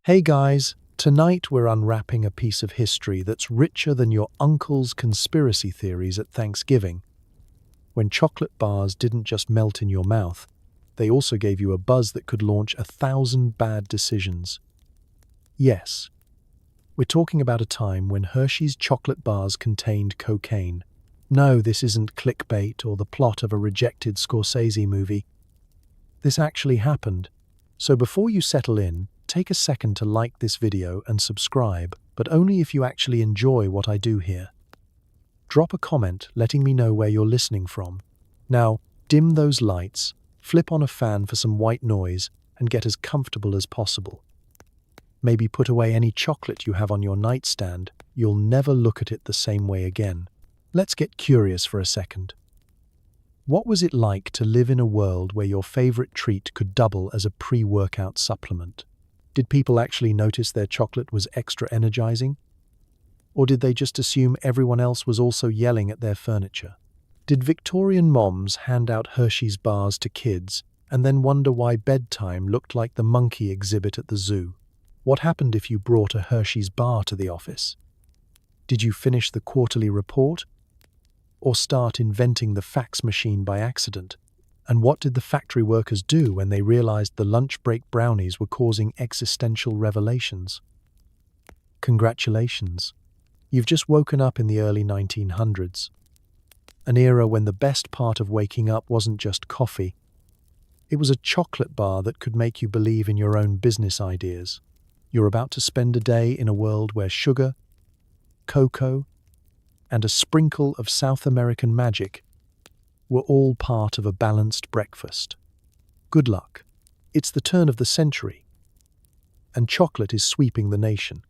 Hey guys, tonight we're unwrapping a piece of history that's richer than your uncle's conspiracy theories at Thanksgiving. When chocolate bars didn't just melt in your mouth, they also gave you a buzz that could launch 1,000 bad decisions. Yes, we're talking about a time when Hershey's chocolate bars contained cocaine. No, this isn't clickbait or the plot of a rejected Scorsese movie. This actually happened. So before you settle in, take a second to like this video and subscribe, but only if you actually enjoy what I do here. Drop a comment letting me know where you're listening from. Now, dim those lights, flip on a fan for some white noise, and get as comfortable as possible. Maybe put away any chocolate you have on your nightstand. You'll never look at it the same way again. Let's get curious for a second. What was it like to live in a world where your favorite treat could double as a pre-workout supplement? Did people actually notice their chocolate was extra energizing? Or did they just assume everyone else was also yelling at their furniture? Did Victorian moms hand out Hershey's bars to kids and then wonder why bedtime looked like the monkey exhibit at the zoo? What happened if you brought a Hershey's bar to the office? Did you finish the quarterly report? Or start inventing the fax machine by accident? And what did the factory workers do when they realized the lunch break brownies were causing existential revelations? Congratulations. You've just woken up in the early 1900s. An era when the best part of waking up wasn't just coffee. It was a chocolate bar that could make you believe in your own business ideas. You're about to spend a day in a world where sugar, cocoa, and a sprinkle of South American magic were all part of a balanced breakfast. Good luck. It's the turn of the century, and chocolate is sweeping the nation.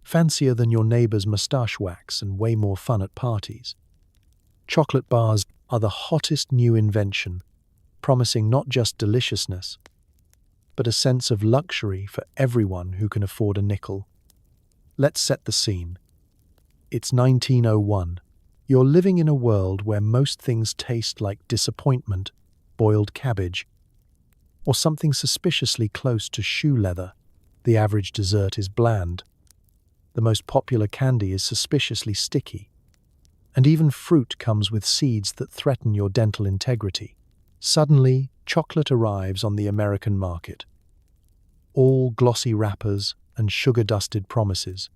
Fancier than your neighbor's mustache wax and way more fun at parties. Chocolate bars are the hottest new invention, promising not just deliciousness, but a sense of luxury for everyone who can afford a nickel. Let's set the scene. It's 1901. You're living in a world where most things taste like disappointment, boiled cabbage, or something suspiciously close to shoe leather. The average dessert is bland. The most popular candy is suspiciously sticky. And even fruit comes with seeds that threaten your dental integrity. Suddenly, chocolate arrives on the American market. All glossy wrappers and sugar-dusted promises.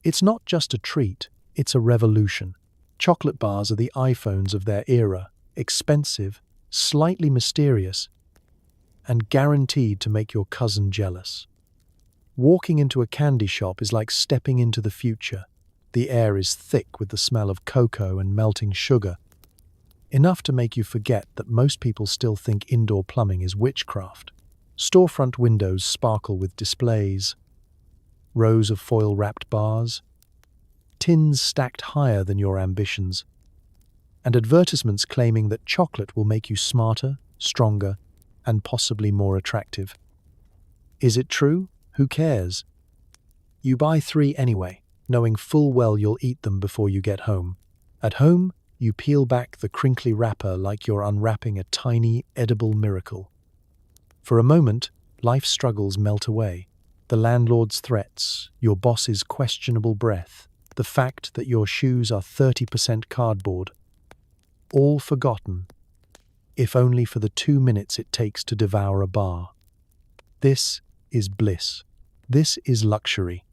It's not just a treat, it's a revolution. Chocolate bars are the iPhones of their era, expensive, slightly mysterious, and guaranteed to make your cousin jealous. Walking into a candy shop is like stepping into the future. The air is thick with the smell of cocoa and melting sugar, enough to make you forget that most people still think indoor plumbing is witchcraft. Storefront windows sparkle with displays, rows of foil-wrapped bars, tins stacked higher than your ambitions, and advertisements claiming that chocolate will make you smarter, stronger, and possibly more attractive. Is it true? Who cares? You buy 3 anyway, knowing full well you'll eat them before you get home. At home, you peel back the crinkly wrapper like you're unwrapping a tiny, edible miracle. For a moment, life's struggles melt away. The landlord's threats, your boss's questionable breath, the fact that your shoes are 30% cardboard. All forgotten, if only for the 2 minutes it takes to devour a bar. This is bliss. This is luxury.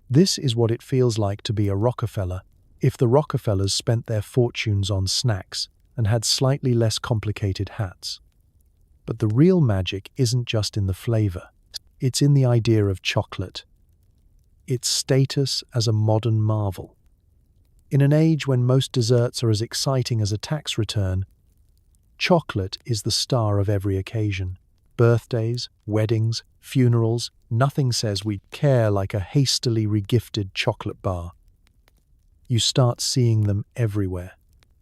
This is what it feels like to be a Rockefeller, if the Rockefellers spent their fortunes on snacks and had slightly less complicated hats. But the real magic isn't just in the flavor. It's in the idea of chocolate. Its status as a modern marvel. In an age when most desserts are as exciting as a tax return, chocolate is the star of every occasion. Birthdays, weddings, funerals, nothing says we care like a hastily regifted chocolate bar. You start seeing them everywhere.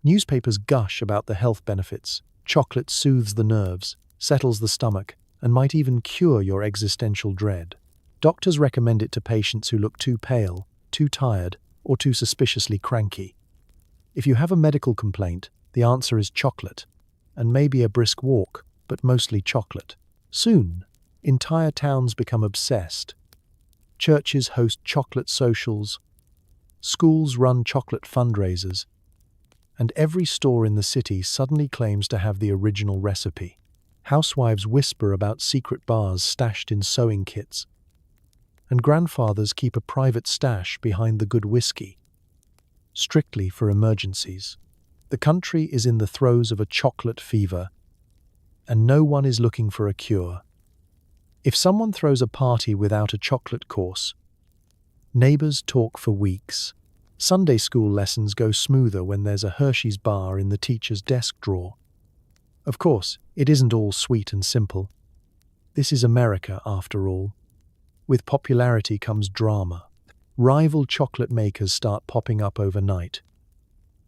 Newspapers gush about the health benefits. Chocolate soothes the nerves, settles the stomach, and might even cure your existential dread. Doctors recommend it to patients who look too pale, too tired, or too suspiciously cranky. If you have a medical complaint, the answer is chocolate, and maybe a brisk walk, but mostly chocolate. Soon, Entire towns become obsessed. Churches host chocolate socials, schools run chocolate fundraisers, and every store in the city suddenly claims to have the original recipe. Housewives whisper about secret bars stashed in sewing kits, and grandfathers keep a private stash behind the good whiskey, strictly for emergencies. The country is in the throes of a chocolate fever, and no one is looking for a cure. If someone throws a party without a chocolate course, neighbors talk for weeks. Sunday school lessons go smoother when there's a Hershey's bar in the teacher's desk drawer. Of course, it isn't all sweet and simple. This is America, after all. With popularity comes drama. Rival chocolate makers start popping up overnight,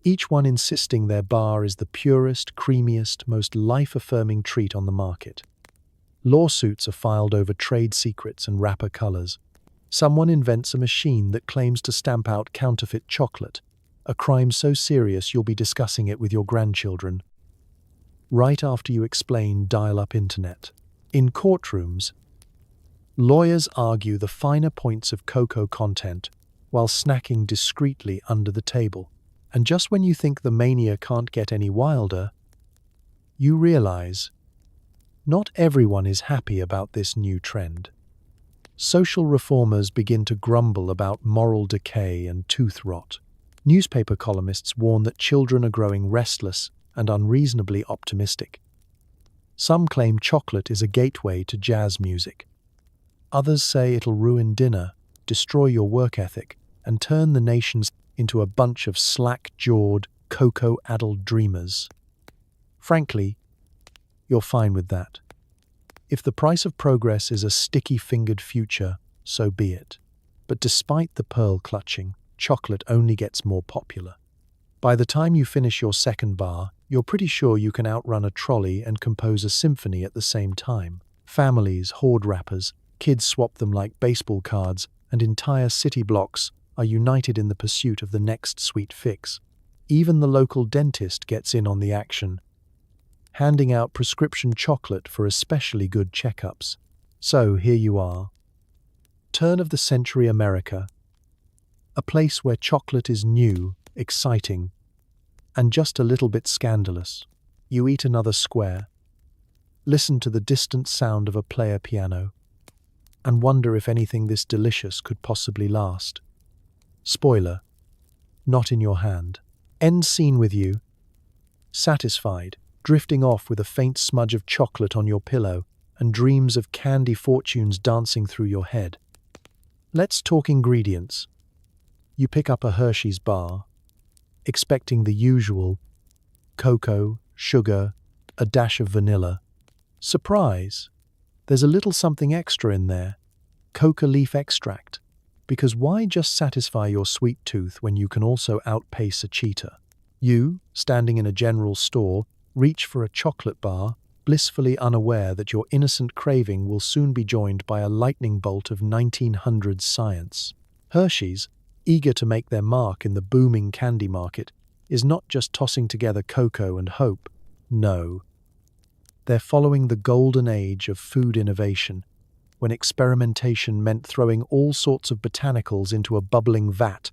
each one insisting their bar is the purest, creamiest, most life-affirming treat on the market. Lawsuits are filed over trade secrets and wrapper colors. Someone invents a machine that claims to stamp out counterfeit chocolate, a crime so serious you'll be discussing it with your grandchildren. Right after you explain dial-up internet. In courtrooms, lawyers argue the finer points of cocoa content while snacking discreetly under the table. And just when you think the mania can't get any wilder, you realize not everyone is happy about this new trend. Social reformers begin to grumble about moral decay and tooth rot. Newspaper columnists warn that children are growing restless and unreasonably optimistic. Some claim chocolate is a gateway to jazz music. Others say it'll ruin dinner, destroy your work ethic, and turn the nations into a bunch of slack-jawed, cocoa-addled dreamers. Frankly, you're fine with that. If the price of progress is a sticky-fingered future, so be it. But despite the pearl-clutching, chocolate only gets more popular. By the time you finish your second bar, you're pretty sure you can outrun a trolley and compose a symphony at the same time. Families hoard wrappers, kids swap them like baseball cards, and entire city blocks are united in the pursuit of the next sweet fix. Even the local dentist gets in on the action, handing out prescription chocolate for especially good checkups. So here you are. Turn of the century America, a place where chocolate is new, exciting, and just a little bit scandalous. You eat another square, listen to the distant sound of a player piano, and wonder if anything this delicious could possibly last. Spoiler, not in your hand. End scene with you, satisfied, drifting off with a faint smudge of chocolate on your pillow and dreams of candy fortunes dancing through your head. Let's talk ingredients. You pick up a Hershey's bar, expecting the usual cocoa, sugar, a dash of vanilla. Surprise! There's a little something extra in there, coca leaf extract. Because why just satisfy your sweet tooth when you can also outpace a cheetah? You, standing in a general store, reach for a chocolate bar, blissfully unaware that your innocent craving will soon be joined by a lightning bolt of 1900s science. Hershey's, eager to make their mark in the booming candy market, is not just tossing together cocoa and hope. No. They're following the golden age of food innovation, when experimentation meant throwing all sorts of botanicals into a bubbling vat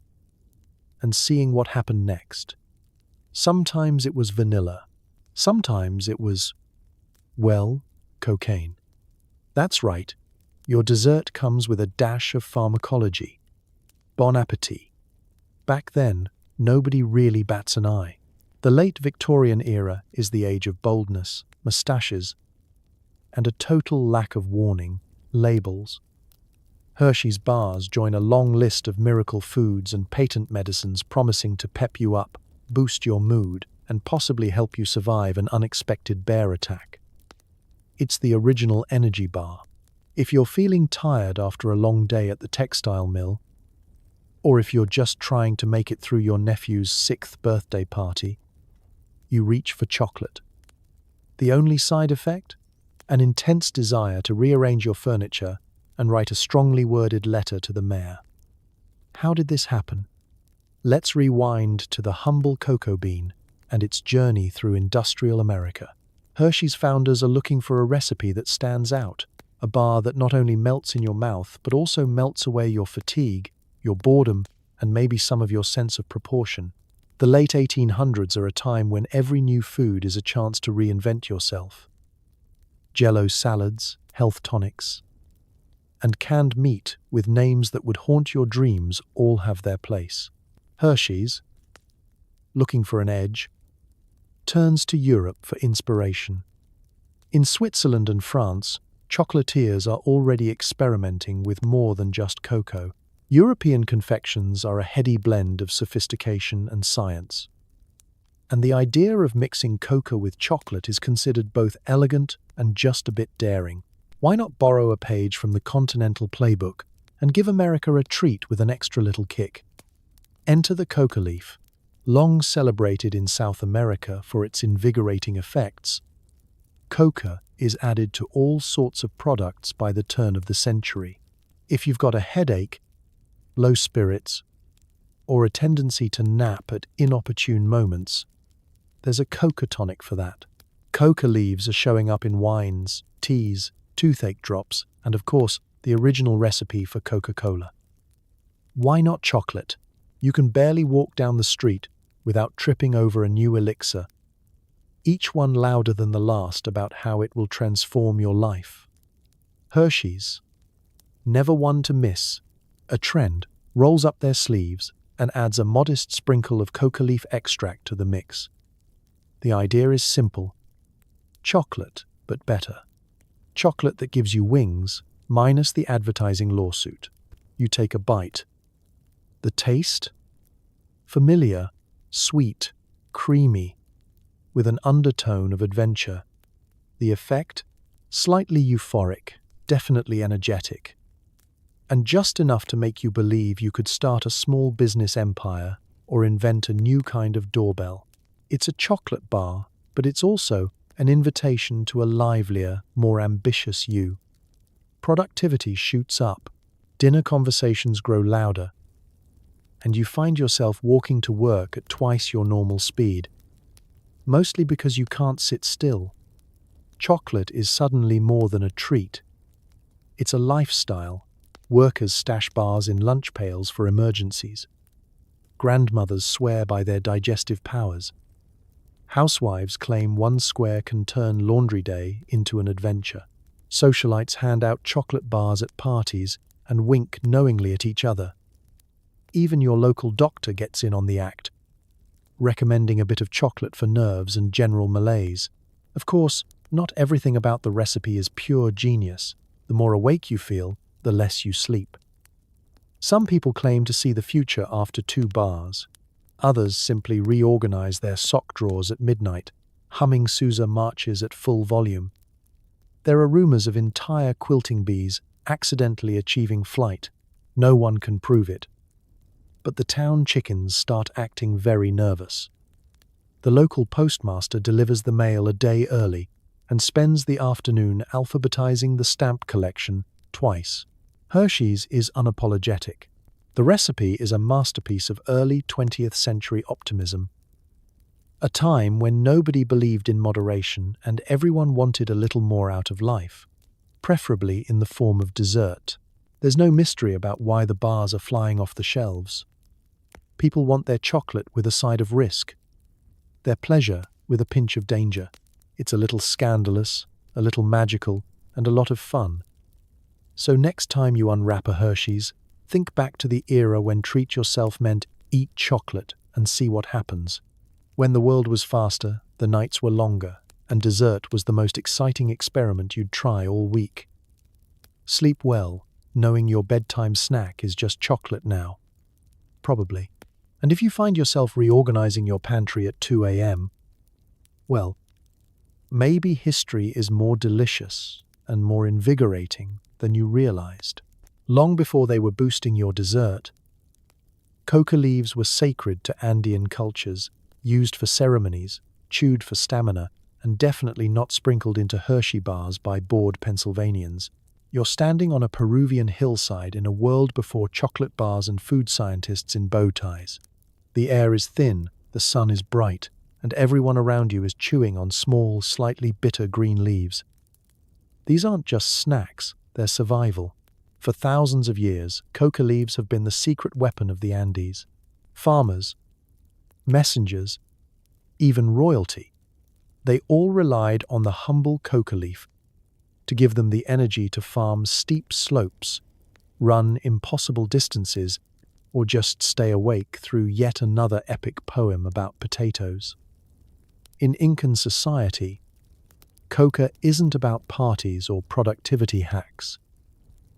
and seeing what happened next. Sometimes it was vanilla. Sometimes it was, well, cocaine. That's right. Your dessert comes with a dash of pharmacology. Bon appetit. Back then, nobody really bats an eye. The late Victorian era is the age of boldness, mustaches, and a total lack of warning, labels. Hershey's bars join a long list of miracle foods and patent medicines promising to pep you up, boost your mood, and possibly help you survive an unexpected bear attack. It's the original energy bar. If you're feeling tired after a long day at the textile mill, or if you're just trying to make it through your nephew's 6th birthday party, you reach for chocolate. The only side effect? An intense desire to rearrange your furniture and write a strongly worded letter to the mayor. How did this happen? Let's rewind to the humble cocoa bean and its journey through industrial America. Hershey's founders are looking for a recipe that stands out, a bar that not only melts in your mouth, but also melts away your fatigue, your boredom, and maybe some of your sense of proportion. The late 1800s are a time when every new food is a chance to reinvent yourself. Jello salads, health tonics, and canned meat with names that would haunt your dreams all have their place. Hershey's, looking for an edge, turns to Europe for inspiration. In Switzerland and France, chocolatiers are already experimenting with more than just cocoa. European confections are a heady blend of sophistication and science. And the idea of mixing cocoa with chocolate is considered both elegant and just a bit daring. Why not borrow a page from the Continental Playbook and give America a treat with an extra little kick? Enter the coca leaf. Long celebrated in South America for its invigorating effects, coca is added to all sorts of products by the turn of the century. If you've got a headache, low spirits, or a tendency to nap at inopportune moments, there's a coca tonic for that. Coca leaves are showing up in wines, teas, toothache drops, and of course, the original recipe for Coca-Cola. Why not chocolate? You can barely walk down the street without tripping over a new elixir, each one louder than the last about how it will transform your life. Hershey's, never one to miss, a trend, rolls up their sleeves and adds a modest sprinkle of coca leaf extract to the mix. The idea is simple. Chocolate, but better. Chocolate that gives you wings, minus the advertising lawsuit. You take a bite. The taste? Familiar, sweet, creamy, with an undertone of adventure. The effect? Slightly euphoric, definitely energetic, and just enough to make you believe you could start a small business empire or invent a new kind of doorbell. It's a chocolate bar, but it's also an invitation to a livelier, more ambitious you. Productivity shoots up, dinner conversations grow louder, and you find yourself walking to work at twice your normal speed, mostly because you can't sit still. Chocolate is suddenly more than a treat. It's a lifestyle. Workers stash bars in lunch pails for emergencies. Grandmothers swear by their digestive powers. Housewives claim one square can turn laundry day into an adventure. Socialites hand out chocolate bars at parties and wink knowingly at each other. Even your local doctor gets in on the act, recommending a bit of chocolate for nerves and general malaise. Of course, not everything about the recipe is pure genius. The more awake you feel, the less you sleep. Some people claim to see the future after 2 bars. Others simply reorganize their sock drawers at midnight, humming Sousa marches at full volume. There are rumors of entire quilting bees accidentally achieving flight. No one can prove it. But the town chickens start acting very nervous. The local postmaster delivers the mail a day early and spends the afternoon alphabetizing the stamp collection twice. Hershey's is unapologetic. The recipe is a masterpiece of early 20th century optimism. A time when nobody believed in moderation and everyone wanted a little more out of life, preferably in the form of dessert. There's no mystery about why the bars are flying off the shelves. People want their chocolate with a side of risk, their pleasure with a pinch of danger. It's a little scandalous, a little magical, and a lot of fun. So next time you unwrap a Hershey's, think back to the era when treat yourself meant eat chocolate and see what happens. When the world was faster, the nights were longer, and dessert was the most exciting experiment you'd try all week. Sleep well, knowing your bedtime snack is just chocolate now. Probably. And if you find yourself reorganizing your pantry at 2 a.m., well, maybe history is more delicious and more invigorating than you realized. Long before they were boosting your dessert, coca leaves were sacred to Andean cultures, used for ceremonies, chewed for stamina, and definitely not sprinkled into Hershey bars by bored Pennsylvanians. You're standing on a Peruvian hillside in a world before chocolate bars and food scientists in bow ties. The air is thin, the sun is bright, and everyone around you is chewing on small, slightly bitter green leaves. These aren't just snacks, they're survival. For thousands of years, coca leaves have been the secret weapon of the Andes. Farmers, messengers, even royalty, they all relied on the humble coca leaf to give them the energy to farm steep slopes, run impossible distances, or just stay awake through yet another epic poem about potatoes. In Incan society, coca isn't about parties or productivity hacks.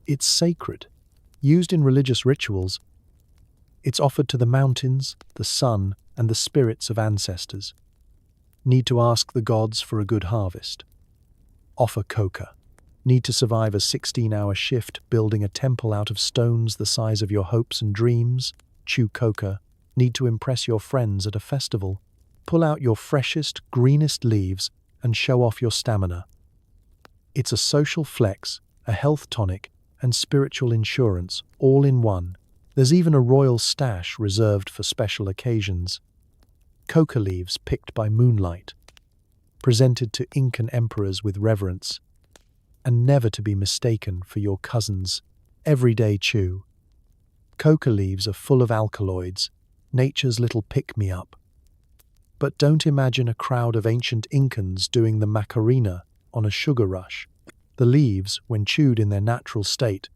It's sacred. Used in religious rituals, it's offered to the mountains, the sun, and the spirits of ancestors. Need to ask the gods for a good harvest. Offer coca. Need to survive a 16-hour shift building a temple out of stones the size of your hopes and dreams? Chew coca. Need to impress your friends at a festival? Pull out your freshest, greenest leaves and show off your stamina. It's a social flex, a health tonic, and spiritual insurance, all in one. There's even a royal stash reserved for special occasions. Coca leaves picked by moonlight, presented to Incan emperors with reverence, and never to be mistaken for your cousin's everyday chew. Coca leaves are full of alkaloids, nature's little pick-me-up. But don't imagine a crowd of ancient Incans doing the Macarena on a sugar rush. The leaves, when chewed in their natural state,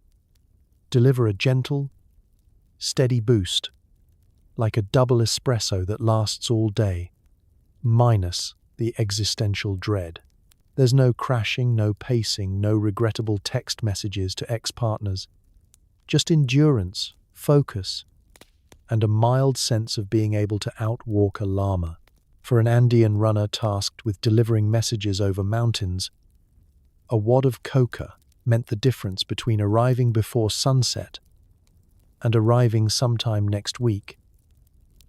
deliver a gentle, steady boost, like a double espresso that lasts all day, minus the existential dread. There's no crashing, no pacing, no regrettable text messages to ex-partners. Just endurance, focus, and a mild sense of being able to outwalk a llama. For an Andean runner tasked with delivering messages over mountains, a wad of coca meant the difference between arriving before sunset and arriving sometime next week.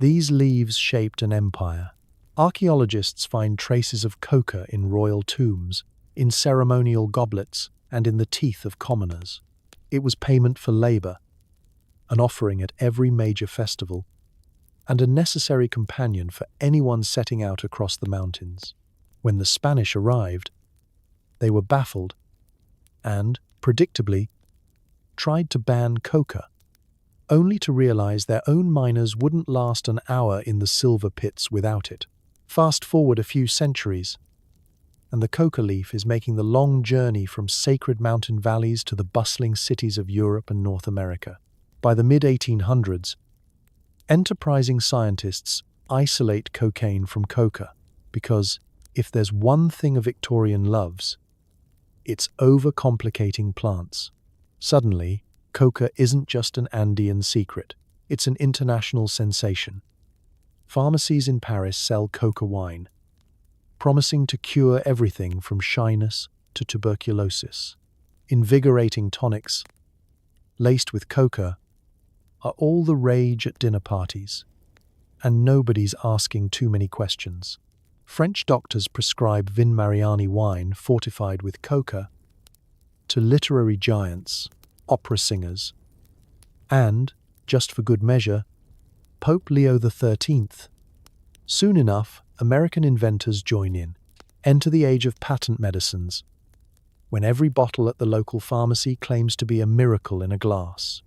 These leaves shaped an empire. Archaeologists find traces of coca in royal tombs, in ceremonial goblets, and in the teeth of commoners. It was payment for labor, an offering at every major festival, and a necessary companion for anyone setting out across the mountains. When the Spanish arrived, they were baffled and, predictably, tried to ban coca, only to realize their own miners wouldn't last an hour in the silver pits without it. Fast forward a few centuries, and the coca leaf is making the long journey from sacred mountain valleys to the bustling cities of Europe and North America. By the mid-1800s, enterprising scientists isolate cocaine from coca because, if there's one thing a Victorian loves, it's overcomplicating plants. Suddenly, coca isn't just an Andean secret, it's an international sensation. Pharmacies in Paris sell coca wine, promising to cure everything from shyness to tuberculosis. Invigorating tonics, laced with coca, are all the rage at dinner parties, and nobody's asking too many questions. French doctors prescribe Vin Mariani wine fortified with coca to literary giants, opera singers, and, just for good measure, Pope Leo XIII. Soon enough, American inventors join in, enter the age of patent medicines, when every bottle at the local pharmacy claims to be a miracle in a glass.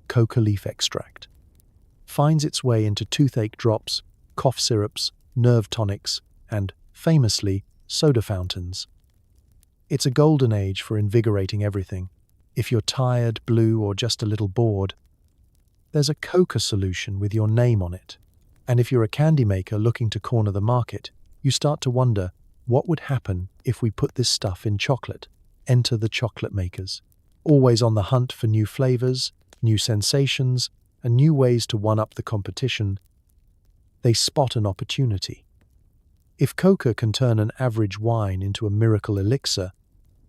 Coca leaf extract finds its way into toothache drops, cough syrups, nerve tonics, and, famously, soda fountains. It's a golden age for invigorating everything. If you're tired, blue, or just a little bored, there's a coca solution with your name on it. And if you're a candy maker looking to corner the market, you start to wonder, what would happen if we put this stuff in chocolate? Enter the chocolate makers. Always on the hunt for new flavors, new sensations, and new ways to one-up the competition, they spot an opportunity. If coca can turn an average wine into a miracle elixir,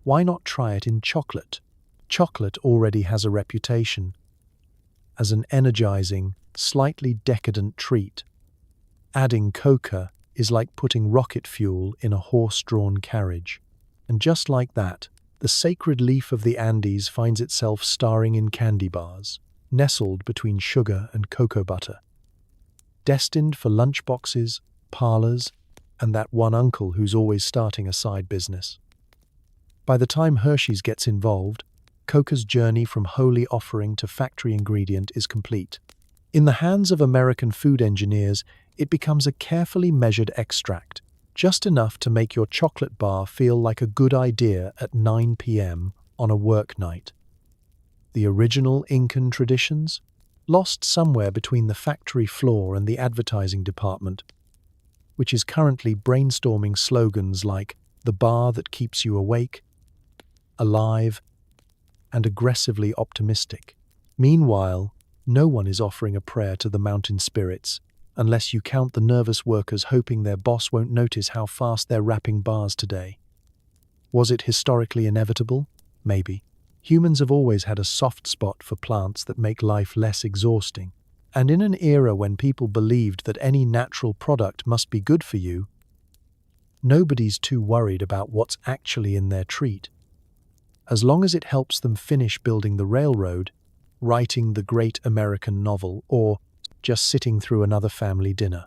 why not try it in chocolate? Chocolate already has a reputation as an energizing, slightly decadent treat. Adding coca is like putting rocket fuel in a horse-drawn carriage. And just like that, the sacred leaf of the Andes finds itself starring in candy bars, nestled between sugar and cocoa butter. Destined for lunchboxes, parlors, and that one uncle who's always starting a side business. By the time Hershey's gets involved, Coca's journey from holy offering to factory ingredient is complete. In the hands of American food engineers, it becomes a carefully measured extract, just enough to make your chocolate bar feel like a good idea at 9 p.m. on a work night. The original Incan traditions? Lost somewhere between the factory floor and the advertising department, which is currently brainstorming slogans like the bar that keeps you awake, alive, and aggressively optimistic. Meanwhile, no one is offering a prayer to the mountain spirits, unless you count the nervous workers hoping their boss won't notice how fast they're wrapping bars today. Was it historically inevitable? Maybe. Humans have always had a soft spot for plants that make life less exhausting. And in an era when people believed that any natural product must be good for you, nobody's too worried about what's actually in their treat. As long as it helps them finish building the railroad, writing the great American novel, or just sitting through another family dinner.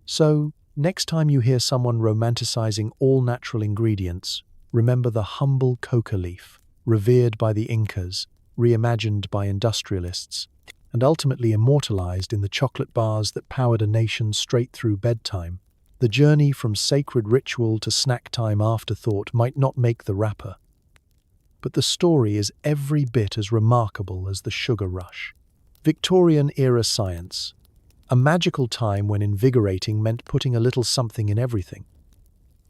So, next time you hear someone romanticizing all natural ingredients, remember the humble coca leaf, revered by the Incas, reimagined by industrialists, and ultimately immortalized in the chocolate bars that powered a nation straight through bedtime. The journey from sacred ritual to snack time afterthought might not make the wrapper, but the story is every bit as remarkable as the sugar rush. Victorian-era science, a magical time when invigorating meant putting a little something in everything.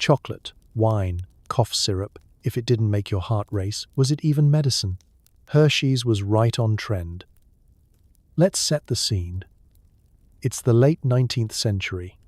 Chocolate, wine, cough syrup, if it didn't make your heart race, was it even medicine? Hershey's was right on trend. Let's set the scene. It's the late 19th century,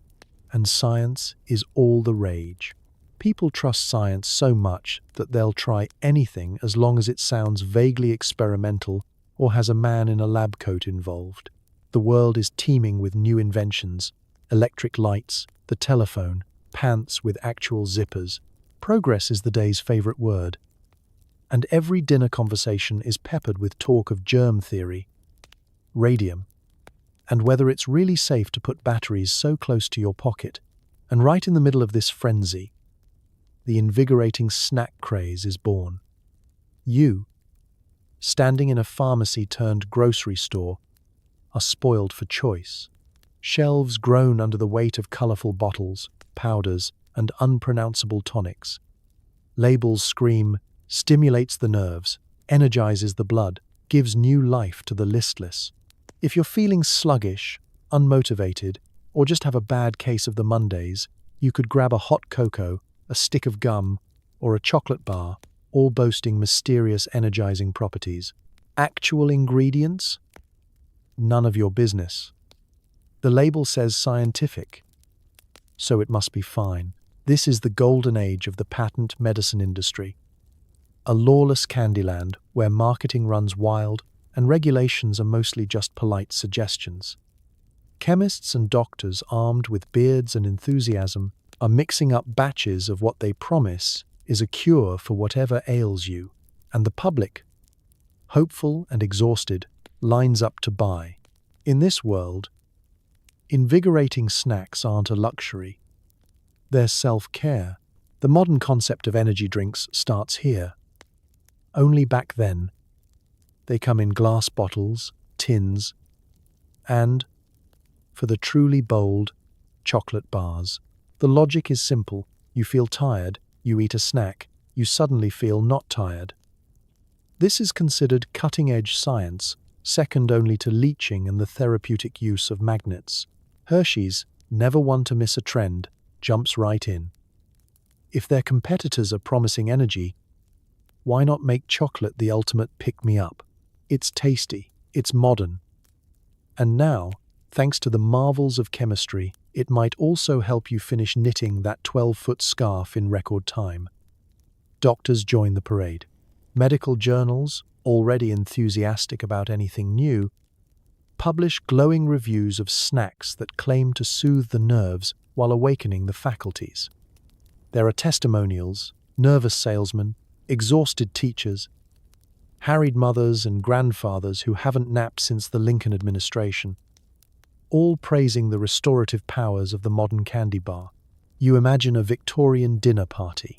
and science is all the rage. People trust science so much that they'll try anything as long as it sounds vaguely experimental or has a man in a lab coat involved. The world is teeming with new inventions: electric lights, the telephone, pants with actual zippers. Progress is the day's favorite word. And every dinner conversation is peppered with talk of germ theory, radium, and whether it's really safe to put batteries so close to your pocket. And right in the middle of this frenzy, the invigorating snack craze is born. You, standing in a pharmacy turned grocery store, are spoiled for choice. Shelves groan under the weight of colorful bottles, powders, and unpronounceable tonics. Labels scream, stimulates the nerves, energizes the blood, gives new life to the listless. If you're feeling sluggish, unmotivated, or just have a bad case of the Mondays, you could grab a hot cocoa, a stick of gum, or a chocolate bar, all boasting mysterious energizing properties. Actual ingredients? None of your business. The label says scientific, so it must be fine. This is the golden age of the patent medicine industry. A lawless candyland where marketing runs wild and regulations are mostly just polite suggestions. Chemists and doctors armed with beards and enthusiasm are mixing up batches of what they promise is a cure for whatever ails you, and the public, hopeful and exhausted, lines up to buy. In this world, invigorating snacks aren't a luxury. They're self-care. The modern concept of energy drinks starts here. Only back then, they come in glass bottles, tins, and, for the truly bold, chocolate bars. The logic is simple. You feel tired, you eat a snack, you suddenly feel not tired. This is considered cutting-edge science, second only to leaching and the therapeutic use of magnets. Hershey's, never one to miss a trend, jumps right in. If their competitors are promising energy, why not make chocolate the ultimate pick-me-up? It's tasty, it's modern. And now, thanks to the marvels of chemistry, it might also help you finish knitting that 12-foot scarf in record time. Doctors join the parade. Medical journals, already enthusiastic about anything new, publish glowing reviews of snacks that claim to soothe the nerves while awakening the faculties. There are testimonials, nervous salesmen, exhausted teachers, harried mothers and grandfathers who haven't napped since the Lincoln administration, all praising the restorative powers of the modern candy bar. You imagine a Victorian dinner party.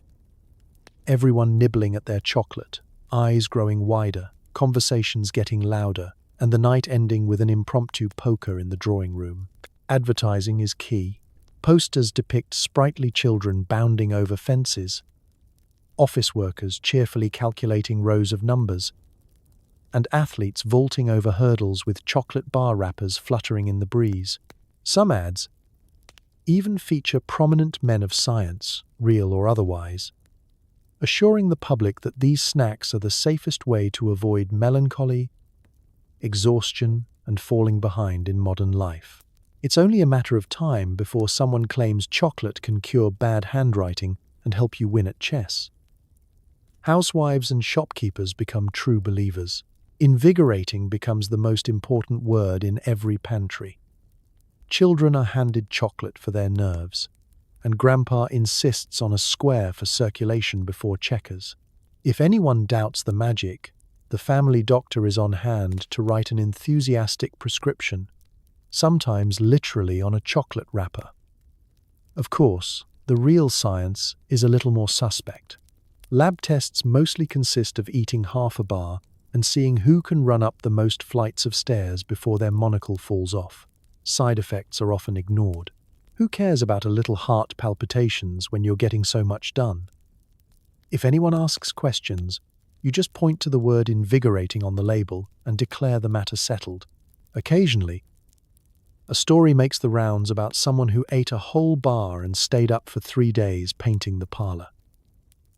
Everyone nibbling at their chocolate, eyes growing wider, conversations getting louder, and the night ending with an impromptu poker in the drawing room. Advertising is key. Posters depict sprightly children bounding over fences, office workers cheerfully calculating rows of numbers, and athletes vaulting over hurdles with chocolate bar wrappers fluttering in the breeze. Some ads even feature prominent men of science, real or otherwise, assuring the public that these snacks are the safest way to avoid melancholy, exhaustion, and falling behind in modern life. It's only a matter of time before someone claims chocolate can cure bad handwriting and help you win at chess. Housewives and shopkeepers become true believers. Invigorating becomes the most important word in every pantry. Children are handed chocolate for their nerves, and Grandpa insists on a square for circulation before checkers. If anyone doubts the magic, the family doctor is on hand to write an enthusiastic prescription, sometimes literally on a chocolate wrapper. Of course, the real science is a little more suspect. Lab tests mostly consist of eating half a bar and seeing who can run up the most flights of stairs before their monocle falls off. Side effects are often ignored. Who cares about a little heart palpitations when you're getting so much done? If anyone asks questions, you just point to the word invigorating on the label and declare the matter settled. Occasionally, a story makes the rounds about someone who ate a whole bar and stayed up for 3 days painting the parlor.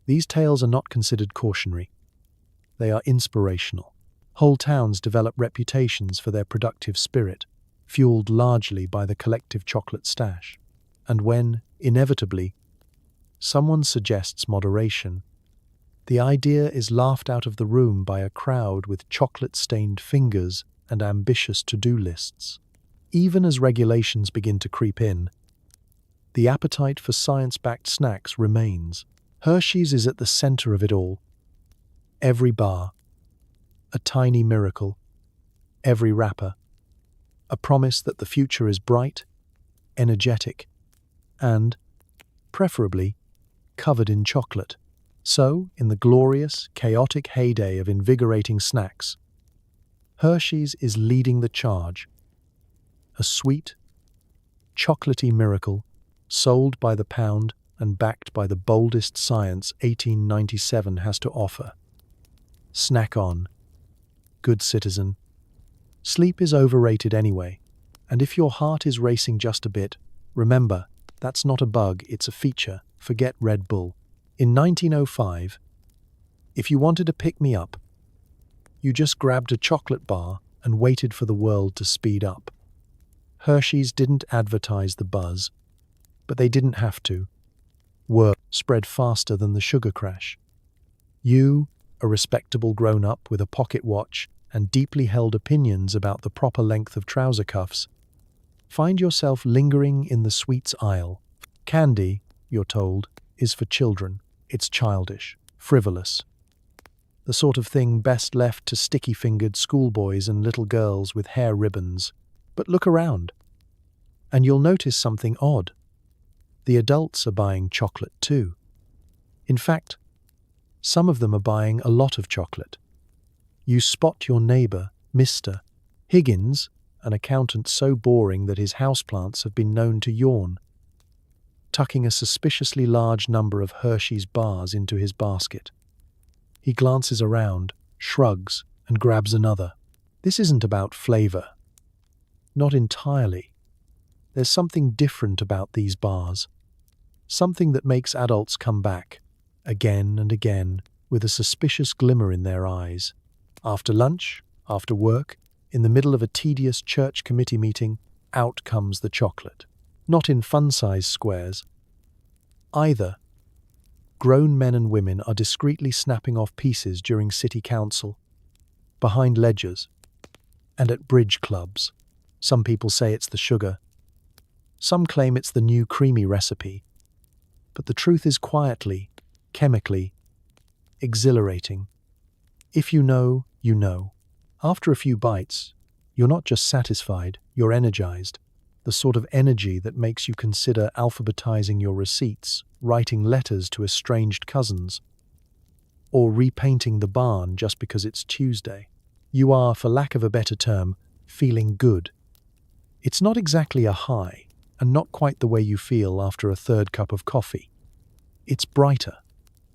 These tales are not considered cautionary. They are inspirational. Whole towns develop reputations for their productive spirit, fueled largely by the collective chocolate stash. And when, inevitably, someone suggests moderation, the idea is laughed out of the room by a crowd with chocolate-stained fingers and ambitious to-do lists. Even as regulations begin to creep in, the appetite for science-backed snacks remains. Hershey's is at the center of it all. Every bar, a tiny miracle. Every wrapper, a promise that the future is bright, energetic, and, preferably, covered in chocolate. So, in the glorious, chaotic heyday of invigorating snacks, Hershey's is leading the charge. A sweet, chocolatey miracle, sold by the pound and backed by the boldest science 1897 has to offer. Snack on, good citizen. Sleep is overrated anyway, and if your heart is racing just a bit, remember, that's not a bug, it's a feature. Forget Red Bull. In 1905, if you wanted to pick me up, you just grabbed a chocolate bar and waited for the world to speed up. Hershey's didn't advertise the buzz, but they didn't have to. Word spread faster than the sugar crash. You, a respectable grown-up with a pocket watch and deeply held opinions about the proper length of trouser cuffs, find yourself lingering in the sweets aisle. Candy, you're told, is for children. It's childish, frivolous. The sort of thing best left to sticky-fingered schoolboys and little girls with hair ribbons. But look around, and you'll notice something odd. The adults are buying chocolate too. In fact, some of them are buying a lot of chocolate. You spot your neighbor, Mr. Higgins, an accountant so boring that his houseplants have been known to yawn, tucking a suspiciously large number of Hershey's bars into his basket. He glances around, shrugs, and grabs another. This isn't about flavor. Not entirely. There's something different about these bars. Something that makes adults come back, again and again, with a suspicious glimmer in their eyes. After lunch, after work, in the middle of a tedious church committee meeting, out comes the chocolate. Not in fun-size squares. Either. Grown men and women are discreetly snapping off pieces during city council, behind ledgers, and at bridge clubs. Some people say it's the sugar. Some claim it's the new creamy recipe. But the truth is quietly, chemically, exhilarating. If you know, you know. After a few bites, you're not just satisfied, you're energized. The sort of energy that makes you consider alphabetizing your receipts, writing letters to estranged cousins, or repainting the barn just because it's Tuesday. You are, for lack of a better term, feeling good. It's not exactly a high, and not quite the way you feel after a third cup of coffee. It's brighter.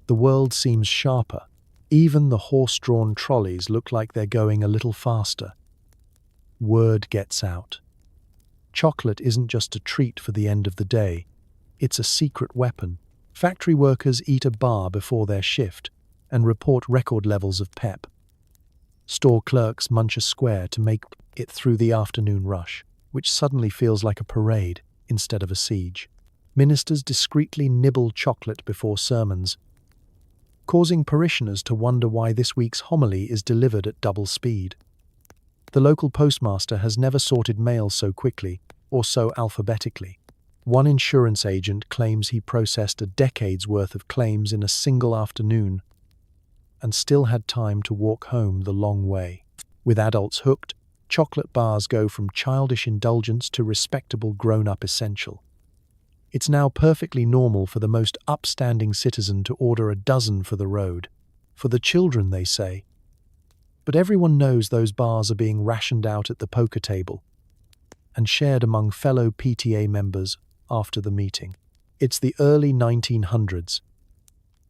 The world seems sharper. Even the horse-drawn trolleys look like they're going a little faster. Word gets out. Chocolate isn't just a treat for the end of the day. It's a secret weapon. Factory workers eat a bar before their shift and report record levels of pep. Store clerks munch a square to make it through the afternoon rush, which suddenly feels like a parade instead of a siege. Ministers discreetly nibble chocolate before sermons, causing parishioners to wonder why this week's homily is delivered at double speed. The local postmaster has never sorted mail so quickly or so alphabetically. One insurance agent claims he processed a decade's worth of claims in a single afternoon and still had time to walk home the long way. With adults hooked, chocolate bars go from childish indulgence to respectable grown-up essential. It's now perfectly normal for the most upstanding citizen to order a dozen for the road. For the children, they say. But everyone knows those bars are being rationed out at the poker table and shared among fellow PTA members after the meeting. It's the early 1900s,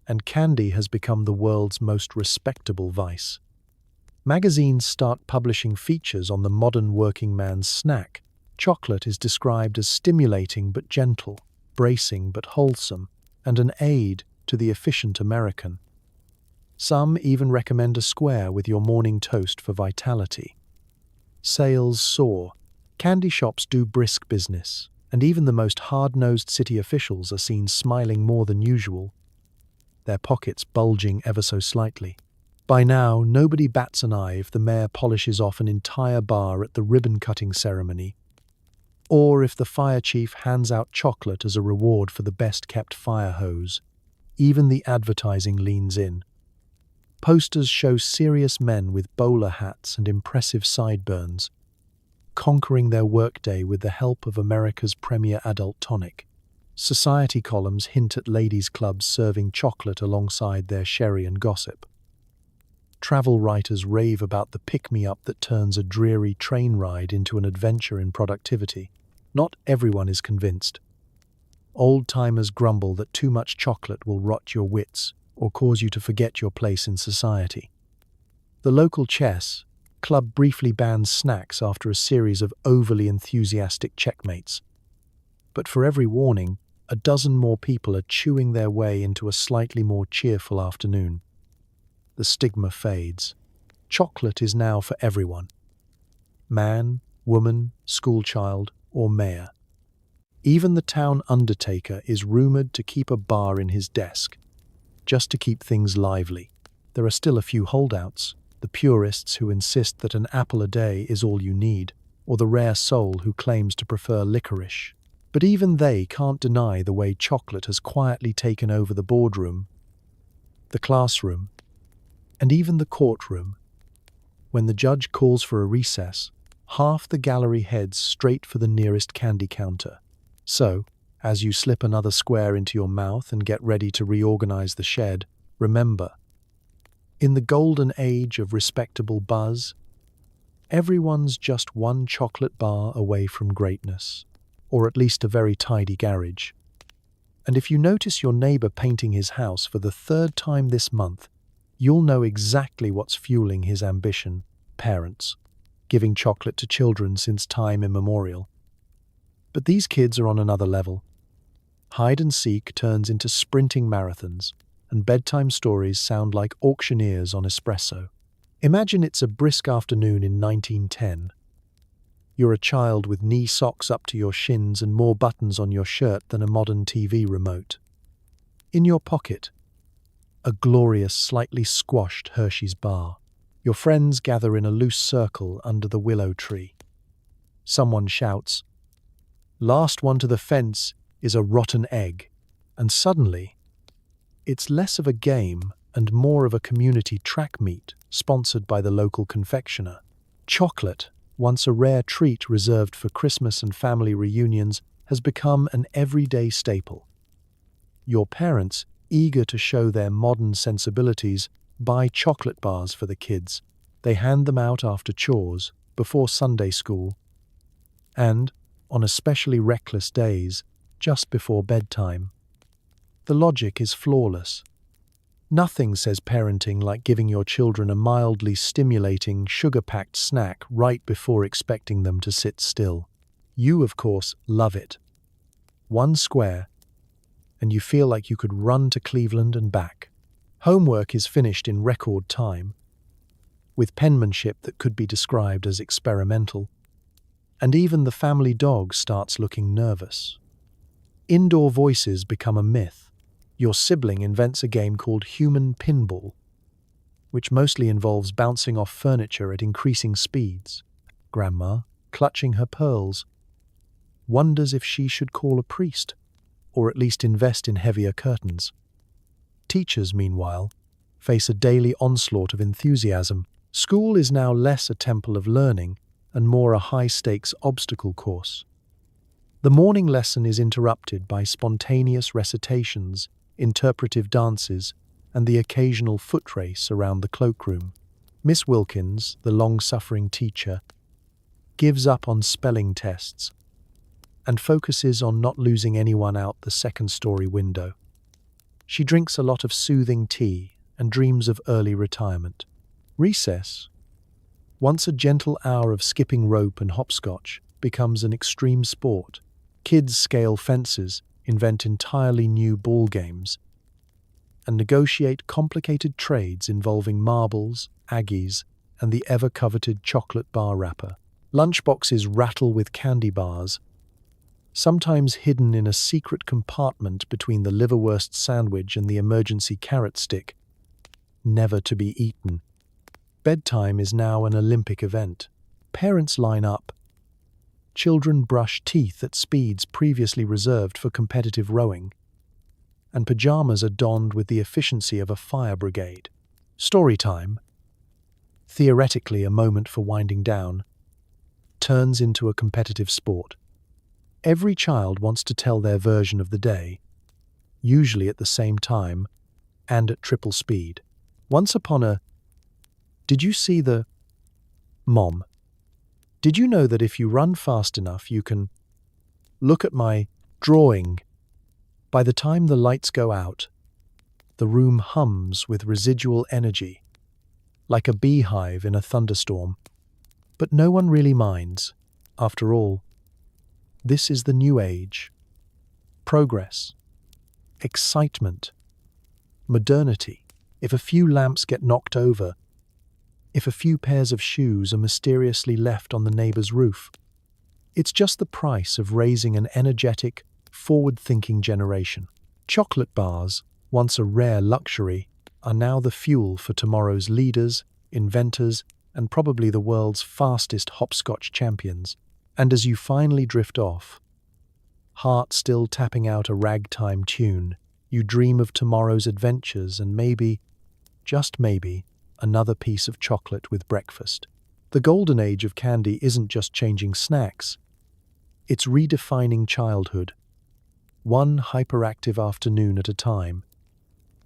and candy has become the world's most respectable vice. Magazines start publishing features on the modern working man's snack. Chocolate is described as stimulating but gentle, bracing but wholesome, and an aid to the efficient American. Some even recommend a square with your morning toast for vitality. Sales soar. Candy shops do brisk business, and even the most hard-nosed city officials are seen smiling more than usual, their pockets bulging ever so slightly. By now, nobody bats an eye if the mayor polishes off an entire bar at the ribbon-cutting ceremony, or if the fire chief hands out chocolate as a reward for the best-kept fire hose. Even the advertising leans in. Posters show serious men with bowler hats and impressive sideburns, conquering their workday with the help of America's premier adult tonic. Society columns hint at ladies' clubs serving chocolate alongside their sherry and gossip. Travel writers rave about the pick-me-up that turns a dreary train ride into an adventure in productivity. Not everyone is convinced. Old-timers grumble that too much chocolate will rot your wits or cause you to forget your place in society. The local chess club briefly bans snacks after a series of overly enthusiastic checkmates. But for every warning, a dozen more people are chewing their way into a slightly more cheerful afternoon. The stigma fades. Chocolate is now for everyone. Man, woman, schoolchild, or mayor. Even the town undertaker is rumored to keep a bar in his desk, just to keep things lively. There are still a few holdouts, the purists who insist that an apple a day is all you need, or the rare soul who claims to prefer licorice. But even they can't deny the way chocolate has quietly taken over the boardroom, the classroom, and even the courtroom. When the judge calls for a recess, half the gallery heads straight for the nearest candy counter. So, as you slip another square into your mouth and get ready to reorganize the shed, remember, in the golden age of respectable buzz, everyone's just one chocolate bar away from greatness, or at least a very tidy garage. And if you notice your neighbor painting his house for the third time this month, you'll know exactly what's fueling his ambition: parents, giving chocolate to children since time immemorial. But these kids are on another level. Hide and seek turns into sprinting marathons, and bedtime stories sound like auctioneers on espresso. Imagine it's a brisk afternoon in 1910. You're a child with knee socks up to your shins and more buttons on your shirt than a modern TV remote. In your pocket, a glorious, slightly squashed Hershey's bar. Your friends gather in a loose circle under the willow tree. Someone shouts, "Last one to the fence is a rotten egg," and suddenly, it's less of a game and more of a community track meet sponsored by the local confectioner. Chocolate, once a rare treat reserved for Christmas and family reunions, has become an everyday staple. Your parents, eager to show their modern sensibilities, buy chocolate bars for the kids. They hand them out after chores, before Sunday school, and, on especially reckless days, just before bedtime. The logic is flawless. Nothing says parenting like giving your children a mildly stimulating, sugar-packed snack right before expecting them to sit still. You, of course, love it. One square, and you feel like you could run to Cleveland and back. Homework is finished in record time, with penmanship that could be described as experimental, and even the family dog starts looking nervous. Indoor voices become a myth. Your sibling invents a game called human pinball, which mostly involves bouncing off furniture at increasing speeds. Grandma, clutching her pearls, wonders if she should call a priest, or at least invest in heavier curtains. Teachers, meanwhile, face a daily onslaught of enthusiasm. School is now less a temple of learning and more a high-stakes obstacle course. The morning lesson is interrupted by spontaneous recitations, interpretive dances, and the occasional foot race around the cloakroom. Miss Wilkins, the long-suffering teacher, gives up on spelling tests and focuses on not losing anyone out the second-story window. She drinks a lot of soothing tea and dreams of early retirement. Recess, once a gentle hour of skipping rope and hopscotch, becomes an extreme sport. Kids scale fences, invent entirely new ball games, and negotiate complicated trades involving marbles, Aggies, and the ever-coveted chocolate bar wrapper. Lunchboxes rattle with candy bars, sometimes hidden in a secret compartment between the liverwurst sandwich and the emergency carrot stick, never to be eaten. Bedtime is now an Olympic event. Parents line up. Children brush teeth at speeds previously reserved for competitive rowing, and pajamas are donned with the efficiency of a fire brigade. Story time, theoretically a moment for winding down, turns into a competitive sport. Every child wants to tell their version of the day, usually at the same time and at triple speed. Once upon a "Did you see the Mom? Did you know that if you run fast enough you can look at my drawing?" By the time the lights go out, the room hums with residual energy, like a beehive in a thunderstorm. But no one really minds. After all, this is the new age. Progress, excitement, modernity. If a few lamps get knocked over, if a few pairs of shoes are mysteriously left on the neighbor's roof, it's just the price of raising an energetic, forward-thinking generation. Chocolate bars, once a rare luxury, are now the fuel for tomorrow's leaders, inventors, and probably the world's fastest hopscotch champions. And as you finally drift off, heart still tapping out a ragtime tune, you dream of tomorrow's adventures and maybe, just maybe, another piece of chocolate with breakfast. The golden age of candy isn't just changing snacks, it's redefining childhood, one hyperactive afternoon at a time.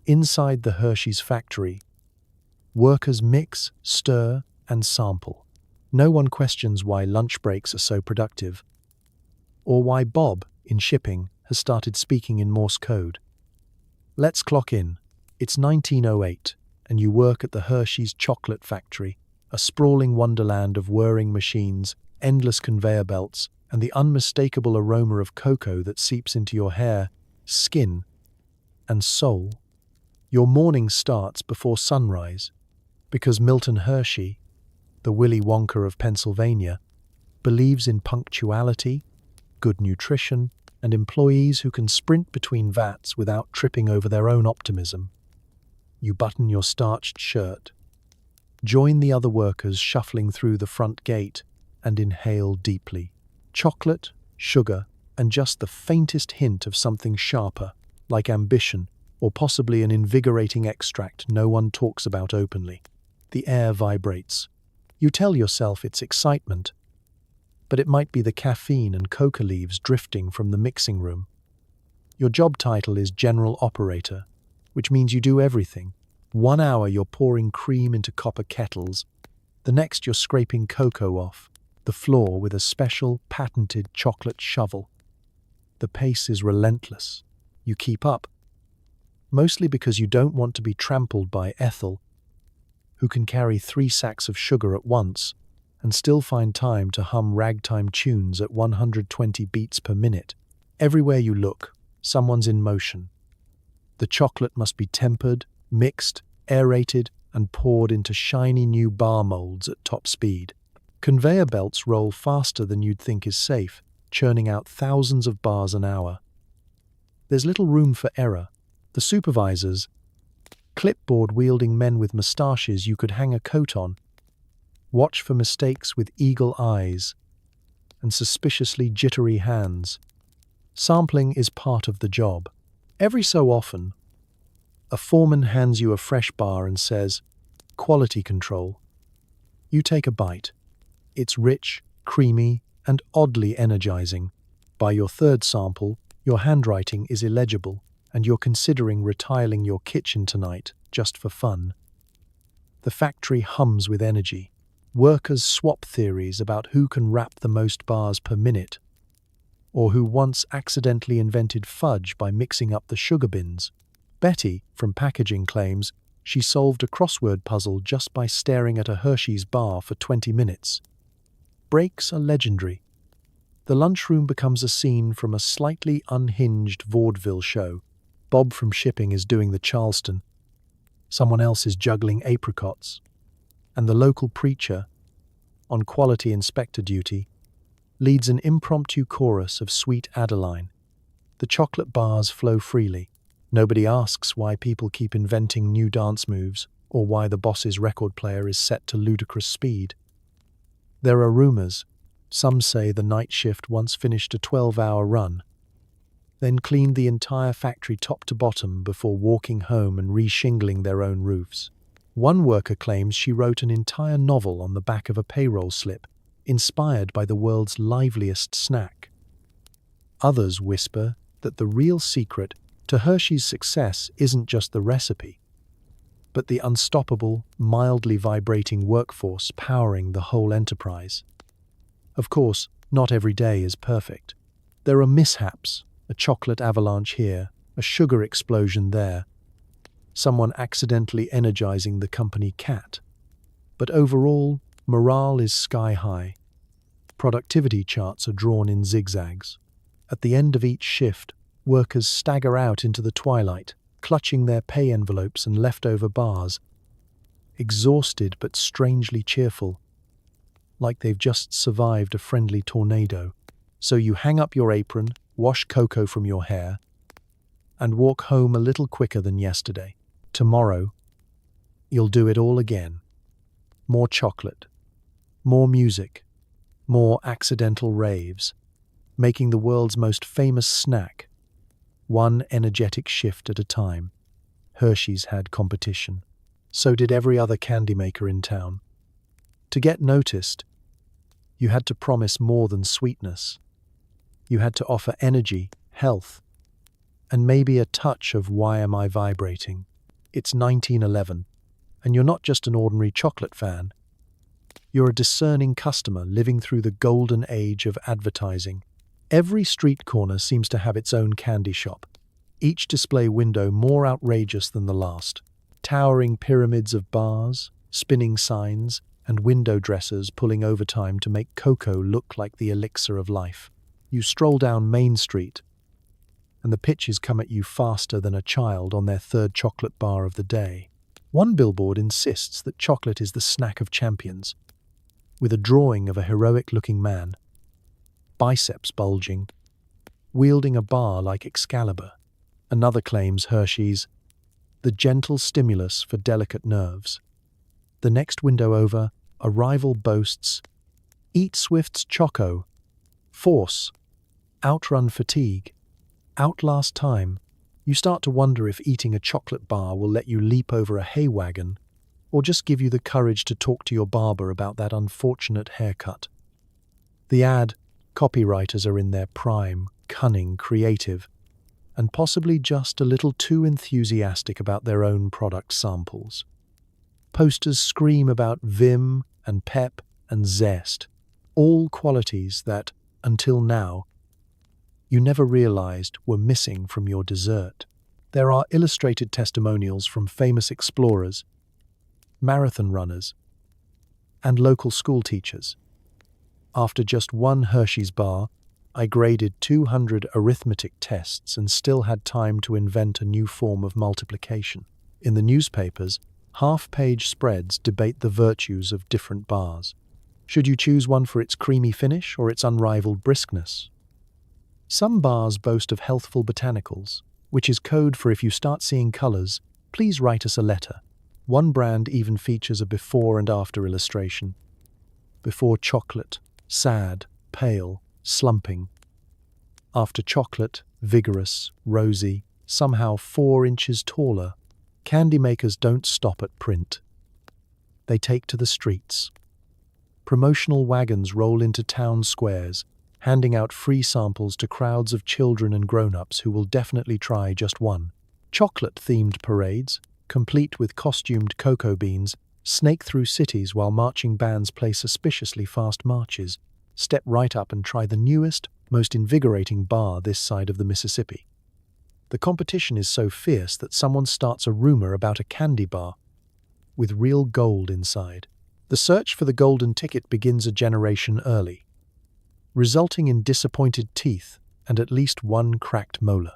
Inside the Hershey's factory, workers mix, stir, and sample. No one questions why lunch breaks are so productive, or why Bob, in shipping, has started speaking in Morse code. Let's clock in. It's 1908, and you work at the Hershey's chocolate factory, a sprawling wonderland of whirring machines, endless conveyor belts, and the unmistakable aroma of cocoa that seeps into your hair, skin, and soul. Your morning starts before sunrise, because Milton Hershey, the Willy Wonka of Pennsylvania, believes in punctuality, good nutrition, and employees who can sprint between vats without tripping over their own optimism. You button your starched shirt, join the other workers shuffling through the front gate, and inhale deeply. Chocolate, sugar, and just the faintest hint of something sharper, like ambition, or possibly an invigorating extract no one talks about openly. The air vibrates. You tell yourself it's excitement, but it might be the caffeine and coca leaves drifting from the mixing room. Your job title is General Operator, which means you do everything. 1 hour you're pouring cream into copper kettles, the next you're scraping cocoa off the floor with a special patented chocolate shovel. The pace is relentless. You keep up, mostly because you don't want to be trampled by Ethel, who can carry 3 sacks of sugar at once and still find time to hum ragtime tunes at 120 beats per minute. Everywhere you look, someone's in motion. The chocolate must be tempered, mixed, aerated, and poured into shiny new bar molds at top speed. Conveyor belts roll faster than you'd think is safe, churning out thousands of bars an hour. There's little room for error. The supervisors, clipboard-wielding men with moustaches you could hang a coat on, watch for mistakes with eagle eyes and suspiciously jittery hands. Sampling is part of the job. Every so often, a foreman hands you a fresh bar and says, "Quality control." You take a bite. It's rich, creamy, and oddly energizing. By your third sample, your handwriting is illegible, and you're considering retiling your kitchen tonight just for fun. The factory hums with energy. Workers swap theories about who can wrap the most bars per minute, or who once accidentally invented fudge by mixing up the sugar bins. Betty, from packaging, claims she solved a crossword puzzle just by staring at a Hershey's bar for 20 minutes. Breaks are legendary. The lunchroom becomes a scene from a slightly unhinged vaudeville show. Bob from shipping is doing the Charleston. Someone else is juggling apricots. And the local preacher, on quality inspector duty, leads an impromptu chorus of Sweet Adeline. The chocolate bars flow freely. Nobody asks why people keep inventing new dance moves or why the boss's record player is set to ludicrous speed. There are rumors. Some say the night shift once finished a 12-hour run, then cleaned the entire factory top to bottom before walking home and re-shingling their own roofs. One worker claims she wrote an entire novel on the back of a payroll slip, inspired by the world's liveliest snack. Others whisper that the real secret to Hershey's success isn't just the recipe, but the unstoppable, mildly vibrating workforce powering the whole enterprise. Of course, not every day is perfect. There are mishaps, a chocolate avalanche here, a sugar explosion there, someone accidentally energizing the company cat. But overall, morale is sky high. Productivity charts are drawn in zigzags. At the end of each shift, workers stagger out into the twilight, clutching their pay envelopes and leftover bars, exhausted but strangely cheerful, like they've just survived a friendly tornado. So you hang up your apron, wash cocoa from your hair, and walk home a little quicker than yesterday. Tomorrow, you'll do it all again. More chocolate, more music, more accidental raves, making the world's most famous snack, one energetic shift at a time. Hershey's had competition. So did every other candy maker in town. To get noticed, you had to promise more than sweetness. You had to offer energy, health, and maybe a touch of "why am I vibrating?" It's 1911, and you're not just an ordinary chocolate fan. You're a discerning customer living through the golden age of advertising. Every street corner seems to have its own candy shop, each display window more outrageous than the last. Towering pyramids of bars, spinning signs, and window dressers pulling overtime to make cocoa look like the elixir of life. You stroll down Main Street, and the pitches come at you faster than a child on their third chocolate bar of the day. One billboard insists that chocolate is the snack of champions, with a drawing of a heroic-looking man, biceps bulging, wielding a bar like Excalibur. Another claims Hershey's the gentle stimulus for delicate nerves. The next window over, a rival boasts, "Eat Swift's Choco. Force. Outrun fatigue. Outlast time." You start to wonder if eating a chocolate bar will let you leap over a hay wagon, or just give you the courage to talk to your barber about that unfortunate haircut. The ad copywriters are in their prime, cunning, creative. and possibly just a little too enthusiastic about their own product samples. Posters scream about vim and pep and zest, all qualities that, until now, you never realized were missing from your dessert. There are illustrated testimonials from famous explorers, marathon runners, and local school teachers. After just one Hershey's bar, I graded 200 arithmetic tests and still had time to invent a new form of multiplication. In the newspapers, half-page spreads debate the virtues of different bars. Should you choose one for its creamy finish or its unrivaled briskness? Some bars boast of healthful botanicals, which is code for if you start seeing colors, please write us a letter. One brand even features a before and after illustration. Before chocolate, sad, pale, slumping. After chocolate, vigorous, rosy, somehow 4 inches taller. Candy makers don't stop at print. They take to the streets. Promotional wagons roll into town squares, handing out free samples to crowds of children and grown-ups who will definitely try just one. Chocolate-themed parades, complete with costumed cocoa beans, snake through cities while marching bands play suspiciously fast marches. Step right up and try the newest, most invigorating bar this side of the Mississippi. The competition is so fierce that someone starts a rumor about a candy bar with real gold inside. The search for the golden ticket begins a generation early, resulting in disappointed teeth and at least one cracked molar.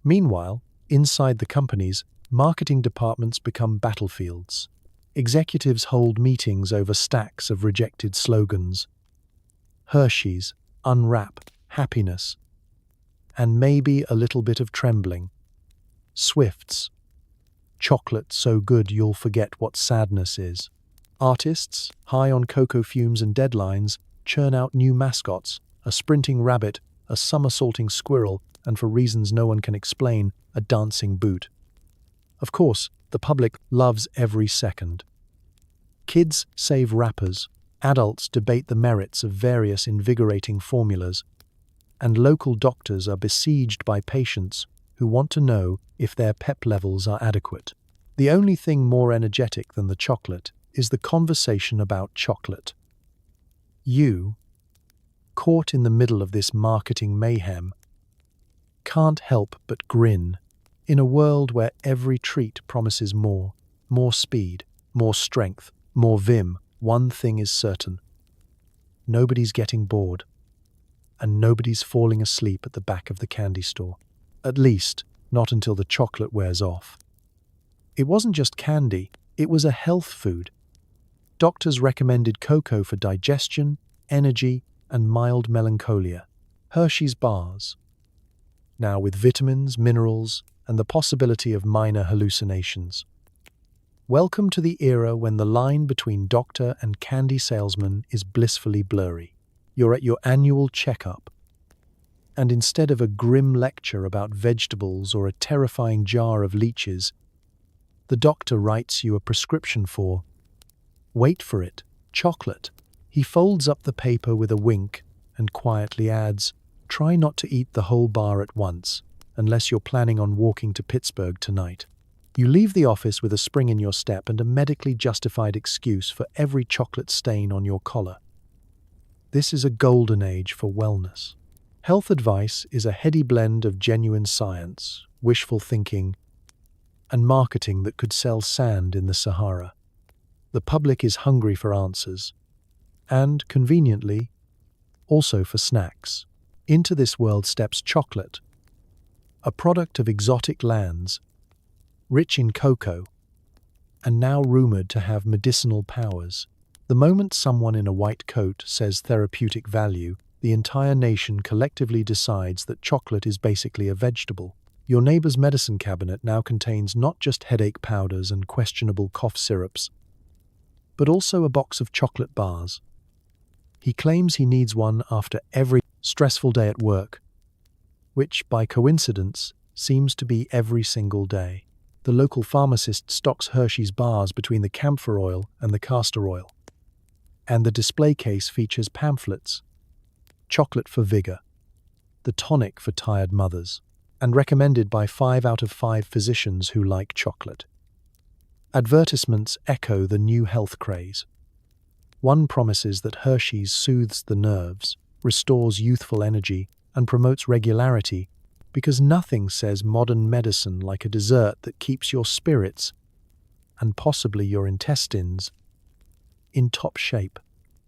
Meanwhile, inside the companies, marketing departments become battlefields. Executives hold meetings over stacks of rejected slogans. Hershey's, unwrap, happiness, and maybe a little bit of trembling. Swift's, chocolate so good you'll forget what sadness is. Artists, high on cocoa fumes and deadlines, churn out new mascots, a sprinting rabbit, a somersaulting squirrel, and for reasons no one can explain, a dancing boot. Of course, the public loves every second. Kids save wrappers, adults debate the merits of various invigorating formulas, and local doctors are besieged by patients who want to know if their pep levels are adequate. The only thing more energetic than the chocolate is the conversation about chocolate. You, caught in the middle of this marketing mayhem, can't help but grin. In a world where every treat promises more speed, more strength, more vim, one thing is certain. Nobody's getting bored, and nobody's falling asleep at the back of the candy store. At least, not until the chocolate wears off. It wasn't just candy, it was a health food. Doctors recommended cocoa for digestion, energy, and mild melancholia. Hershey's bars. Now with vitamins, minerals, and the possibility of minor hallucinations. Welcome to the era when the line between doctor and candy salesman is blissfully blurry. You're at your annual checkup, and instead of a grim lecture about vegetables or a terrifying jar of leeches, the doctor writes you a prescription for, wait for it, chocolate. He folds up the paper with a wink and quietly adds, try not to eat the whole bar at once, unless you're planning on walking to Pittsburgh tonight. You leave the office with a spring in your step and a medically justified excuse for every chocolate stain on your collar. This is a golden age for wellness. Health advice is a heady blend of genuine science, wishful thinking, and marketing that could sell sand in the Sahara. The public is hungry for answers, and, conveniently, also for snacks. Into this world steps chocolate, a product of exotic lands, rich in cocoa, and now rumored to have medicinal powers. The moment someone in a white coat says therapeutic value, the entire nation collectively decides that chocolate is basically a vegetable. Your neighbor's medicine cabinet now contains not just headache powders and questionable cough syrups, but also a box of chocolate bars. He claims he needs one after every stressful day at work, which, by coincidence, seems to be every single day. The local pharmacist stocks Hershey's bars between the camphor oil and the castor oil, and the display case features pamphlets, chocolate for vigor, the tonic for tired mothers, and recommended by 5 out of 5 physicians who like chocolate. Advertisements echo the new health craze. One promises that Hershey's soothes the nerves, restores youthful energy, and promotes regularity, because nothing says modern medicine like a dessert that keeps your spirits, and possibly your intestines, in top shape.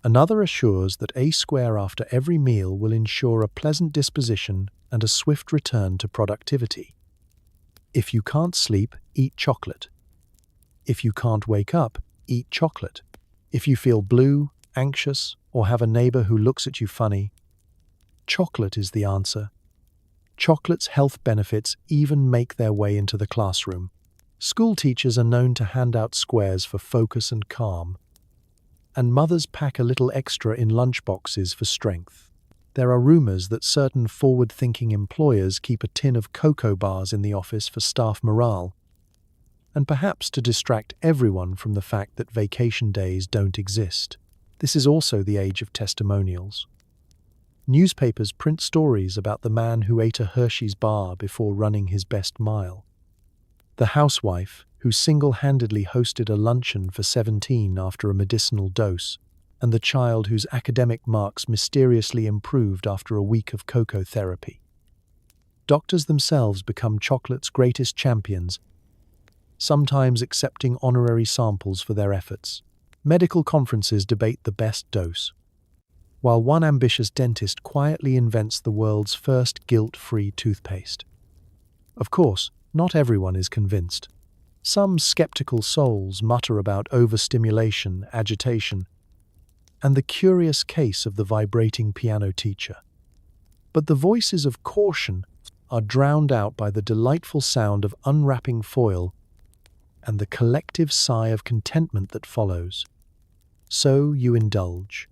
Another assures that a square after every meal will ensure a pleasant disposition and a swift return to productivity. If you can't sleep, eat chocolate. If you can't wake up, eat chocolate. If you feel blue, anxious, or have a neighbor who looks at you funny, chocolate is the answer. Chocolate's health benefits even make their way into the classroom. School teachers are known to hand out squares for focus and calm, and mothers pack a little extra in lunchboxes for strength. There are rumors that certain forward-thinking employers keep a tin of cocoa bars in the office for staff morale, and perhaps to distract everyone from the fact that vacation days don't exist. This is also the age of testimonials. Newspapers print stories about the man who ate a Hershey's bar before running his best mile, the housewife who single-handedly hosted a luncheon for 17 after a medicinal dose, and the child whose academic marks mysteriously improved after a week of cocoa therapy. Doctors themselves become chocolate's greatest champions, sometimes accepting honorary samples for their efforts. Medical conferences debate the best dose, while one ambitious dentist quietly invents the world's first guilt-free toothpaste. Of course, not everyone is convinced. Some skeptical souls mutter about overstimulation, agitation, and the curious case of the vibrating piano teacher. But the voices of caution are drowned out by the delightful sound of unwrapping foil and the collective sigh of contentment that follows. So you indulge.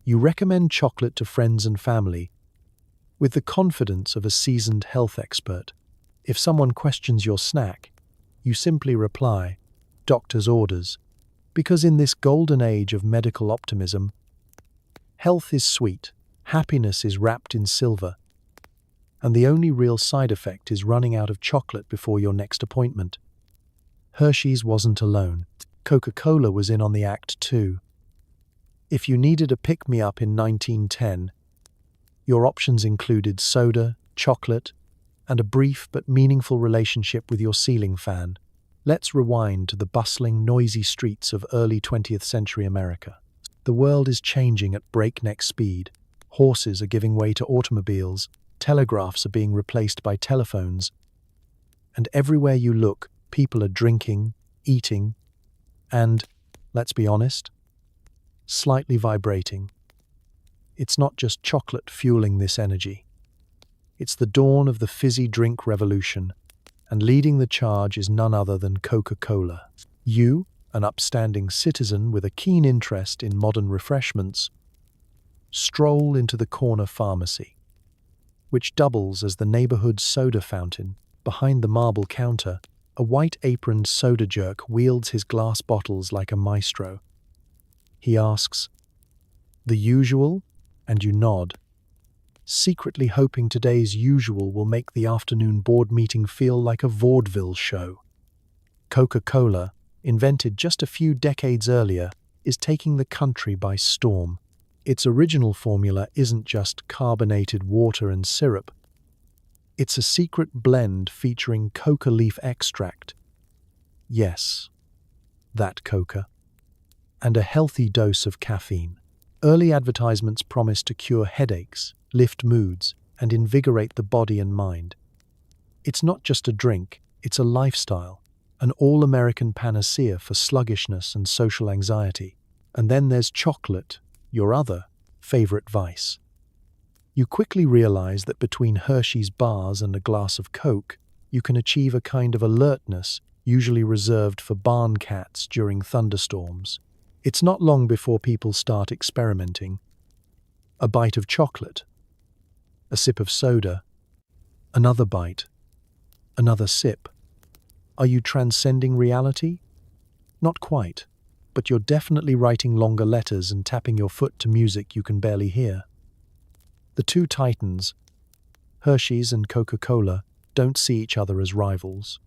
You recommend chocolate to friends and family with the confidence of a seasoned health expert. If someone questions your snack, you simply reply, "Doctor's orders," because in this golden age of medical optimism, health is sweet, happiness is wrapped in silver, and the only real side effect is running out of chocolate before your next appointment. Hershey's wasn't alone. Coca-Cola was in on the act too. If you needed a pick-me-up in 1910, your options included soda, chocolate, and a brief but meaningful relationship with your ceiling fan. Let's rewind to the bustling, noisy streets of early 20th century America. The world is changing at breakneck speed. Horses are giving way to automobiles, telegraphs are being replaced by telephones, and everywhere you look, people are drinking, eating, and, let's be honest, slightly vibrating. It's not just chocolate fueling this energy. It's the dawn of the fizzy drink revolution, and leading the charge is none other than Coca-Cola. You, an upstanding citizen with a keen interest in modern refreshments, stroll into the corner pharmacy, which doubles as the neighborhood soda fountain. Behind the marble counter, a white-aproned soda jerk wields his glass bottles like a maestro. He asks, "The usual?" and you nod, secretly hoping today's usual will make the afternoon board meeting feel like a vaudeville show. Coca-Cola, invented just a few decades earlier, is taking the country by storm. Its original formula isn't just carbonated water and syrup. It's a secret blend featuring coca leaf extract. Yes, that coca. And a healthy dose of caffeine. Early advertisements promise to cure headaches, lift moods, and invigorate the body and mind. It's not just a drink, it's a lifestyle, an all-American panacea for sluggishness and social anxiety. And then there's chocolate, your other favorite vice. You quickly realize that between Hershey's bars and a glass of Coke, you can achieve a kind of alertness usually reserved for barn cats during thunderstorms. It's not long before people start experimenting. A bite of chocolate, a sip of soda, another bite, another sip. Are you transcending reality? Not quite, but you're definitely writing longer letters and tapping your foot to music you can barely hear. The two titans, Hershey's and Coca-Cola, don't see each other as rivals.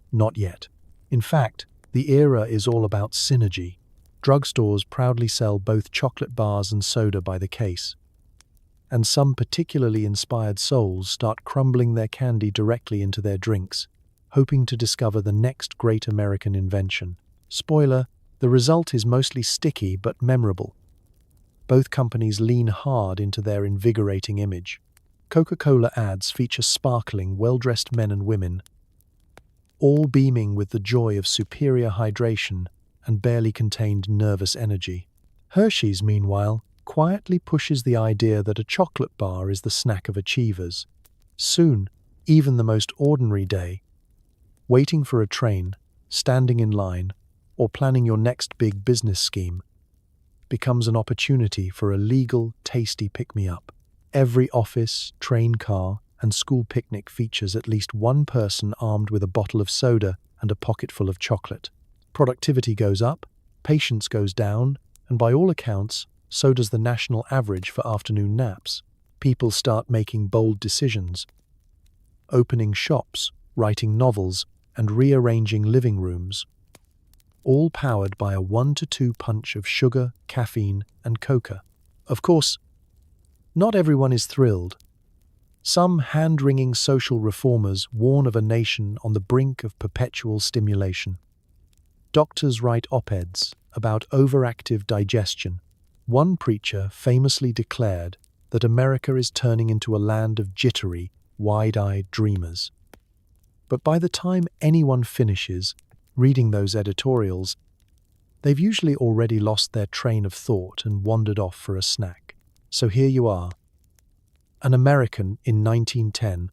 Not yet. In fact, the era is all about synergy. Drugstores proudly sell both chocolate bars and soda by the case. And some particularly inspired souls start crumbling their candy directly into their drinks, hoping to discover the next great American invention. Spoiler, the result is mostly sticky but memorable. Both companies lean hard into their invigorating image. Coca-Cola ads feature sparkling, well-dressed men and women, all beaming with the joy of superior hydration and barely contained nervous energy. Hershey's, meanwhile, quietly pushes the idea that a chocolate bar is the snack of achievers. Soon, even the most ordinary day, waiting for a train, standing in line, or planning your next big business scheme, becomes an opportunity for a legal, tasty pick-me-up. Every office, train car, and school picnic features at least one person armed with a bottle of soda and a pocketful of chocolate. Productivity goes up, patience goes down, and by all accounts, so does the national average for afternoon naps. People start making bold decisions, opening shops, writing novels, and rearranging living rooms, all powered by a 1-to-2 punch of sugar, caffeine, and coca. Of course, not everyone is thrilled. Some hand-wringing social reformers warn of a nation on the brink of perpetual stimulation. Doctors write op-eds about overactive digestion. One preacher famously declared that America is turning into a land of jittery, wide-eyed dreamers. But by the time anyone finishes reading those editorials, they've usually already lost their train of thought and wandered off for a snack. So here you are, an American in 1910,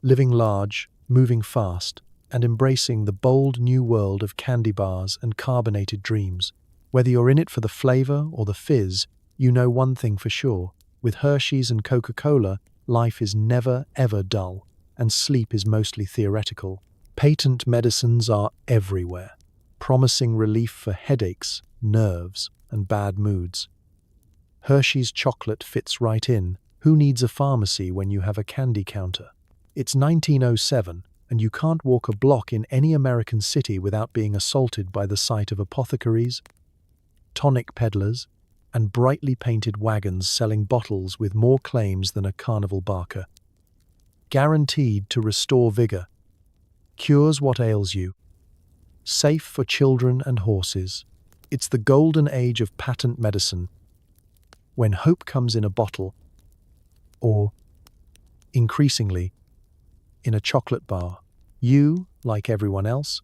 living large, moving fast, and embracing the bold new world of candy bars and carbonated dreams. Whether you're in it for the flavor or the fizz, you know one thing for sure. With Hershey's and Coca-Cola, life is never, ever dull, and sleep is mostly theoretical. Patent medicines are everywhere, promising relief for headaches, nerves, and bad moods. Hershey's chocolate fits right in. Who needs a pharmacy when you have a candy counter? It's 1907, and you can't walk a block in any American city without being assaulted by the sight of apothecaries, tonic peddlers, and brightly painted wagons selling bottles with more claims than a carnival barker. Guaranteed to restore vigor, cures what ails you, safe for children and horses. It's the golden age of patent medicine, when hope comes in a bottle, or, increasingly, in a chocolate bar. You, like everyone else,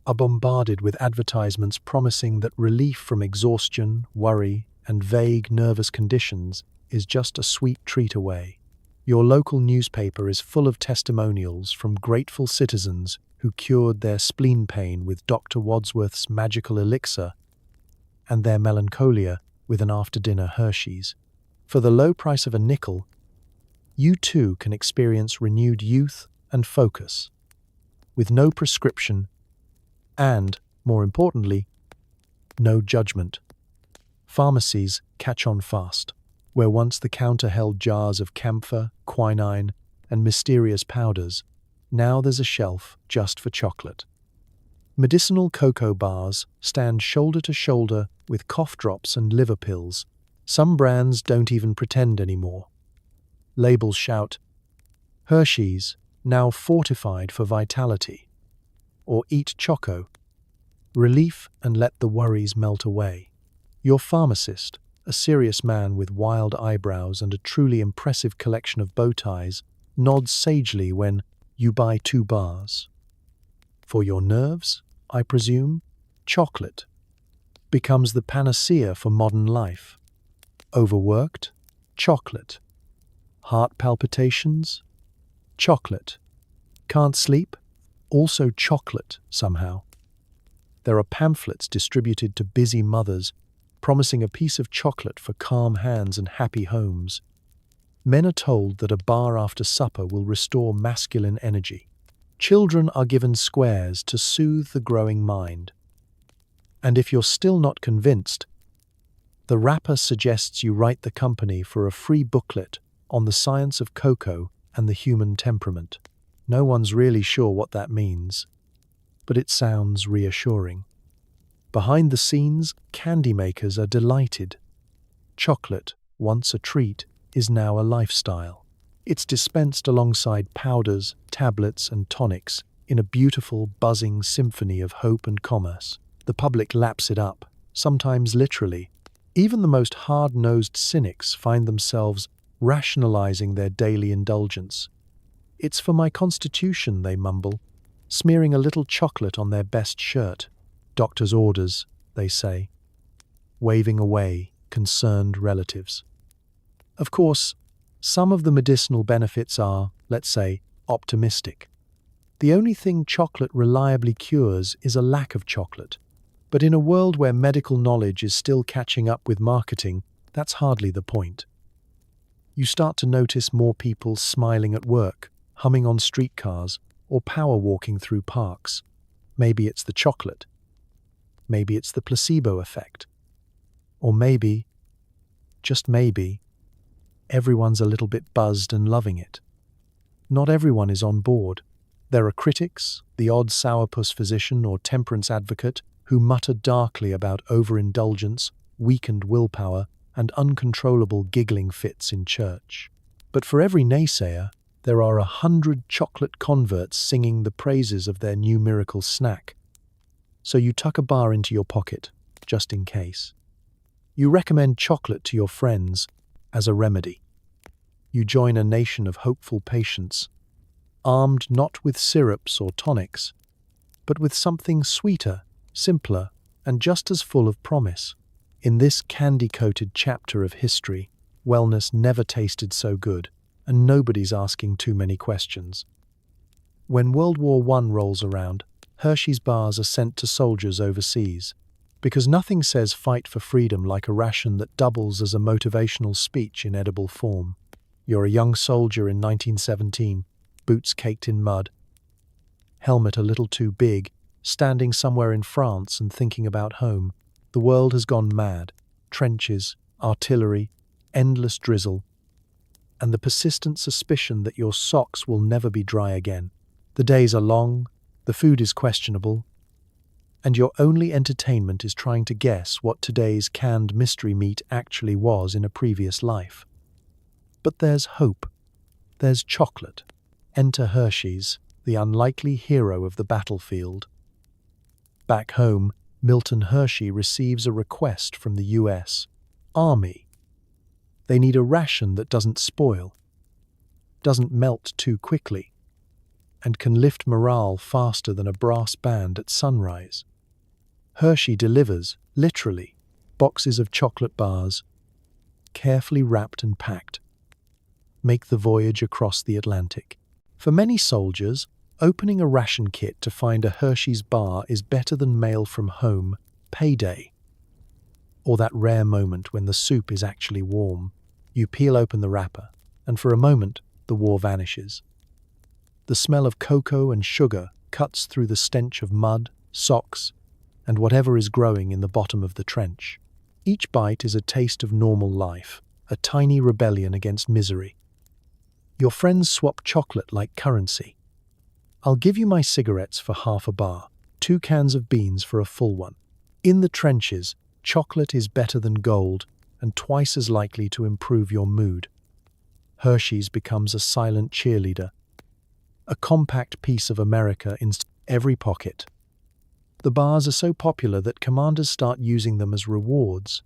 are bombarded with advertisements promising that relief from exhaustion, worry, and vague nervous conditions is just a sweet treat away. Your local newspaper is full of testimonials from grateful citizens who cured their spleen pain with Dr. Wadsworth's magical elixir and their melancholia with an after-dinner Hershey's. For the low price of a nickel, you too can experience renewed youth and focus, with no prescription and, more importantly, no judgment. Pharmacies catch on fast. Where once the counter held jars of camphor, quinine, and mysterious powders, now there's a shelf just for chocolate. Medicinal cocoa bars stand shoulder to shoulder with cough drops and liver pills. Some brands don't even pretend anymore. Labels shout, Hershey's, now fortified for vitality, or eat Choco, relief and let the worries melt away. Your pharmacist, a serious man with wild eyebrows and a truly impressive collection of bow ties, nods sagely when you buy 2 bars. For your nerves, I presume, chocolate becomes the panacea for modern life. Overworked? Chocolate. Heart palpitations? Chocolate. Can't sleep? Also chocolate, somehow. There are pamphlets distributed to busy mothers promising a piece of chocolate for calm hands and happy homes. Men are told that a bar after supper will restore masculine energy. Children are given squares to soothe the growing mind. And if you're still not convinced, the wrapper suggests you write the company for a free booklet on the science of cocoa and the human temperament. No one's really sure what that means, but it sounds reassuring. Behind the scenes, candy makers are delighted. Chocolate, once a treat, is now a lifestyle. It's dispensed alongside powders, tablets, and tonics in a beautiful, buzzing symphony of hope and commerce. The public laps it up, sometimes literally. Even the most hard-nosed cynics find themselves rationalizing their daily indulgence. "It's for my constitution," they mumble, smearing a little chocolate on their best shirt. "Doctor's orders," they say, waving away concerned relatives. Of course, some of the medicinal benefits are, let's say, optimistic. The only thing chocolate reliably cures is a lack of chocolate. But in a world where medical knowledge is still catching up with marketing, that's hardly the point. You start to notice more people smiling at work, humming on streetcars, or power walking through parks. Maybe it's the chocolate. Maybe it's the placebo effect. Or maybe, just maybe, everyone's a little bit buzzed and loving it. Not everyone is on board. There are critics, the odd sourpuss physician or temperance advocate, who mutter darkly about overindulgence, weakened willpower, and uncontrollable giggling fits in church. But for every naysayer, there are 100 chocolate converts singing the praises of their new miracle snack. So you tuck a bar into your pocket, just in case. You recommend chocolate to your friends as a remedy. You join a nation of hopeful patients, armed not with syrups or tonics, but with something sweeter, simpler, and just as full of promise. In this candy-coated chapter of history, wellness never tasted so good, and nobody's asking too many questions. When World War I rolls around, Hershey's bars are sent to soldiers overseas, because nothing says fight for freedom like a ration that doubles as a motivational speech in edible form. You're a young soldier in 1917, boots caked in mud, helmet a little too big, standing somewhere in France and thinking about home. The world has gone mad. Trenches, artillery, endless drizzle, and the persistent suspicion that your socks will never be dry again. The days are long, the food is questionable, and your only entertainment is trying to guess what today's canned mystery meat actually was in a previous life. But there's hope. There's chocolate. Enter Hershey's, the unlikely hero of the battlefield. Back home, Milton Hershey receives a request from the U.S. Army. They need a ration that doesn't spoil, doesn't melt too quickly, and can lift morale faster than a brass band at sunrise. Hershey delivers, literally, boxes of chocolate bars, carefully wrapped and packed, make the voyage across the Atlantic. For many soldiers, opening a ration kit to find a Hershey's bar is better than mail from home, payday. Or that rare moment when the soup is actually warm. You peel open the wrapper, and for a moment, the war vanishes. The smell of cocoa and sugar cuts through the stench of mud, socks, and whatever is growing in the bottom of the trench. Each bite is a taste of normal life, a tiny rebellion against misery. Your friends swap chocolate like currency. "I'll give you my cigarettes for half a bar, 2 cans of beans for a full one." In the trenches, chocolate is better than gold and twice as likely to improve your mood. Hershey's becomes a silent cheerleader, a compact piece of America in every pocket. The bars are so popular that commanders start using them as rewards.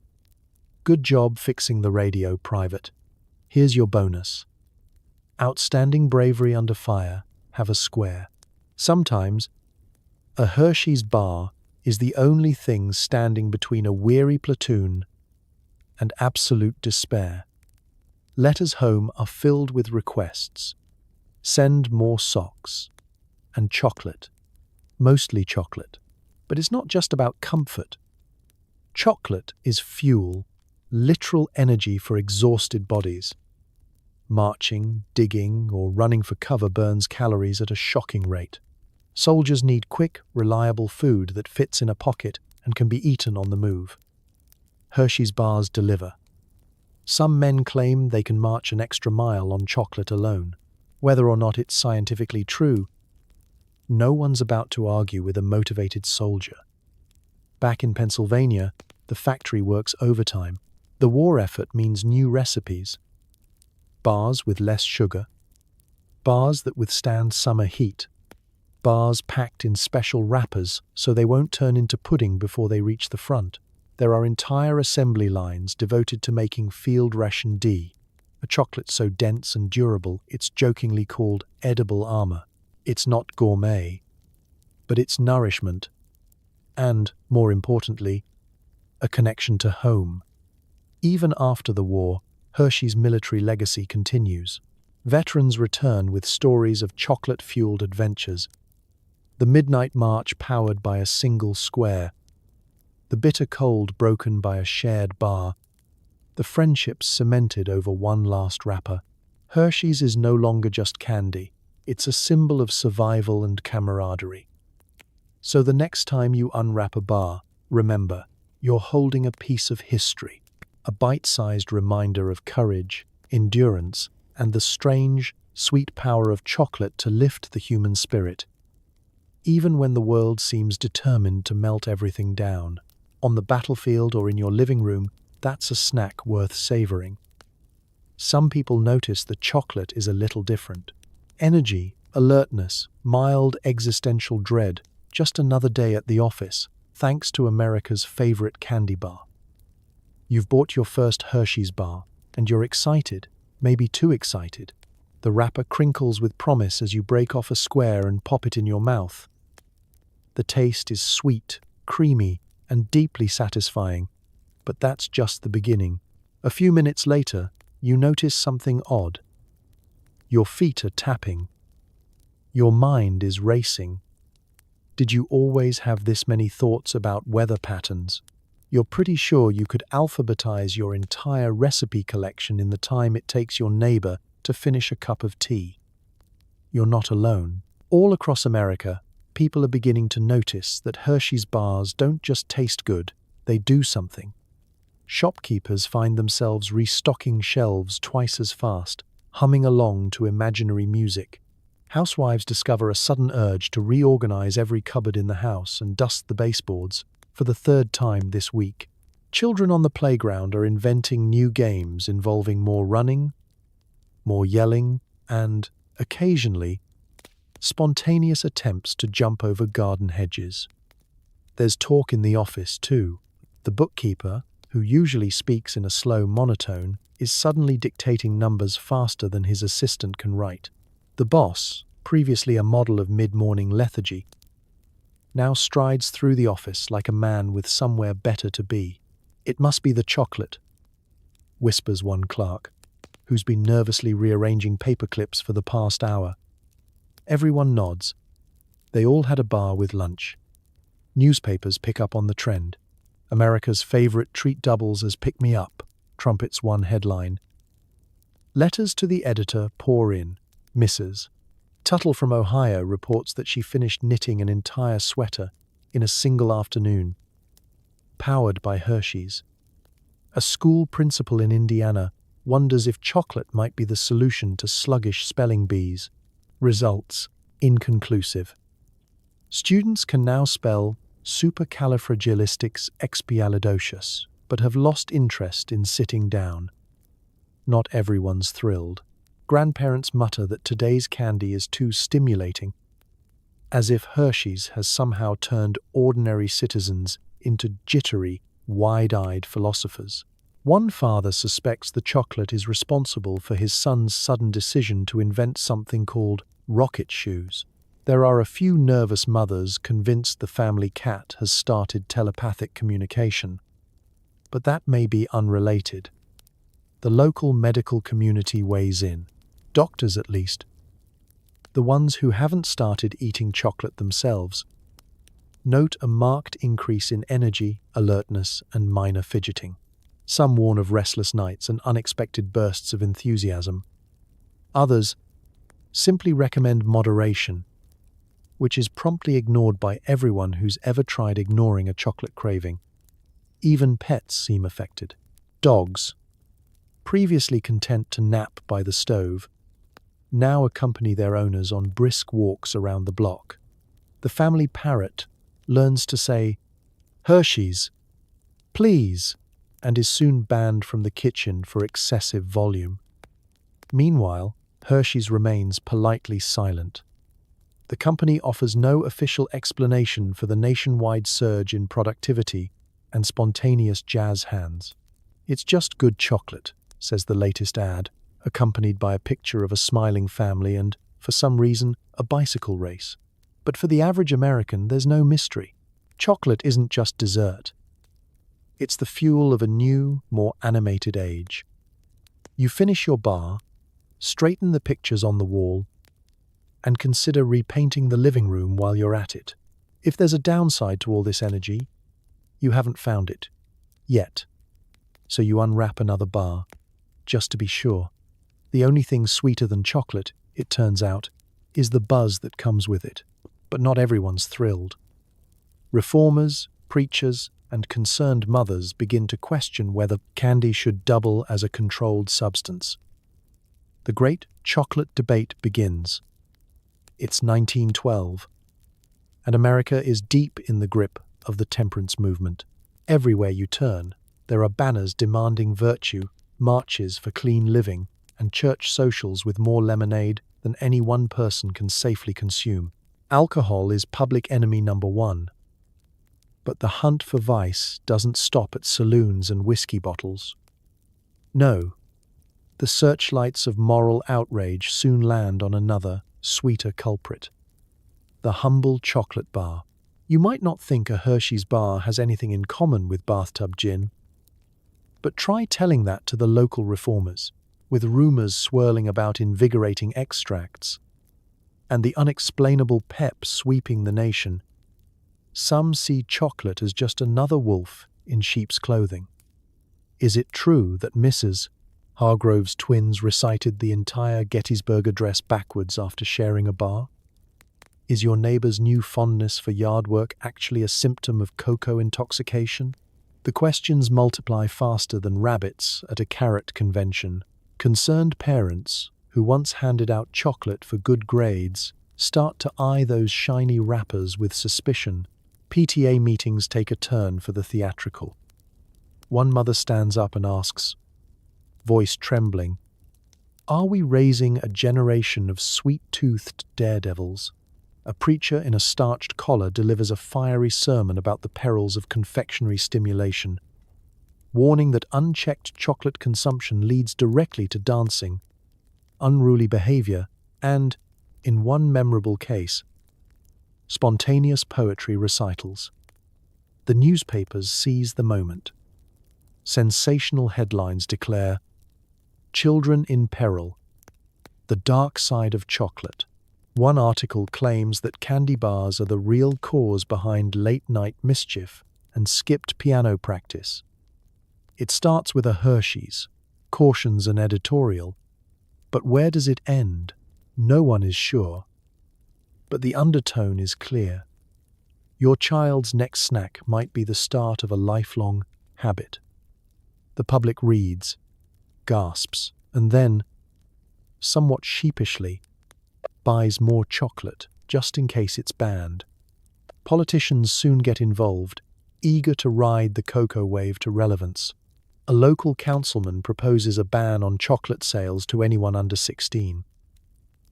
"Good job fixing the radio, Private. Here's your bonus. Outstanding bravery under fire. Have a square." Sometimes, a Hershey's bar is the only thing standing between a weary platoon and absolute despair. Letters home are filled with requests. Send more socks and chocolate, mostly chocolate. But it's not just about comfort. Chocolate is fuel, literal energy for exhausted bodies. Marching, digging, or running for cover burns calories at a shocking rate. Soldiers need quick, reliable food that fits in a pocket and can be eaten on the move. Hershey's bars deliver. Some men claim they can march an extra mile on chocolate alone. Whether or not it's scientifically true, no one's about to argue with a motivated soldier. Back in Pennsylvania, the factory works overtime. The war effort means new recipes. Bars with less sugar, bars that withstand summer heat, bars packed in special wrappers so they won't turn into pudding before they reach the front. There are entire assembly lines devoted to making Field Ration D, a chocolate so dense and durable it's jokingly called edible armor. It's not gourmet, but it's nourishment, and, more importantly, a connection to home. Even after the war, Hershey's military legacy continues. Veterans return with stories of chocolate-fueled adventures. The midnight march powered by a single square, the bitter cold broken by a shared bar, the friendships cemented over one last wrapper. Hershey's is no longer just candy. It's a symbol of survival and camaraderie. So the next time you unwrap a bar, remember, you're holding a piece of history, a bite-sized reminder of courage, endurance, and the strange, sweet power of chocolate to lift the human spirit. Even when the world seems determined to melt everything down, on the battlefield or in your living room, that's a snack worth savoring. Some people notice the chocolate is a little different. Energy, alertness, mild existential dread, just another day at the office, thanks to America's favorite candy bar. You've bought your first Hershey's bar, and you're excited, maybe too excited. The wrapper crinkles with promise as you break off a square and pop it in your mouth. The taste is sweet, creamy, and deeply satisfying, but that's just the beginning. A few minutes later, you notice something odd. Your feet are tapping. Your mind is racing. Did you always have this many thoughts about weather patterns? You're pretty sure you could alphabetize your entire recipe collection in the time it takes your neighbor to finish a cup of tea. You're not alone. All across America, people are beginning to notice that Hershey's bars don't just taste good, they do something. Shopkeepers find themselves restocking shelves twice as fast, humming along to imaginary music. Housewives discover a sudden urge to reorganize every cupboard in the house and dust the baseboards for the third time this week. Children on the playground are inventing new games involving more running, more yelling, and, occasionally, spontaneous attempts to jump over garden hedges. There's talk in the office, too. The bookkeeper, who usually speaks in a slow monotone, is suddenly dictating numbers faster than his assistant can write. The boss, previously a model of mid-morning lethargy, now strides through the office like a man with somewhere better to be. "It must be the chocolate," whispers one clerk, who's been nervously rearranging paper clips for the past hour. Everyone nods. They all had a bar with lunch. Newspapers pick up on the trend. America's favorite treat doubles as pick-me-up, trumpets one headline. Letters to the editor pour in. Mrs. Tuttle from Ohio reports that she finished knitting an entire sweater in a single afternoon. Powered by Hershey's. A school principal in Indiana wonders if chocolate might be the solution to sluggish spelling bees. Results: inconclusive. Students can now spell supercalifragilisticexpialidocious, but have lost interest in sitting down. Not everyone's thrilled. Grandparents mutter that today's candy is too stimulating, as if Hershey's has somehow turned ordinary citizens into jittery, wide-eyed philosophers. One father suspects the chocolate is responsible for his son's sudden decision to invent something called rocket shoes. There are a few nervous mothers convinced the family cat has started telepathic communication. But that may be unrelated. The local medical community weighs in. Doctors, at least. The ones who haven't started eating chocolate themselves note a marked increase in energy, alertness, and minor fidgeting. Some warn of restless nights and unexpected bursts of enthusiasm. Others simply recommend moderation, which is promptly ignored by everyone who's ever tried ignoring a chocolate craving. Even pets seem affected. Dogs, previously content to nap by the stove, now accompany their owners on brisk walks around the block. The family parrot learns to say, "Hershey's, please," and is soon banned from the kitchen for excessive volume. Meanwhile, Hershey's remains politely silent. The company offers no official explanation for the nationwide surge in productivity and spontaneous jazz hands. "It's just good chocolate," says the latest ad, accompanied by a picture of a smiling family and, for some reason, a bicycle race. But for the average American, there's no mystery. Chocolate isn't just dessert. It's the fuel of a new, more animated age. You finish your bar, straighten the pictures on the wall, and consider repainting the living room while you're at it. If there's a downside to all this energy, you haven't found it. Yet. So you unwrap another bar, just to be sure. The only thing sweeter than chocolate, it turns out, is the buzz that comes with it. But not everyone's thrilled. Reformers, preachers, and concerned mothers begin to question whether candy should double as a controlled substance. The great chocolate debate begins. It's 1912, and America is deep in the grip of the temperance movement. Everywhere you turn, there are banners demanding virtue, marches for clean living, and church socials with more lemonade than any one person can safely consume. Alcohol is public enemy number one. But the hunt for vice doesn't stop at saloons and whiskey bottles. No, the searchlights of moral outrage soon land on another, sweeter culprit. The humble chocolate bar. You might not think a Hershey's bar has anything in common with bathtub gin, but try telling that to the local reformers, with rumors swirling about invigorating extracts and the unexplainable pep sweeping the nation. Some see chocolate as just another wolf in sheep's clothing. Is it true that Mrs. Hargrove's twins recited the entire Gettysburg Address backwards after sharing a bar? Is your neighbor's new fondness for yard work actually a symptom of cocoa intoxication? The questions multiply faster than rabbits at a carrot convention. Concerned parents, who once handed out chocolate for good grades, start to eye those shiny wrappers with suspicion. PTA meetings take a turn for the theatrical. One mother stands up and asks, voice trembling, "Are we raising a generation of sweet-toothed daredevils?" A preacher in a starched collar delivers a fiery sermon about the perils of confectionery stimulation, warning that unchecked chocolate consumption leads directly to dancing, unruly behavior, and, in one memorable case, spontaneous poetry recitals. The newspapers seize the moment. Sensational headlines declare, "Children in peril. The dark side of chocolate." One article claims that candy bars are the real cause behind late-night mischief and skipped piano practice. It starts with a Hershey's, cautions an editorial, but where does it end? No one is sure. But the undertone is clear. Your child's next snack might be the start of a lifelong habit. The public reads, gasps, and then, somewhat sheepishly, buys more chocolate just in case it's banned. Politicians soon get involved, eager to ride the cocoa wave to relevance. A local councilman proposes a ban on chocolate sales to anyone under 16.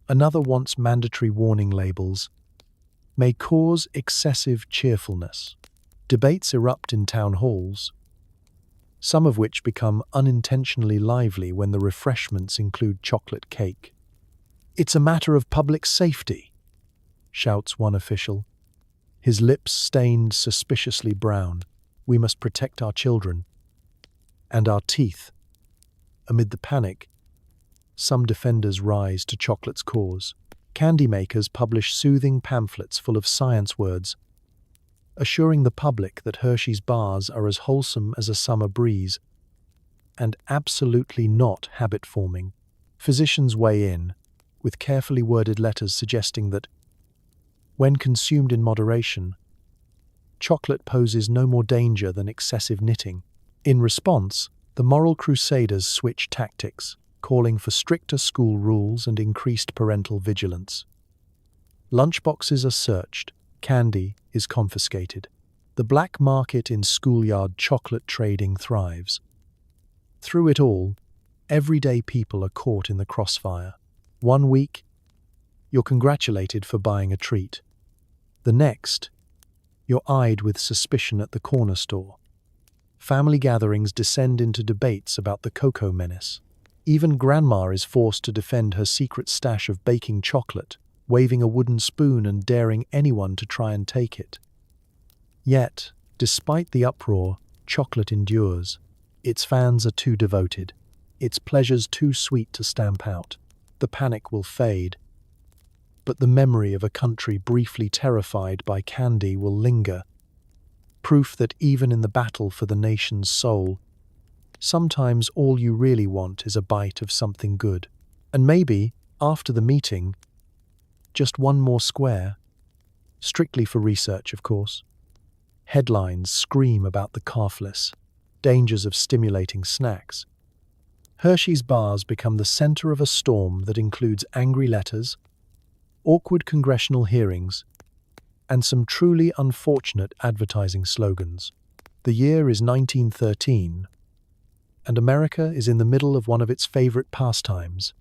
Another wants mandatory warning labels. May cause excessive cheerfulness. Debates erupt in town halls, some of which become unintentionally lively when the refreshments include chocolate cake. "It's a matter of public safety," shouts one official, his lips stained suspiciously brown. "We must protect our children. And our teeth." Amid the panic, some defenders rise to chocolate's cause. Candy makers publish soothing pamphlets full of science words, assuring the public that Hershey's bars are as wholesome as a summer breeze and absolutely not habit-forming. Physicians weigh in, with carefully worded letters suggesting that, when consumed in moderation, chocolate poses no more danger than excessive knitting. In response, the moral crusaders switch tactics. calling for stricter school rules and increased parental vigilance. Lunchboxes are searched, candy is confiscated. The black market in schoolyard chocolate trading thrives. Through it all, everyday people are caught in the crossfire. One week, you're congratulated for buying a treat. The next, you're eyed with suspicion at the corner store. Family gatherings descend into debates about the cocoa menace. Even grandma is forced to defend her secret stash of baking chocolate, waving a wooden spoon and daring anyone to try and take it. Yet, despite the uproar, chocolate endures. Its fans are too devoted. Its pleasures too sweet to stamp out. The panic will fade, but the memory of a country briefly terrified by candy will linger. Proof that even in the battle for the nation's soul, sometimes all you really want is a bite of something good. And maybe, after the meeting, just one more square. Strictly for research, of course. Headlines scream about the calfless, dangers of stimulating snacks. Hershey's bars become the center of a storm that includes angry letters, awkward congressional hearings, and some truly unfortunate advertising slogans. The year is 1913, and America is in the middle of one of its favorite pastimes,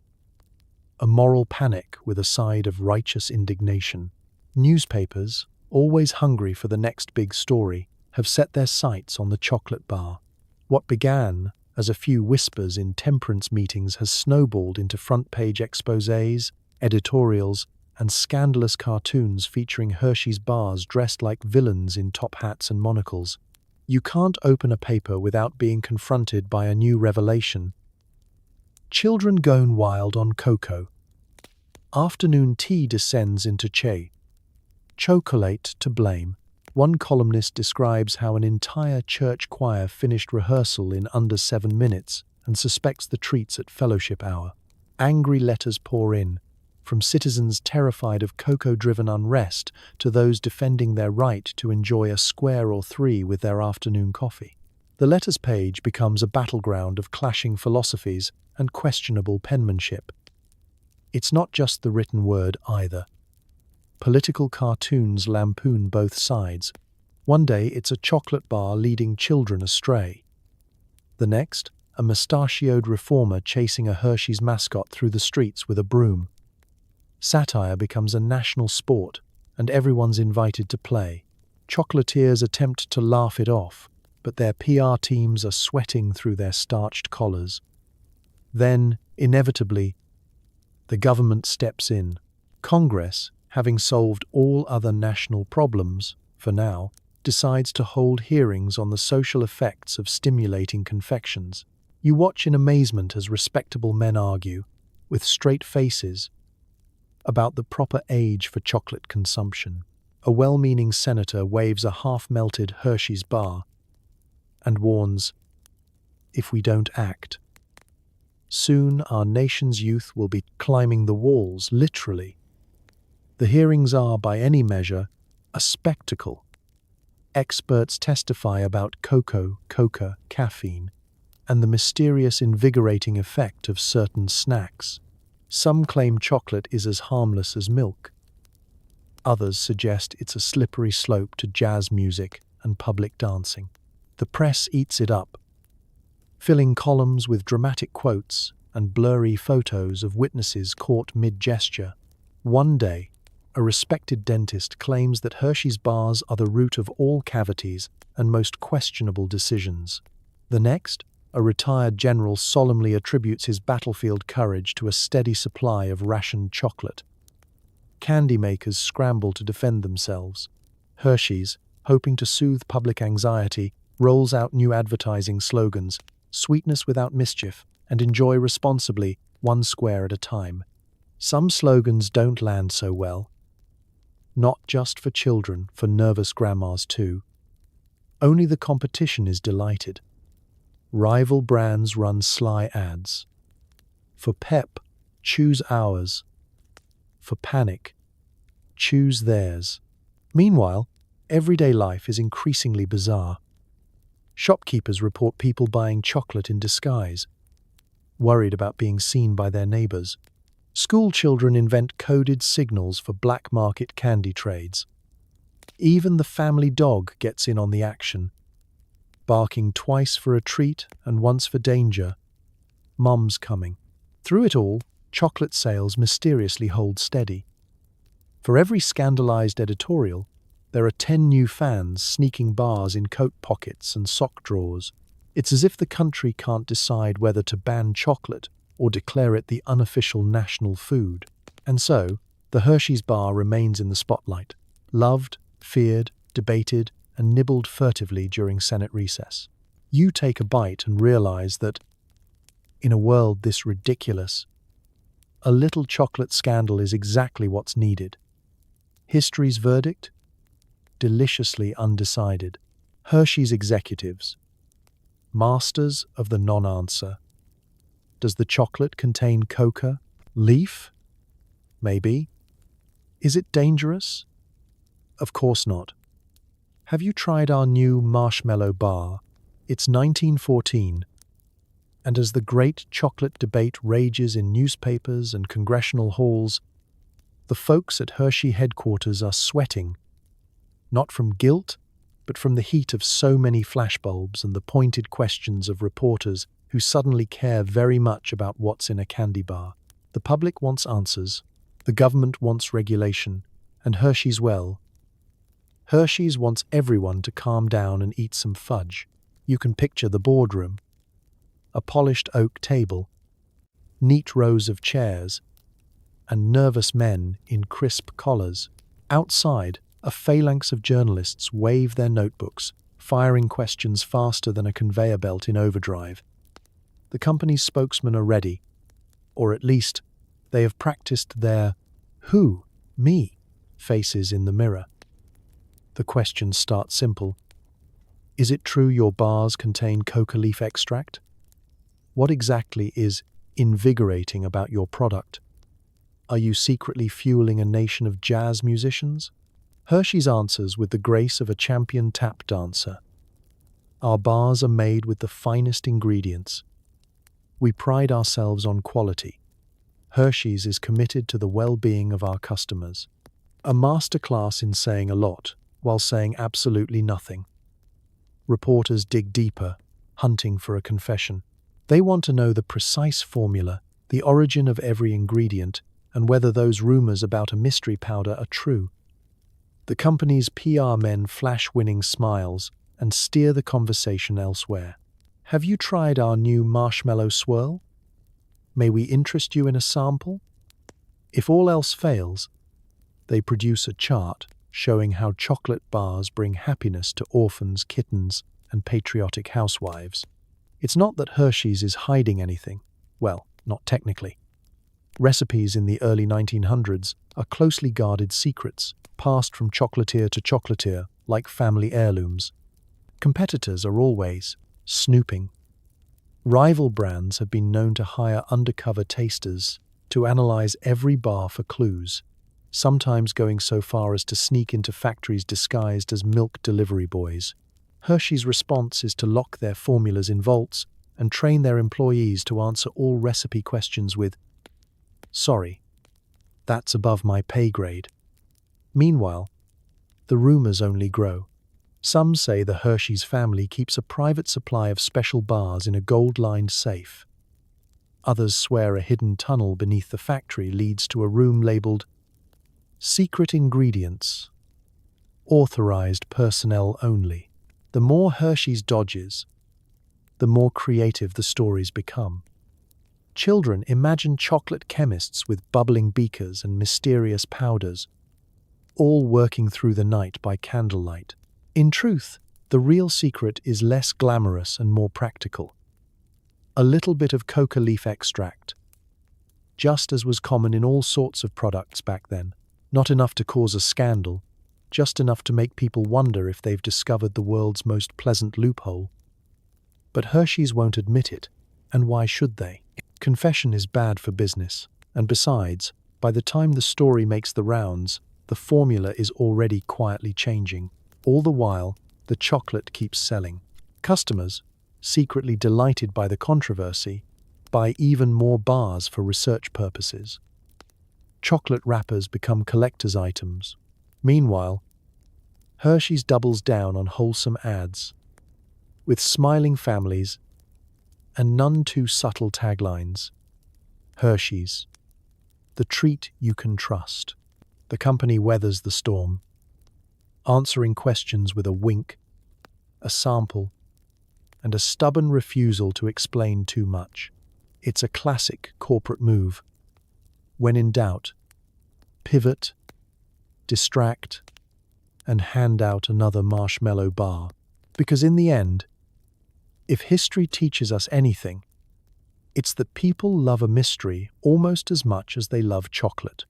a moral panic with a side of righteous indignation. Newspapers, always hungry for the next big story, have set their sights on the chocolate bar. What began as a few whispers in temperance meetings has snowballed into front-page exposés, editorials, and scandalous cartoons featuring Hershey's bars dressed like villains in top hats and monocles. You can't open a paper without being confronted by a new revelation. Children gone wild on cocoa. Afternoon tea descends into chocolate to blame. One columnist describes how an entire church choir finished rehearsal in under 7 minutes and suspects the treats at fellowship hour. Angry letters pour in, from citizens terrified of cocoa-driven unrest to those defending their right to enjoy a square or three with their afternoon coffee. The letters page becomes a battleground of clashing philosophies and questionable penmanship. It's not just the written word either. Political cartoons lampoon both sides. One day it's a chocolate bar leading children astray. The next, a mustachioed reformer chasing a Hershey's mascot through the streets with a broom. Satire becomes a national sport, and everyone's invited to play. Chocolatiers attempt to laugh it off, but their PR teams are sweating through their starched collars. Then, inevitably, the government steps in. Congress, having solved all other national problems, for now, decides to hold hearings on the social effects of stimulating confections. You watch in amazement as respectable men argue, with straight faces, about the proper age for chocolate consumption. A well-meaning senator waves a half-melted Hershey's bar and warns, if we don't act, soon our nation's youth will be climbing the walls, literally. The hearings are, by any measure, a spectacle. Experts testify about cocoa, caffeine, and the mysterious invigorating effect of certain snacks. Some claim chocolate is as harmless as milk. Others suggest it's a slippery slope to jazz music and public dancing. The press eats it up, filling columns with dramatic quotes and blurry photos of witnesses caught mid-gesture. One day, a respected dentist claims that Hershey's bars are the root of all cavities and most questionable decisions. The next, a retired general solemnly attributes his battlefield courage to a steady supply of rationed chocolate. Candy makers scramble to defend themselves. Hershey's, hoping to soothe public anxiety, rolls out new advertising slogans, sweetness without mischief, and enjoy responsibly, one square at a time. Some slogans don't land so well. Not just for children, for nervous grandmas too. Only the competition is delighted. Rival brands run sly ads. For pep, choose ours. For panic, choose theirs. Meanwhile, everyday life is increasingly bizarre. Shopkeepers report people buying chocolate in disguise. worried about being seen by their neighbors. School children invent coded signals for black market candy trades. Even the family dog gets in on the action, barking twice for a treat and once for danger. Mum's coming. Through it all, chocolate sales mysteriously hold steady. For every scandalized editorial, there are 10 new fans sneaking bars in coat pockets and sock drawers. It's as if the country can't decide whether to ban chocolate or declare it the unofficial national food. And so, the Hershey's bar remains in the spotlight, loved, feared, debated, and nibbled furtively during Senate recess. You take a bite and realize that, in a world this ridiculous, a little chocolate scandal is exactly what's needed. History's verdict? Deliciously undecided. Hershey's executives, masters of the non-answer. Does the chocolate contain coca leaf? Maybe. Is it dangerous? Of course not. Have you tried our new marshmallow bar? It's 1914. And as the great chocolate debate rages in newspapers and congressional halls, the folks at Hershey headquarters are sweating, not from guilt, but from the heat of so many flashbulbs and the pointed questions of reporters who suddenly care very much about what's in a candy bar. The public wants answers, the government wants regulation, and Hershey's wants everyone to calm down and eat some fudge. You can picture the boardroom. A polished oak table, neat rows of chairs, and nervous men in crisp collars. Outside, a phalanx of journalists wave their notebooks, firing questions faster than a conveyor belt in overdrive. The company's spokesmen are ready, or at least, they have practiced their "who, me" faces in the mirror. The questions start simple. Is it true your bars contain coca leaf extract? What exactly is invigorating about your product? Are you secretly fueling a nation of jazz musicians? Hershey's answers with the grace of a champion tap dancer. Our bars are made with the finest ingredients. We pride ourselves on quality. Hershey's is committed to the well-being of our customers. A masterclass in saying a lot, while saying absolutely nothing. Reporters dig deeper, hunting for a confession. They want to know the precise formula, the origin of every ingredient, and whether those rumors about a mystery powder are true. The company's PR men flash winning smiles and steer the conversation elsewhere. Have you tried our new marshmallow swirl? May we interest you in a sample? If all else fails, they produce a chart showing how chocolate bars bring happiness to orphans, kittens, and patriotic housewives. It's not that Hershey's is hiding anything. Well, not technically. Recipes in the early 1900s are closely guarded secrets, passed from chocolatier to chocolatier like family heirlooms. Competitors are always snooping. Rival brands have been known to hire undercover tasters to analyze every bar for clues, sometimes going so far as to sneak into factories disguised as milk delivery boys. Hershey's response is to lock their formulas in vaults and train their employees to answer all recipe questions with, "Sorry, that's above my pay grade." Meanwhile, the rumors only grow. Some say the Hershey's family keeps a private supply of special bars in a gold-lined safe. Others swear a hidden tunnel beneath the factory leads to a room labeled "Secret Ingredients. Authorized personnel only." The more Hershey's dodges, the more creative the stories become. Children imagine chocolate chemists with bubbling beakers and mysterious powders, all working through the night by candlelight. In truth, the real secret is less glamorous and more practical. A little bit of coca leaf extract, just as was common in all sorts of products back then. Not enough to cause a scandal, just enough to make people wonder if they've discovered the world's most pleasant loophole. But Hershey's won't admit it, and why should they? Confession is bad for business, and besides, by the time the story makes the rounds, the formula is already quietly changing. All the while, the chocolate keeps selling. Customers, secretly delighted by the controversy, buy even more bars for research purposes. Chocolate wrappers become collector's items. Meanwhile, Hershey's doubles down on wholesome ads, with smiling families and none too subtle taglines. Hershey's, the treat you can trust. The company weathers the storm, answering questions with a wink, a sample, and a stubborn refusal to explain too much. It's a classic corporate move. When in doubt, pivot, distract, and hand out another marshmallow bar. Because in the end, if history teaches us anything, it's that people love a mystery almost as much as they love chocolate,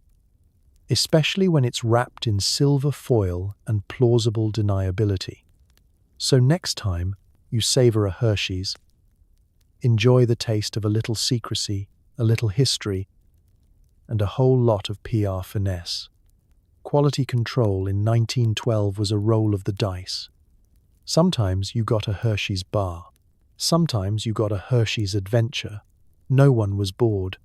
especially when it's wrapped in silver foil and plausible deniability. So next time you savor a Hershey's, enjoy the taste of a little secrecy, a little history, and a whole lot of PR finesse. Quality control in 1912 was a roll of the dice. Sometimes you got a Hershey's bar. Sometimes you got a Hershey's adventure. No one was bored.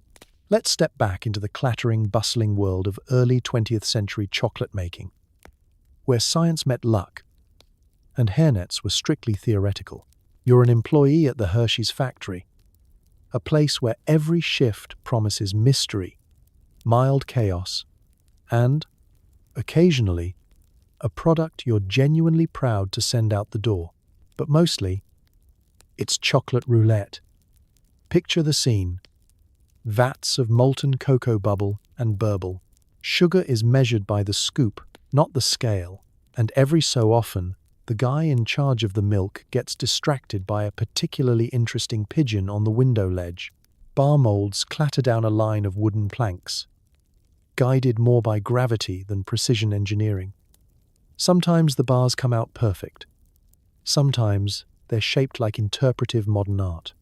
Let's step back into the clattering, bustling world of early 20th century chocolate making, where science met luck and hairnets were strictly theoretical. You're an employee at the Hershey's factory, a place where every shift promises mystery, mild chaos, and, occasionally, a product you're genuinely proud to send out the door. But mostly, it's chocolate roulette. Picture the scene. Vats of molten cocoa bubble and burble. Sugar is measured by the scoop, not the scale, and every so often, the guy in charge of the milk gets distracted by a particularly interesting pigeon on the window ledge. Bar molds clatter down a line of wooden planks, guided more by gravity than precision engineering. Sometimes the bars come out perfect. Sometimes they're shaped like interpretive modern art.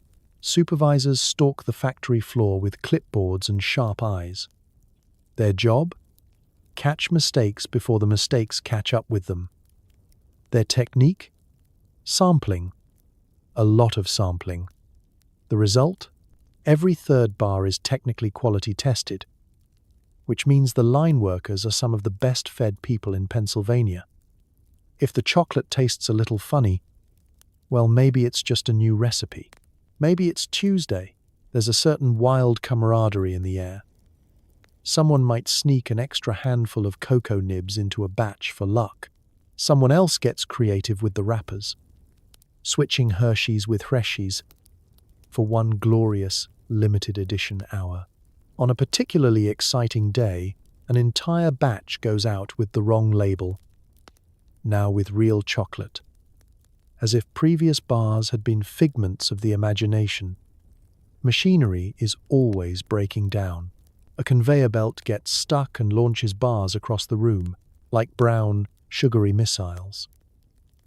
Supervisors stalk the factory floor with clipboards and sharp eyes. Their job? Catch mistakes before the mistakes catch up with them. Their technique? Sampling. A lot of sampling. The result? Every third bar is technically quality tested, which means the line workers are some of the best-fed people in Pennsylvania. If the chocolate tastes a little funny, well, maybe it's just a new recipe. Maybe it's Tuesday. There's a certain wild camaraderie in the air. Someone might sneak an extra handful of cocoa nibs into a batch for luck. Someone else gets creative with the wrappers, switching Hershey's with Hershey's for one glorious limited edition hour. On a particularly exciting day, an entire batch goes out with the wrong label, now with real chocolate, as if previous bars had been figments of the imagination. Machinery is always breaking down. A conveyor belt gets stuck and launches bars across the room, like brown, sugary missiles.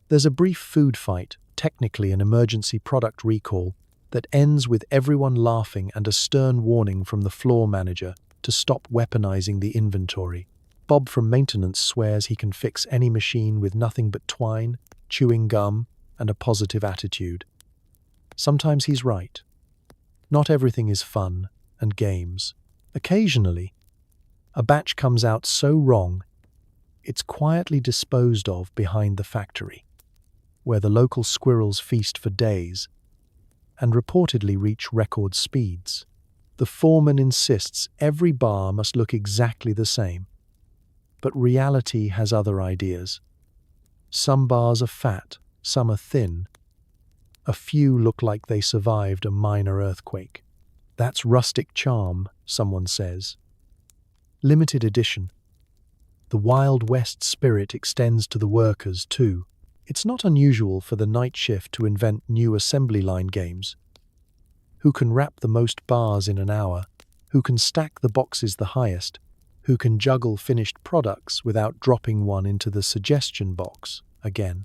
There's a brief food fight, technically an emergency product recall, that ends with everyone laughing and a stern warning from the floor manager to stop weaponizing the inventory. Bob from maintenance swears he can fix any machine with nothing but twine, chewing gum, and a positive attitude. Sometimes he's right. Not everything is fun and games. Occasionally, a batch comes out so wrong, it's quietly disposed of behind the factory, where the local squirrels feast for days and reportedly reach record speeds. The foreman insists every bar must look exactly the same, but reality has other ideas. Some bars are fat, some are thin. A few look like they survived a minor earthquake. That's rustic charm, someone says. Limited edition. The Wild West spirit extends to the workers, too. It's not unusual for the night shift to invent new assembly line games. Who can wrap the most bars in an hour? Who can stack the boxes the highest? Who can juggle finished products without dropping one into the suggestion box again?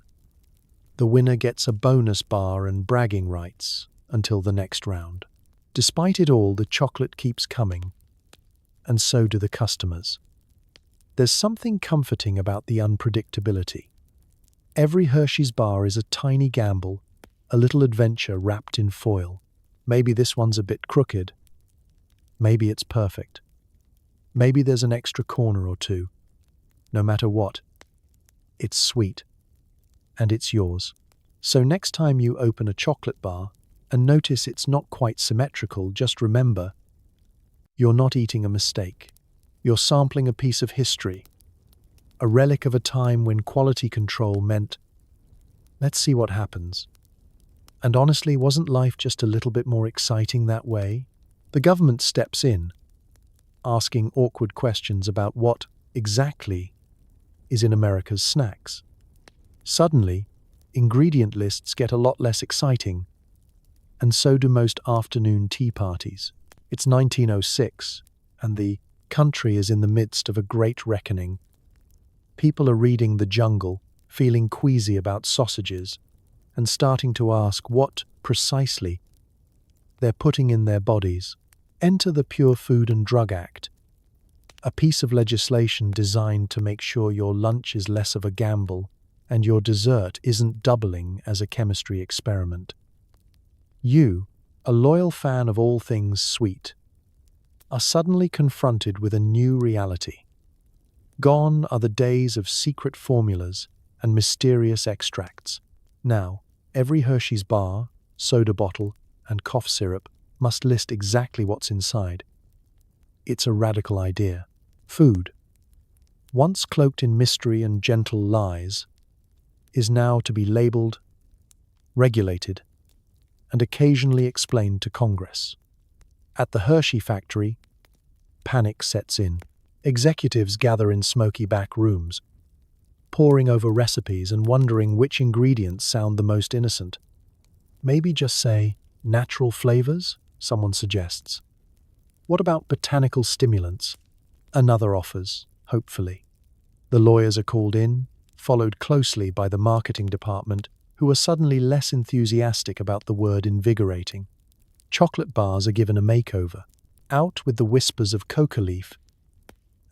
The winner gets a bonus bar and bragging rights until the next round. Despite it all, the chocolate keeps coming, and so do the customers. There's something comforting about the unpredictability. Every Hershey's bar is a tiny gamble, a little adventure wrapped in foil. Maybe this one's a bit crooked. Maybe it's perfect. Maybe there's an extra corner or two. No matter what, it's sweet. And it's yours. So next time you open a chocolate bar and notice it's not quite symmetrical, just remember, you're not eating a mistake. You're sampling a piece of history, a relic of a time when quality control meant, let's see what happens. And honestly, wasn't life just a little bit more exciting that way? The government steps in, asking awkward questions about what exactly is in America's snacks. Suddenly, ingredient lists get a lot less exciting, and so do most afternoon tea parties. It's 1906, and the country is in the midst of a great reckoning. People are reading The Jungle, feeling queasy about sausages, and starting to ask what, precisely, they're putting in their bodies. Enter the Pure Food and Drug Act, a piece of legislation designed to make sure your lunch is less of a gamble and your dessert isn't doubling as a chemistry experiment. You, a loyal fan of all things sweet, are suddenly confronted with a new reality. Gone are the days of secret formulas and mysterious extracts. Now, every Hershey's bar, soda bottle, and cough syrup must list exactly what's inside. It's a radical idea. Food, once cloaked in mystery and gentle lies, is now to be labeled, regulated, and occasionally explained to Congress. At the Hershey factory, panic sets in. Executives gather in smoky back rooms, poring over recipes and wondering which ingredients sound the most innocent. Maybe just say, natural flavors, someone suggests. What about botanical stimulants? Another offers, hopefully. The lawyers are called in, followed closely by the marketing department, who are suddenly less enthusiastic about the word invigorating. Chocolate bars are given a makeover, out with the whispers of coca leaf,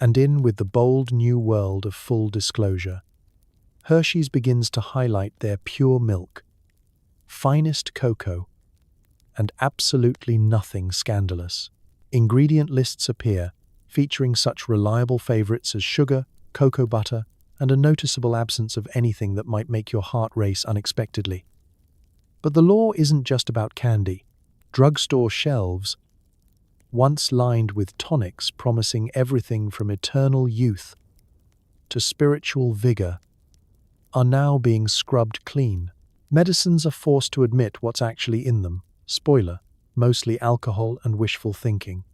and in with the bold new world of full disclosure. Hershey's begins to highlight their pure milk, finest cocoa, and absolutely nothing scandalous. Ingredient lists appear, featuring such reliable favorites as sugar, cocoa butter, and a noticeable absence of anything that might make your heart race unexpectedly. But the law isn't just about candy. Drugstore shelves, once lined with tonics promising everything from eternal youth to spiritual vigor, are now being scrubbed clean. Medicines are forced to admit what's actually in them. Spoiler, mostly alcohol and wishful thinking.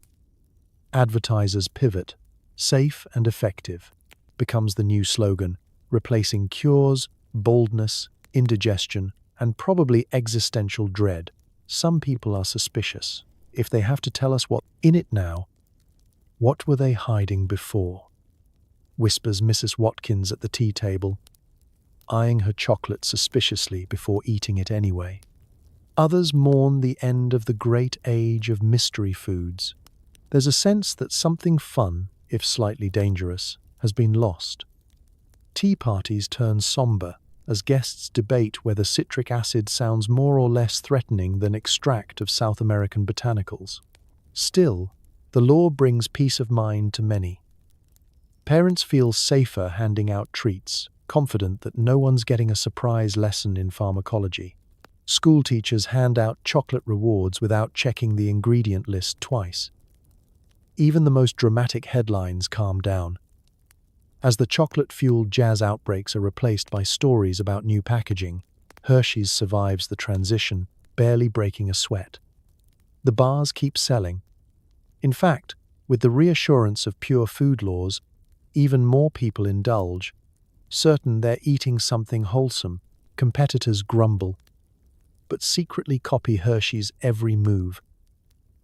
Advertisers pivot. Safe and effective becomes the new slogan, replacing cures, boldness, indigestion, and probably existential dread. Some people are suspicious. If they have to tell us what's in it now, what were they hiding before? Whispers Mrs. Watkins at the tea table, eyeing her chocolate suspiciously before eating it anyway. Others mourn the end of the great age of mystery foods. There's a sense that something fun, if slightly dangerous, has been lost. Tea parties turn somber as guests debate whether citric acid sounds more or less threatening than extract of South American botanicals. Still, the law brings peace of mind to many. Parents feel safer handing out treats, confident that no one's getting a surprise lesson in pharmacology. School teachers hand out chocolate rewards without checking the ingredient list twice. Even the most dramatic headlines calm down, as the chocolate-fueled jazz outbreaks are replaced by stories about new packaging. Hershey's survives the transition, barely breaking a sweat. The bars keep selling. In fact, with the reassurance of pure food laws, even more people indulge, certain they're eating something wholesome. Competitors grumble, but secretly copy Hershey's every move,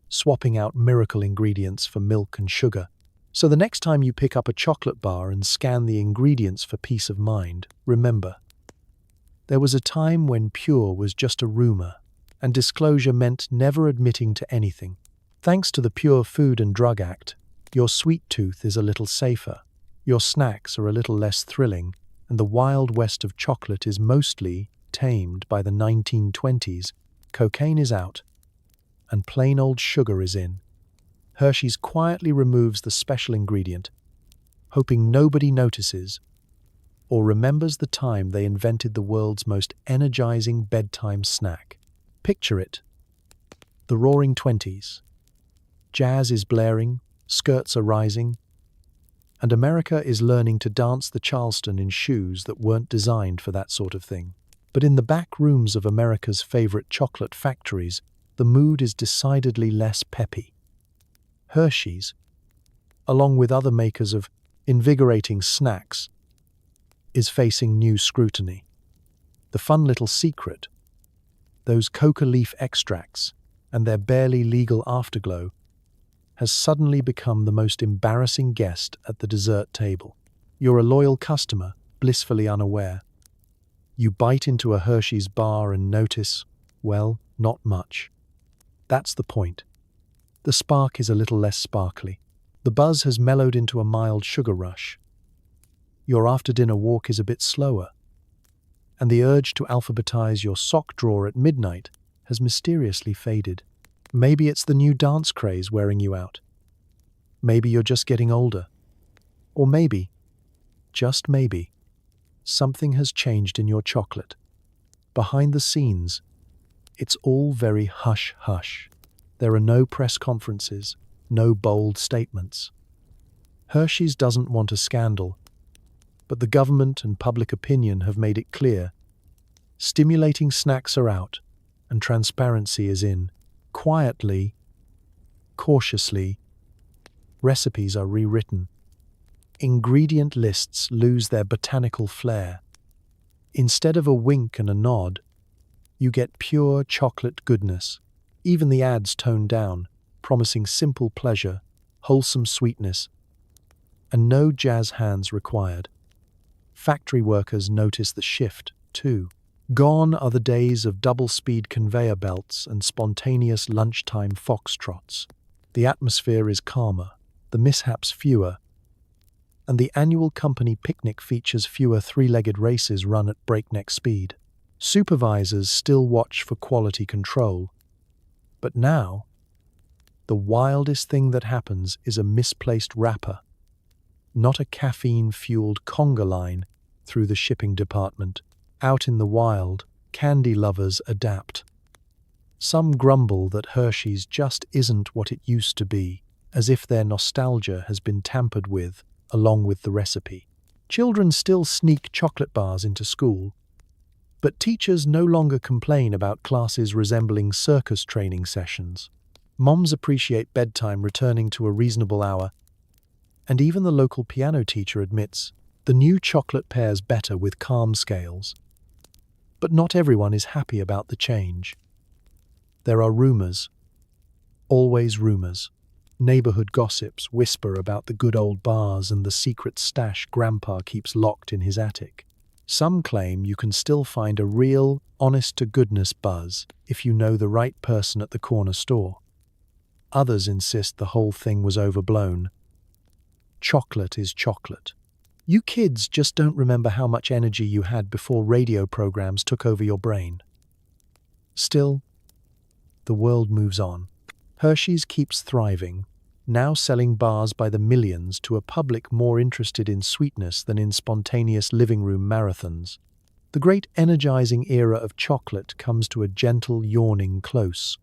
swapping out miracle ingredients for milk and sugar. So the next time you pick up a chocolate bar and scan the ingredients for peace of mind, remember, there was a time when pure was just a rumor, and disclosure meant never admitting to anything. Thanks to the Pure Food and Drug Act, your sweet tooth is a little safer, your snacks are a little less thrilling, and the wild west of chocolate is mostly tamed by the 1920s. Cocaine is out, and plain old sugar is in. Hershey's quietly removes the special ingredient, hoping nobody notices or remembers the time they invented the world's most energizing bedtime snack. Picture it. The roaring 20s. Jazz is blaring, skirts are rising, and America is learning to dance the Charleston in shoes that weren't designed for that sort of thing. But in the back rooms of America's favorite chocolate factories, the mood is decidedly less peppy. Hershey's, along with other makers of invigorating snacks, is facing new scrutiny. The fun little secret, those coca leaf extracts and their barely legal afterglow, has suddenly become the most embarrassing guest at the dessert table. You're a loyal customer, blissfully unaware. You bite into a Hershey's bar and notice, well, not much. That's the point. The spark is a little less sparkly. The buzz has mellowed into a mild sugar rush. Your after-dinner walk is a bit slower, and the urge to alphabetize your sock drawer at midnight has mysteriously faded. Maybe it's the new dance craze wearing you out. Maybe you're just getting older. Or maybe, just maybe, something has changed in your chocolate. Behind the scenes, it's all very hush-hush. There are no press conferences, no bold statements. Hershey's doesn't want a scandal, but the government and public opinion have made it clear. Stimulating snacks are out, and transparency is in. Quietly, cautiously, recipes are rewritten. Ingredient lists lose their botanical flair. Instead of a wink and a nod, you get pure chocolate goodness. Even the ads tone down, promising simple pleasure, wholesome sweetness, and no jazz hands required. Factory workers notice the shift, too. Gone are the days of double-speed conveyor belts and spontaneous lunchtime foxtrots. The atmosphere is calmer, the mishaps fewer, and the annual company picnic features fewer three-legged races run at breakneck speed. Supervisors still watch for quality control, but now, the wildest thing that happens is a misplaced wrapper, not a caffeine-fueled conga line through the shipping department. Out in the wild, candy lovers adapt. Some grumble that Hershey's just isn't what it used to be, as if their nostalgia has been tampered with, along with the recipe. Children still sneak chocolate bars into school, but teachers no longer complain about classes resembling circus training sessions. Moms appreciate bedtime returning to a reasonable hour, and even the local piano teacher admits the new chocolate pairs better with calm scales. But not everyone is happy about the change. There are rumors, always rumors. Neighborhood gossips whisper about the good old bars and the secret stash Grandpa keeps locked in his attic. Some claim you can still find a real, honest-to-goodness buzz if you know the right person at the corner store. Others insist the whole thing was overblown. Chocolate is chocolate. You kids just don't remember how much energy you had before radio programs took over your brain. Still, the world moves on. Hershey's keeps thriving, now selling bars by the millions to a public more interested in sweetness than in spontaneous living room marathons. The great energizing era of chocolate comes to a gentle yawning close.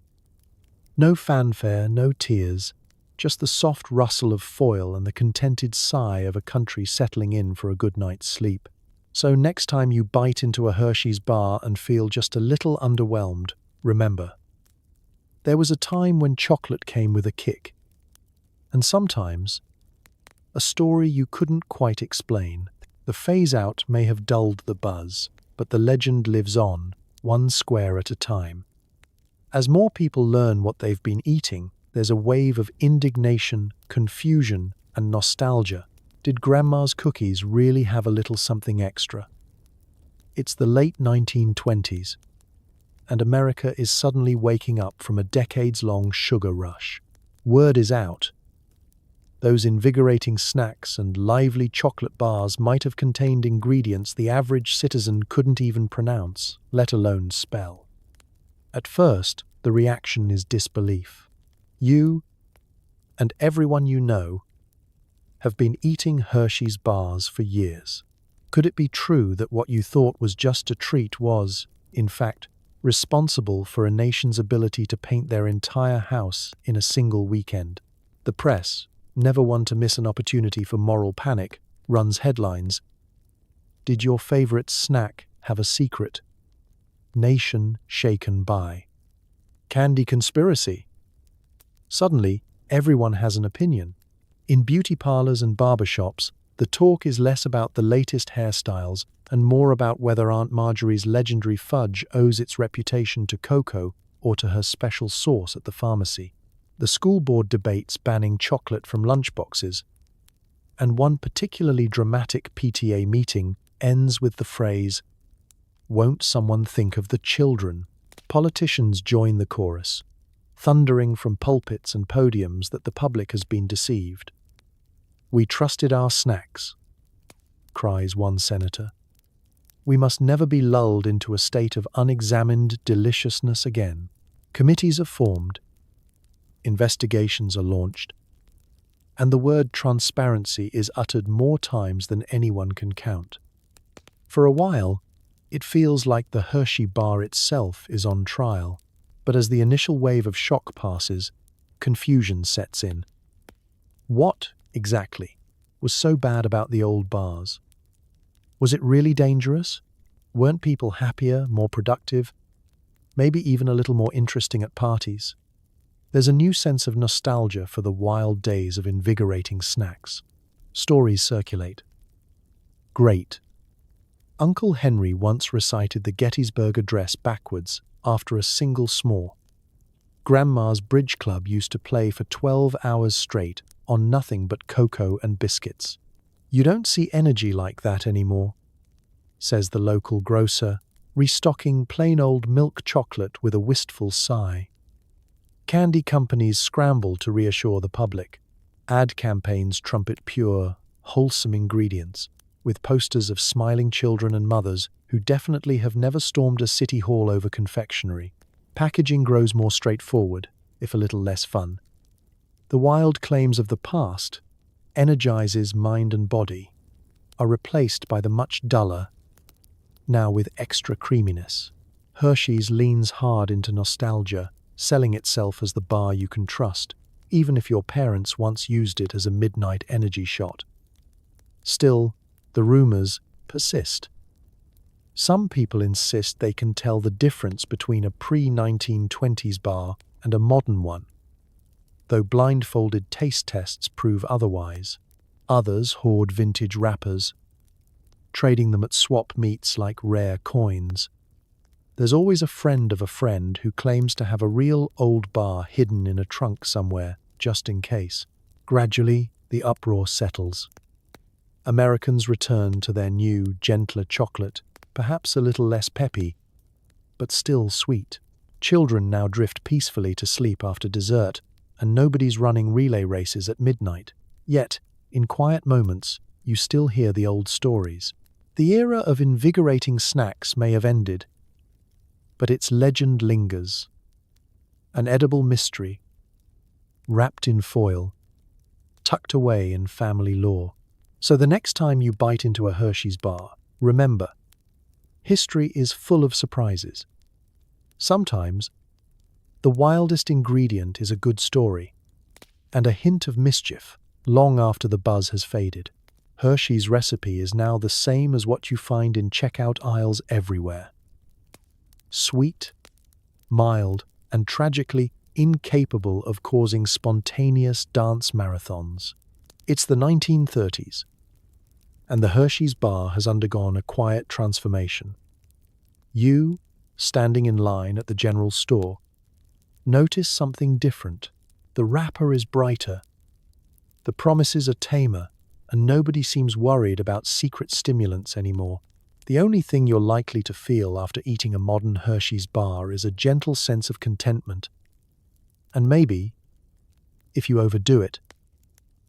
No fanfare, no tears, just the soft rustle of foil and the contented sigh of a country settling in for a good night's sleep. So next time you bite into a Hershey's bar and feel just a little underwhelmed, remember, there was a time when chocolate came with a kick. And sometimes, a story you couldn't quite explain. The phase-out may have dulled the buzz, but the legend lives on, one square at a time. As more people learn what they've been eating, there's a wave of indignation, confusion, and nostalgia. Did Grandma's cookies really have a little something extra? It's the late 1920s, and America is suddenly waking up from a decades-long sugar rush. Word is out. Those invigorating snacks and lively chocolate bars might have contained ingredients the average citizen couldn't even pronounce, let alone spell. At first, The reaction is disbelief. You, and everyone you know, have been eating Hershey's bars for years. Could it be true that what you thought was just a treat was, in fact, responsible for a nation's ability to paint their entire house in a single weekend? The press, never one to miss an opportunity for moral panic, runs headlines. Did your favorite snack have a secret? Nation shaken by. Candy conspiracy. Suddenly, everyone has an opinion. In beauty parlors and barbershops, the talk is less about the latest hairstyles and more about whether Aunt Marjorie's legendary fudge owes its reputation to cocoa or to her special sauce at the pharmacy. The school board debates banning chocolate from lunchboxes, and one particularly dramatic PTA meeting ends with the phrase, "Won't someone think of the children?" Politicians join the chorus, thundering from pulpits and podiums that the public has been deceived. "We trusted our snacks," cries one senator. "We must never be lulled into a state of unexamined deliciousness again." Committees are formed, investigations are launched, and the word transparency is uttered more times than anyone can count. For a while, it feels like the Hershey bar itself is on trial, but as the initial wave of shock passes, confusion sets in. What, exactly, was so bad about the old bars? Was it really dangerous? Weren't people happier, more productive, maybe even a little more interesting at parties? There's a new sense of nostalgia for the wild days of invigorating snacks. Stories circulate. Great. Uncle Henry once recited the Gettysburg Address backwards after a single s'more. Grandma's bridge club used to play for 12 hours straight on nothing but cocoa and biscuits. "You don't see energy like that anymore," says the local grocer, restocking plain old milk chocolate with a wistful sigh. Candy companies scramble to reassure the public. Ad campaigns trumpet pure, wholesome ingredients, with posters of smiling children and mothers who definitely have never stormed a city hall over confectionery. Packaging grows more straightforward, if a little less fun. The wild claims of the past, energizes mind and body, are replaced by the much duller, now with extra creaminess. Hershey's leans hard into nostalgia, selling itself as the bar you can trust, even if your parents once used it as a midnight energy shot. Still, the rumors persist. Some people insist they can tell the difference between a pre-1920s bar and a modern one, though blindfolded taste tests prove otherwise. Others hoard vintage wrappers, trading them at swap meets like rare coins. There's always a friend of a friend who claims to have a real old bar hidden in a trunk somewhere, just in case. Gradually, the uproar settles. Americans return to their new, gentler chocolate, perhaps a little less peppy, but still sweet. Children now drift peacefully to sleep after dessert, and nobody's running relay races at midnight. Yet, in quiet moments, you still hear the old stories. The era of invigorating snacks may have ended, but its legend lingers. An edible mystery, wrapped in foil, tucked away in family lore. So the next time you bite into a Hershey's bar, remember, history is full of surprises. Sometimes, the wildest ingredient is a good story, and a hint of mischief, long after the buzz has faded. Hershey's recipe is now the same as what you find in checkout aisles everywhere. Sweet, mild, and tragically incapable of causing spontaneous dance marathons. It's the 1930s, and the Hershey's bar has undergone a quiet transformation. You, standing in line at the general store, notice something different. The wrapper is brighter, the promises are tamer, and nobody seems worried about secret stimulants anymore. The only thing you're likely to feel after eating a modern Hershey's bar is a gentle sense of contentment, and maybe, if you overdo it,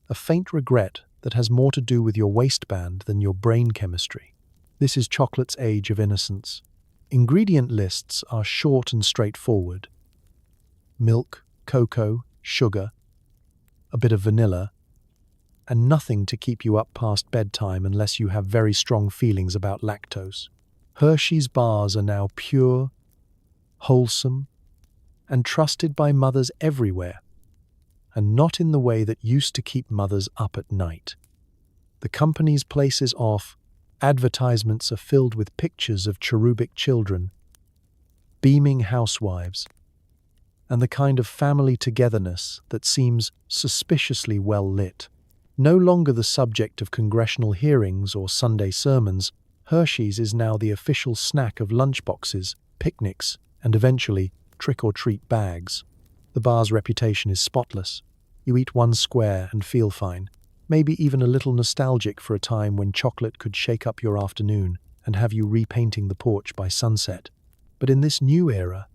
a faint regret that has more to do with your waistband than your brain chemistry. This is chocolate's age of innocence. Ingredient lists are short and straightforward. milk, cocoa, sugar, a bit of vanilla, and nothing to keep you up past bedtime unless you have very strong feelings about lactose. Hershey's bars are now pure, wholesome, and trusted by mothers everywhere, and not in the way that used to keep mothers up at night. The company's places off, advertisements are filled with pictures of cherubic children, beaming housewives, and the kind of family togetherness that seems suspiciously well lit. No longer the subject of congressional hearings or Sunday sermons, Hershey's is now the official snack of lunchboxes, picnics, and eventually trick-or-treat bags. The bar's reputation is spotless. You eat one square and feel fine, maybe even a little nostalgic for a time when chocolate could shake up your afternoon and have you repainting the porch by sunset. But in this new era,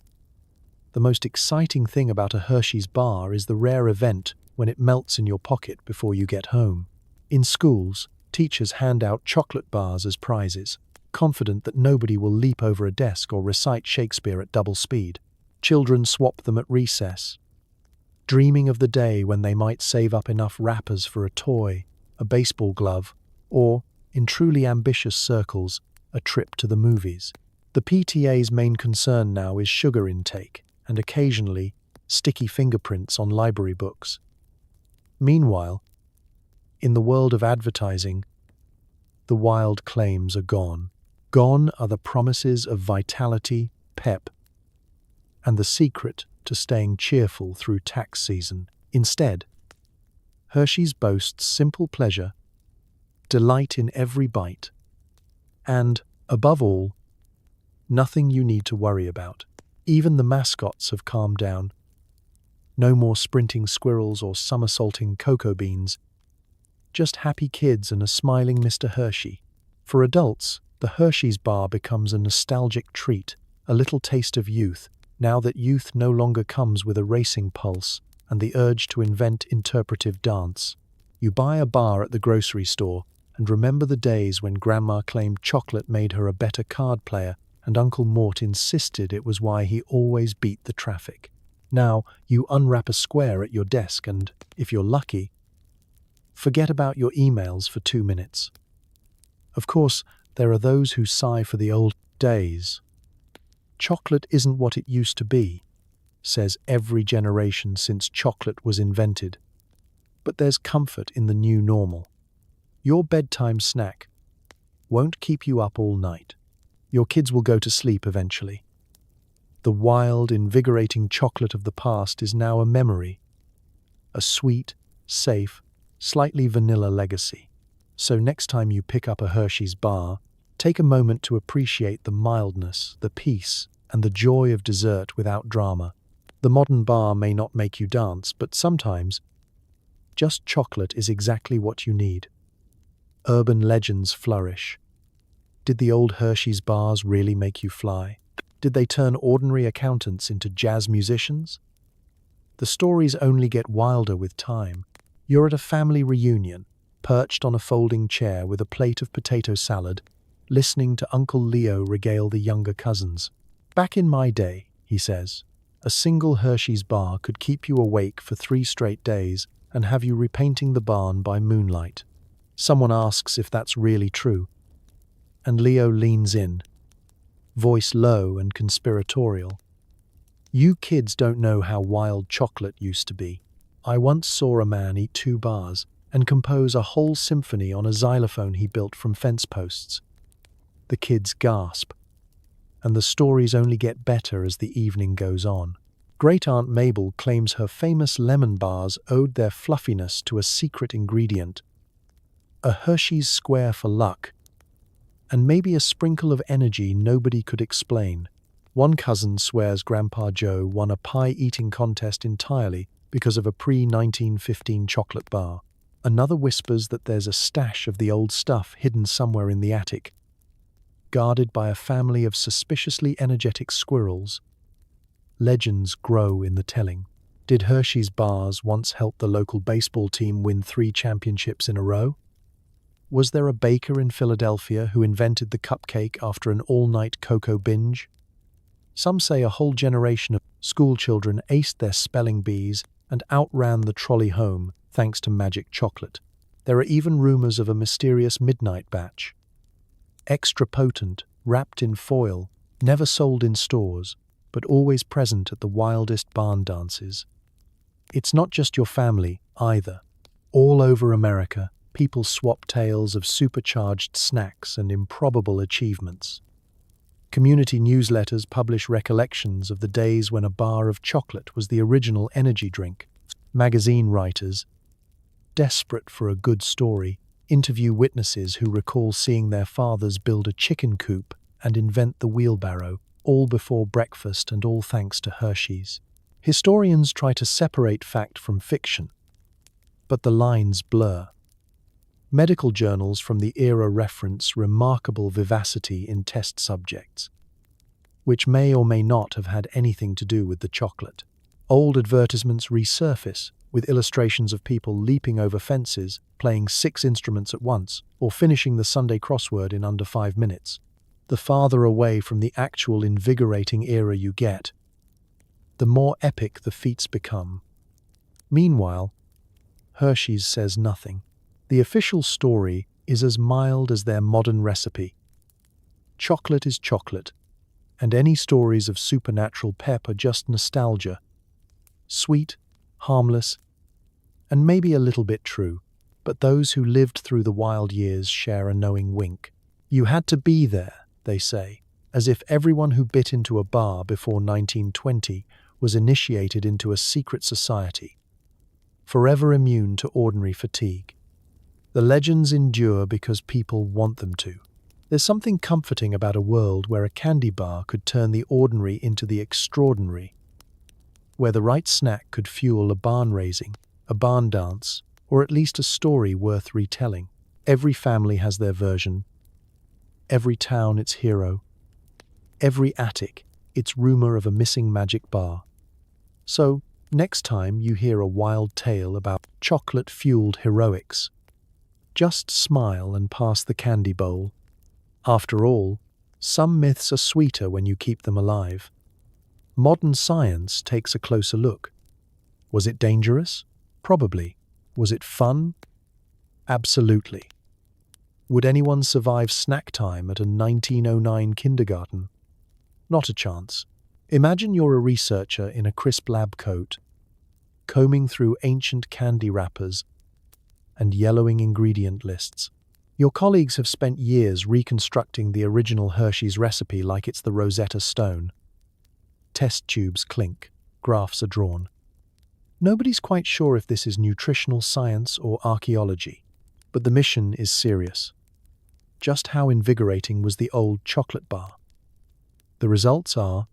the most exciting thing about a Hershey's bar is the rare event when it melts in your pocket before you get home. In schools, teachers hand out chocolate bars as prizes, confident that nobody will leap over a desk or recite Shakespeare at double speed. Children swap them at recess, dreaming of the day when they might save up enough wrappers for a toy, a baseball glove, or, in truly ambitious circles, a trip to the movies. The PTA's main concern now is sugar intake, and occasionally, sticky fingerprints on library books. Meanwhile, in the world of advertising, the wild claims are gone. Gone are the promises of vitality, pep, and the secret to staying cheerful through tax season. Instead, Hershey's boasts simple pleasure, delight in every bite, and, above all, nothing you need to worry about. Even the mascots have calmed down. No more sprinting squirrels or somersaulting cocoa beans, just happy kids and a smiling Mr. Hershey. For adults, the Hershey's bar becomes a nostalgic treat, a little taste of youth, now that youth no longer comes with a racing pulse and the urge to invent interpretive dance. You buy a bar at the grocery store and remember the days when Grandma claimed chocolate made her a better card player and Uncle Mort insisted it was why he always beat the traffic. Now, you unwrap a square at your desk and, if you're lucky, forget about your emails for 2 minutes. Of course, there are those who sigh for the old days. Chocolate isn't what it used to be, says every generation since chocolate was invented. But there's comfort in the new normal. Your bedtime snack won't keep you up all night. Your kids will go to sleep eventually. The wild, invigorating chocolate of the past is now a memory, a sweet, safe, slightly vanilla legacy. So next time you pick up a Hershey's bar, take a moment to appreciate the mildness, the peace, and the joy of dessert without drama. The modern bar may not make you dance, but sometimes just chocolate is exactly what you need. Urban legends flourish. Did the old Hershey's bars really make you fly? Did they turn ordinary accountants into jazz musicians? The stories only get wilder with time. You're at a family reunion, perched on a folding chair with a plate of potato salad, listening to Uncle Leo regale the younger cousins. Back in my day, he says, a single Hershey's bar could keep you awake for 3 straight days and have you repainting the barn by moonlight. Someone asks if that's really true, and Leo leans in, voice low and conspiratorial. You kids don't know how wild chocolate used to be. I once saw a man eat 2 bars and compose a whole symphony on a xylophone he built from fence posts. The kids gasp, and the stories only get better as the evening goes on. Great-Aunt Mabel claims her famous lemon bars owed their fluffiness to a secret ingredient, a Hershey's square for luck, and maybe a sprinkle of energy nobody could explain. One cousin swears Grandpa Joe won a pie-eating contest entirely because of a pre-1915 chocolate bar. Another whispers that there's a stash of the old stuff hidden somewhere in the attic, guarded by a family of suspiciously energetic squirrels. Legends grow in the telling. Did Hershey's bars once help the local baseball team win 3 championships in a row? Was there a baker in Philadelphia who invented the cupcake after an all-night cocoa binge? Some say a whole generation of School children aced their spelling bees and outran the trolley home thanks to magic chocolate. There are even rumors of a mysterious midnight batch. Extra potent, wrapped in foil, never sold in stores, but always present at the wildest barn dances. It's not just your family, either. All over America, people swap tales of supercharged snacks and improbable achievements. Community newsletters publish recollections of the days when a bar of chocolate was the original energy drink. Magazine writers, desperate for a good story, interview witnesses who recall seeing their fathers build a chicken coop and invent the wheelbarrow, all before breakfast and all thanks to Hershey's. Historians try to separate fact from fiction, but the lines blur. Medical journals from the era reference remarkable vivacity in test subjects, which may or may not have had anything to do with the chocolate. Old advertisements resurface, with illustrations of people leaping over fences, playing 6 instruments at once, or finishing the Sunday crossword in under 5 minutes. The farther away from the actual invigorating era you get, the more epic the feats become. Meanwhile, Hershey's says nothing. The official story is as mild as their modern recipe. Chocolate is chocolate, and any stories of supernatural pep are just nostalgia. Sweet, harmless, and maybe a little bit true, but those who lived through the wild years share a knowing wink. You had to be there, they say, as if everyone who bit into a bar before 1920 was initiated into a secret society, forever immune to ordinary fatigue. The legends endure because people want them to. There's something comforting about a world where a candy bar could turn the ordinary into the extraordinary, where the right snack could fuel a barn raising, a barn dance, or at least a story worth retelling. Every family has their version, every town its hero, every attic its rumor of a missing magic bar. So, next time you hear a wild tale about chocolate-fueled heroics, just smile and pass the candy bowl. After all, some myths are sweeter when you keep them alive. Modern science takes a closer look. Was it dangerous? Probably. Was it fun? Absolutely. Would anyone survive snack time at a 1909 kindergarten? Not a chance. Imagine you're a researcher in a crisp lab coat, combing through ancient candy wrappers and yellowing ingredient lists. Your colleagues have spent years reconstructing the original Hershey's recipe like it's the Rosetta Stone. Test tubes clink, graphs are drawn. Nobody's quite sure if this is nutritional science or archaeology, but the mission is serious. Just how invigorating was the old chocolate bar? The results are,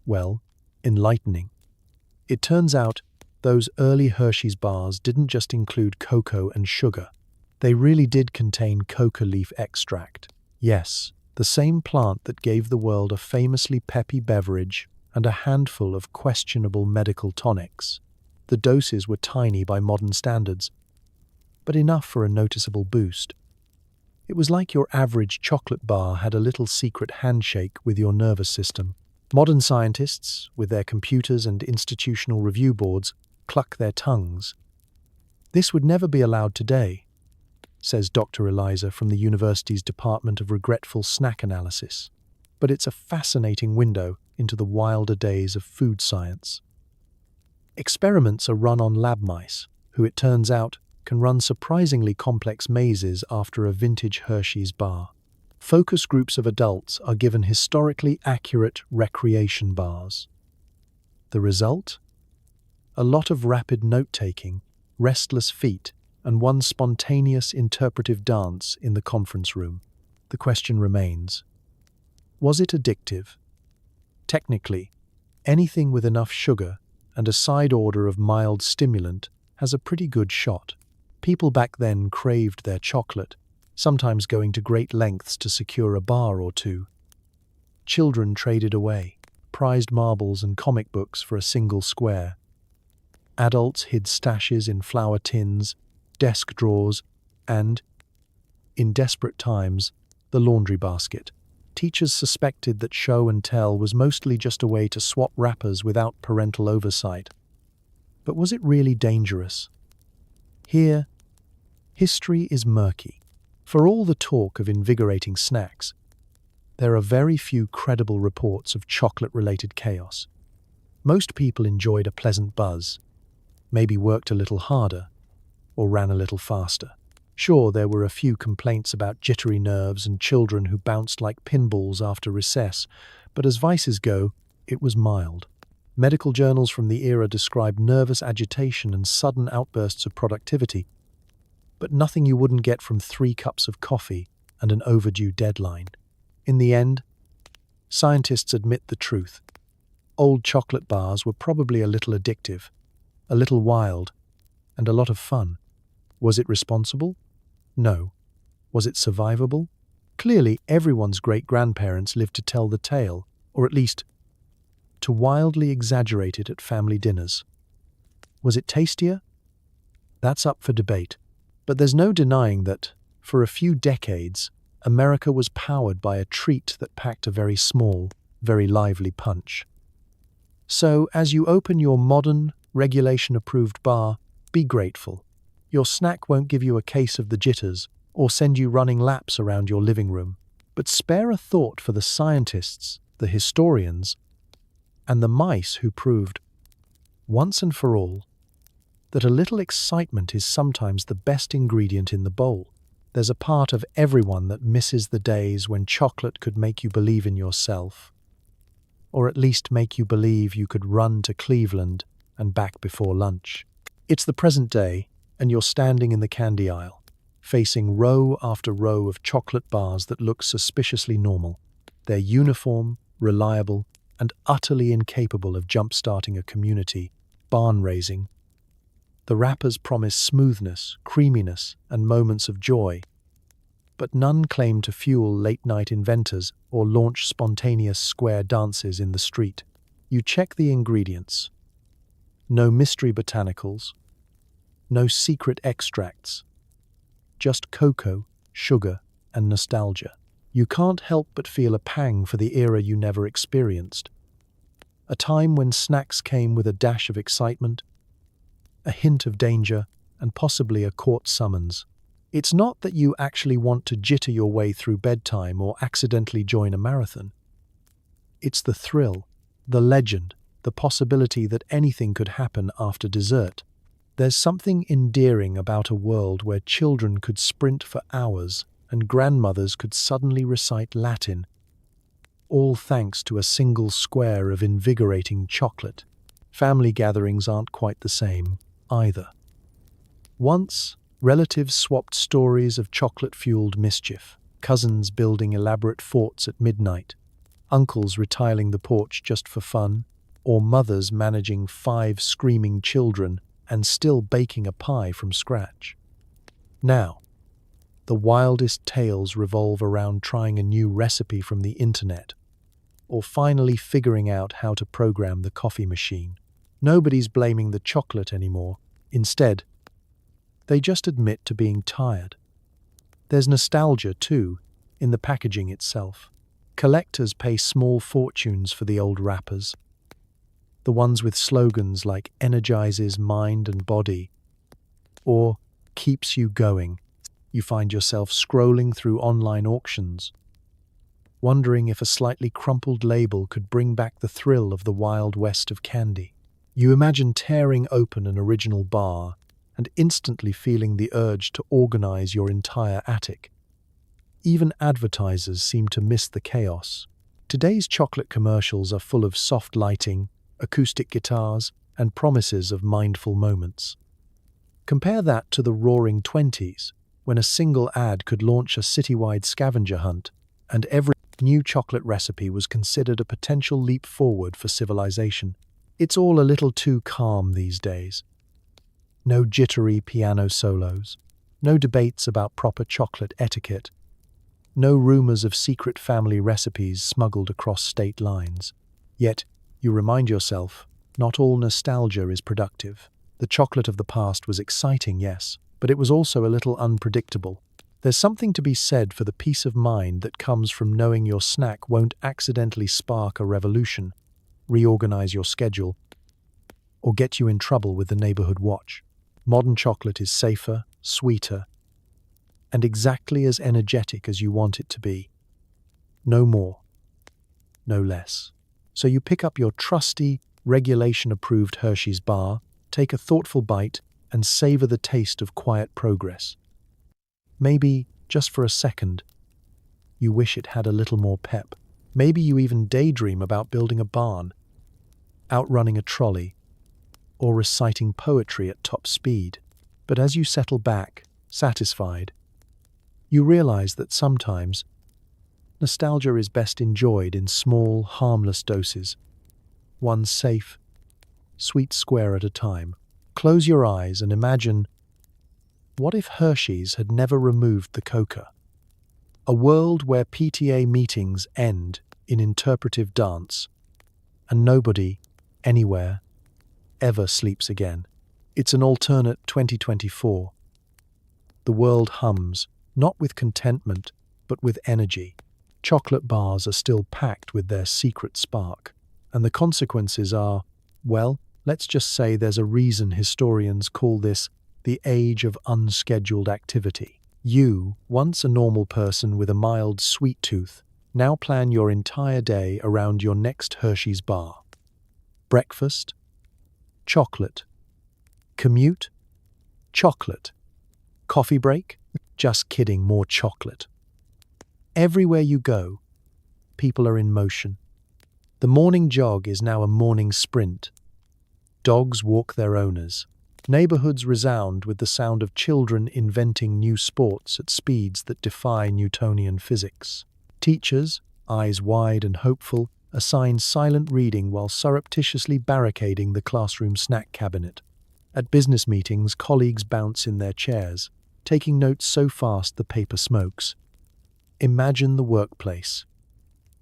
well, enlightening. It turns out those early Hershey's bars didn't just include cocoa and sugar. They really did contain coca leaf extract. Yes, the same plant that gave the world a famously peppy beverage and a handful of questionable medical tonics. The doses were tiny by modern standards, but enough for a noticeable boost. It was like your average chocolate bar had a little secret handshake with your nervous system. Modern scientists, with their computers and institutional review boards, cluck their tongues. This would never be allowed today, says Dr. Eliza from the university's Department of Regretful Snack Analysis. But it's a fascinating window into the wilder days of food science. Experiments are run on lab mice, who it turns out can run surprisingly complex mazes after a vintage Hershey's bar. Focus groups of adults are given historically accurate recreation bars. The result? A lot of rapid note-taking, restless feet, and one spontaneous interpretive dance in the conference room. The question remains, was it addictive? Technically, anything with enough sugar and a side order of mild stimulant has a pretty good shot. People back then craved their chocolate, sometimes going to great lengths to secure a bar or two. Children traded away, prized marbles and comic books for a single square. Adults hid stashes in flour tins, desk drawers, and, in desperate times, the laundry basket. Teachers suspected that show and tell was mostly just a way to swap wrappers without parental oversight. But was it really dangerous? Here, history is murky. For all the talk of invigorating snacks, there are very few credible reports of chocolate-related chaos. Most people enjoyed a pleasant buzz, maybe worked a little harder, or ran a little faster. Sure, there were a few complaints about jittery nerves and children who bounced like pinballs after recess, but as vices go, it was mild. Medical journals from the era described nervous agitation and sudden outbursts of productivity, but nothing you wouldn't get from 3 cups of coffee and an overdue deadline. In the end, scientists admit the truth. Old chocolate bars were probably a little addictive, a little wild, and a lot of fun. Was it responsible? No. Was it survivable? Clearly, everyone's great-grandparents lived to tell the tale, or at least to wildly exaggerate it at family dinners. Was it tastier? That's up for debate. But there's no denying that, for a few decades, America was powered by a treat that packed a very small, very lively punch. So, as you open your modern, regulation-approved bar, be grateful. Your snack won't give you a case of the jitters or send you running laps around your living room, but spare a thought for the scientists, the historians, and the mice who proved, once and for all, that a little excitement is sometimes the best ingredient in the bowl. There's a part of everyone that misses the days when chocolate could make you believe in yourself, or at least make you believe you could run to Cleveland and back before lunch. It's the present day, and you're standing in the candy aisle, facing row after row of chocolate bars that look suspiciously normal. They're uniform, reliable, and utterly incapable of jump-starting a community, barn-raising. The wrappers promise smoothness, creaminess, and moments of joy, but none claim to fuel late-night inventors or launch spontaneous square dances in the street. You check the ingredients. No mystery botanicals, no secret extracts, just cocoa, sugar, and nostalgia. You can't help but feel a pang for the era you never experienced. A time when snacks came with a dash of excitement, a hint of danger, and possibly a court summons. It's not that you actually want to jitter your way through bedtime or accidentally join a marathon. It's the thrill, the legend, the possibility that anything could happen after dessert. There's something endearing about a world where children could sprint for hours and grandmothers could suddenly recite Latin, all thanks to a single square of invigorating chocolate. Family gatherings aren't quite the same, either. Once, relatives swapped stories of chocolate-fueled mischief, cousins building elaborate forts at midnight, uncles retiling the porch just for fun, or mothers managing 5 screaming children and still baking a pie from scratch. Now, the wildest tales revolve around trying a new recipe from the internet, or finally figuring out how to program the coffee machine. Nobody's blaming the chocolate anymore. Instead, they just admit to being tired. There's nostalgia, too, in the packaging itself. Collectors pay small fortunes for the old wrappers, the ones with slogans like energizes mind and body, or keeps you going. You find yourself scrolling through online auctions, wondering if a slightly crumpled label could bring back the thrill of the Wild West of candy. You imagine tearing open an original bar and instantly feeling the urge to organize your entire attic. Even advertisers seem to miss the chaos. Today's chocolate commercials are full of soft lighting, acoustic guitars, and promises of mindful moments. Compare that to the roaring 20s, when a single ad could launch a citywide scavenger hunt, and every new chocolate recipe was considered a potential leap forward for civilization. It's all a little too calm these days. No jittery piano solos, no debates about proper chocolate etiquette, no rumors of secret family recipes smuggled across state lines. Yet, you remind yourself, not all nostalgia is productive. The chocolate of the past was exciting, yes, but it was also a little unpredictable. There's something to be said for the peace of mind that comes from knowing your snack won't accidentally spark a revolution, reorganize your schedule, or get you in trouble with the neighborhood watch. Modern chocolate is safer, sweeter, and exactly as energetic as you want it to be. No more, no less. So you pick up your trusty, regulation-approved Hershey's bar, take a thoughtful bite, and savor the taste of quiet progress. Maybe, just for a second, you wish it had a little more pep. Maybe you even daydream about building a barn, outrunning a trolley, or reciting poetry at top speed. But as you settle back, satisfied, you realize that sometimes nostalgia is best enjoyed in small, harmless doses, one safe, sweet square at a time. Close your eyes and imagine, what if Hershey's had never removed the coca? A world where PTA meetings end in interpretive dance, and nobody, anywhere, ever sleeps again. It's an alternate 2024. The world hums, not with contentment, but with energy. Chocolate bars are still packed with their secret spark. And the consequences are, well, let's just say there's a reason historians call this the age of unscheduled activity. You, once a normal person with a mild sweet tooth, now plan your entire day around your next Hershey's bar. Breakfast? Chocolate. Commute? Chocolate. Coffee break? Just kidding, more chocolate. Everywhere you go, people are in motion. The morning jog is now a morning sprint. Dogs walk their owners. Neighborhoods resound with the sound of children inventing new sports at speeds that defy Newtonian physics. Teachers, eyes wide and hopeful, assign silent reading while surreptitiously barricading the classroom snack cabinet. At business meetings, colleagues bounce in their chairs, taking notes so fast the paper smokes. Imagine the workplace.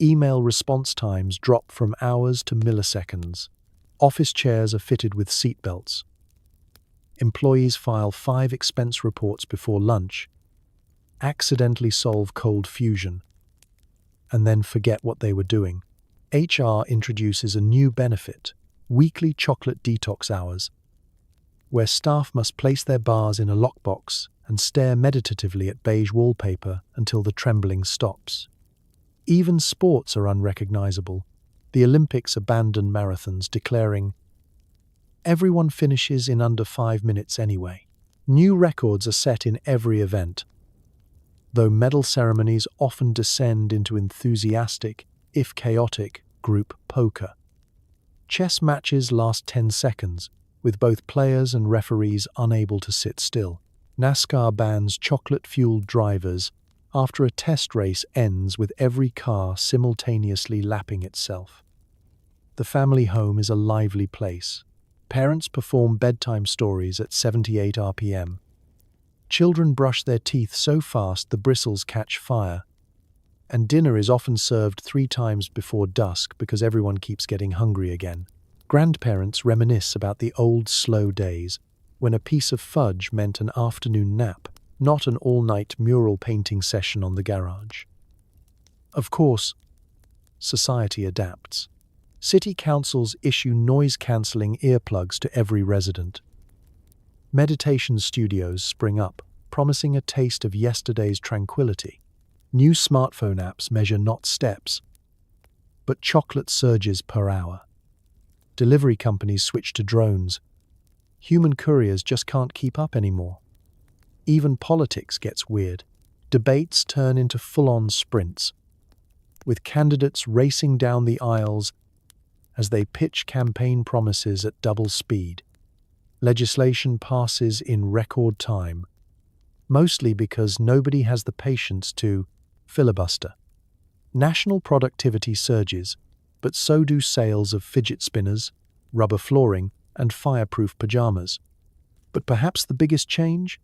Email response times drop from hours to milliseconds. Office chairs are fitted with seatbelts. Employees file 5 expense reports before lunch, accidentally solve cold fusion, and then forget what they were doing. HR introduces a new benefit, weekly chocolate detox hours, where staff must place their bars in a lockbox and stare meditatively at beige wallpaper until the trembling stops. Even sports are unrecognizable. The Olympics abandon marathons, declaring, "Everyone finishes in under 5 minutes anyway." New records are set in every event, though medal ceremonies often descend into enthusiastic, if chaotic, group poker. Chess matches last 10 seconds, with both players and referees unable to sit still. NASCAR bans chocolate-fueled drivers after a test race ends with every car simultaneously lapping itself. The family home is a lively place. Parents perform bedtime stories at 78 RPM. Children brush their teeth so fast the bristles catch fire. And dinner is often served 3 times before dusk because everyone keeps getting hungry again. Grandparents reminisce about the old slow days when a piece of fudge meant an afternoon nap, not an all-night mural painting session on the garage. Of course, society adapts. City councils issue noise-cancelling earplugs to every resident. Meditation studios spring up, promising a taste of yesterday's tranquility. New smartphone apps measure not steps, but chocolate surges per hour. Delivery companies switch to drones. Human couriers just can't keep up anymore. Even politics gets weird. Debates turn into full-on sprints, with candidates racing down the aisles as they pitch campaign promises at double speed. Legislation passes in record time, mostly because nobody has the patience to filibuster. National productivity surges, but so do sales of fidget spinners, rubber flooring, and fireproof pajamas. But perhaps the biggest change?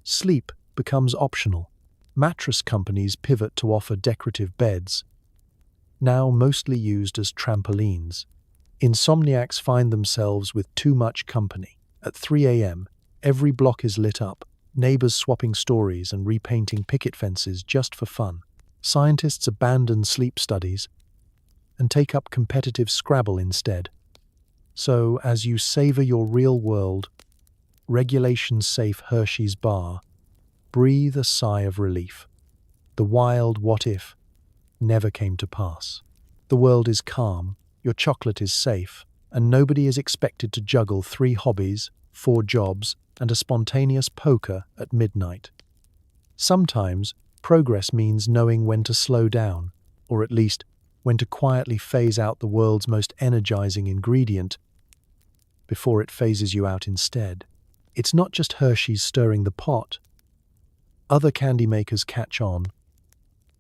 Sleep becomes optional. Mattress companies pivot to offer decorative beds, now mostly used as trampolines. Insomniacs find themselves with too much company. At 3 a.m., every block is lit up, neighbors swapping stories and repainting picket fences just for fun. Scientists abandon sleep studies and take up competitive Scrabble instead. So, as you savor your real world, regulation-safe Hershey's bar, breathe a sigh of relief. The wild what-if never came to pass. The world is calm, your chocolate is safe, and nobody is expected to juggle 3 hobbies, 4 jobs, and a spontaneous poker at midnight. Sometimes, progress means knowing when to slow down, or at least when to quietly phase out the world's most energizing ingredient before it phases you out instead. It's not just Hershey's stirring the pot. Other candy makers catch on,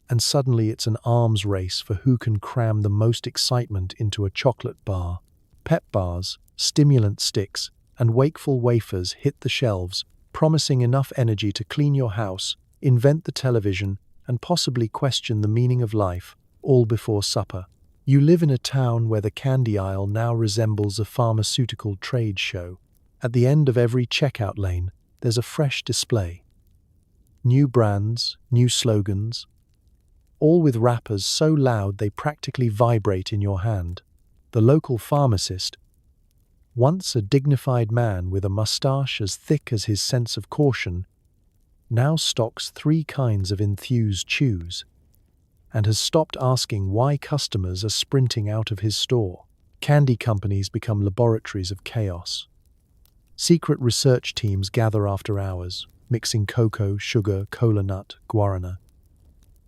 and suddenly it's an arms race for who can cram the most excitement into a chocolate bar. Pep bars, stimulant sticks, and wakeful wafers hit the shelves, promising enough energy to clean your house, invent the television, and possibly question the meaning of life, all before supper. You live in a town where the candy aisle now resembles a pharmaceutical trade show. At the end of every checkout lane, there's a fresh display. New brands, new slogans, all with wrappers so loud they practically vibrate in your hand. The local pharmacist, once a dignified man with a mustache as thick as his sense of caution, now stocks 3 kinds of enthused chews, and has stopped asking why customers are sprinting out of his store. Candy companies become laboratories of chaos. Secret research teams gather after hours, mixing cocoa, sugar, cola nut, guarana,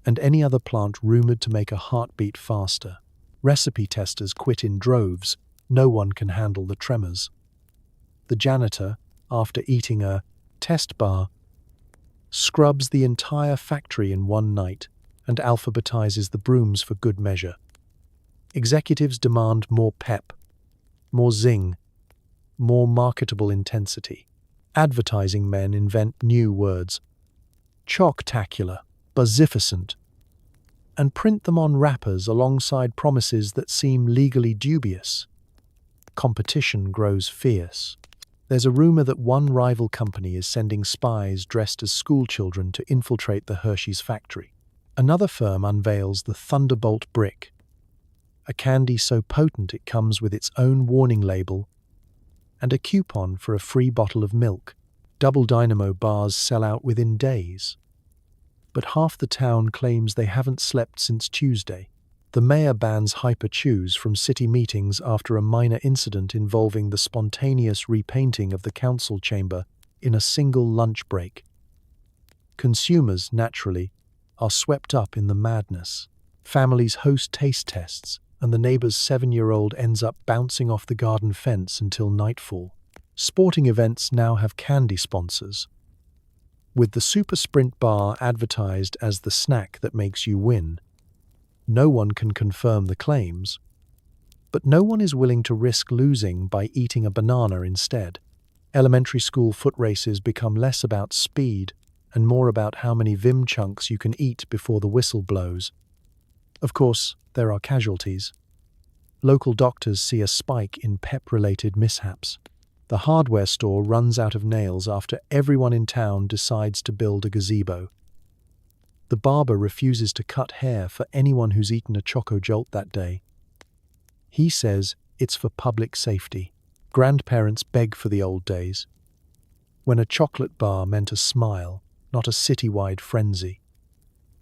and any other plant rumored to make a heartbeat faster. Recipe testers quit in droves. No one can handle the tremors. The janitor, after eating a test bar, scrubs the entire factory in one night and alphabetizes the brooms for good measure. Executives demand more pep, more zing, more marketable intensity. Advertising men invent new words, choc-tacular, buzzificent, and print them on wrappers alongside promises that seem legally dubious. Competition grows fierce. There's a rumor that one rival company is sending spies dressed as schoolchildren to infiltrate the Hershey's factory. Another firm unveils the Thunderbolt Brick, a candy so potent it comes with its own warning label and a coupon for a free bottle of milk. Double Dynamo bars sell out within days. But half the town claims they haven't slept since Tuesday. The mayor bans Hyper Chews from city meetings after a minor incident involving the spontaneous repainting of the council chamber in a single lunch break. Consumers, naturally, are swept up in the madness. Families host taste tests, and the neighbor's 7-year-old ends up bouncing off the garden fence until nightfall. Sporting events now have candy sponsors, with the Super Sprint bar advertised as the snack that makes you win. No one can confirm the claims, but no one is willing to risk losing by eating a banana instead. Elementary school foot races become less about speed and more about how many Vim chunks you can eat before the whistle blows. Of course, there are casualties. Local doctors see a spike in pep-related mishaps. The hardware store runs out of nails after everyone in town decides to build a gazebo. The barber refuses to cut hair for anyone who's eaten a Choco Jolt that day. He says it's for public safety. Grandparents beg for the old days, when a chocolate bar meant a smile, not a citywide frenzy.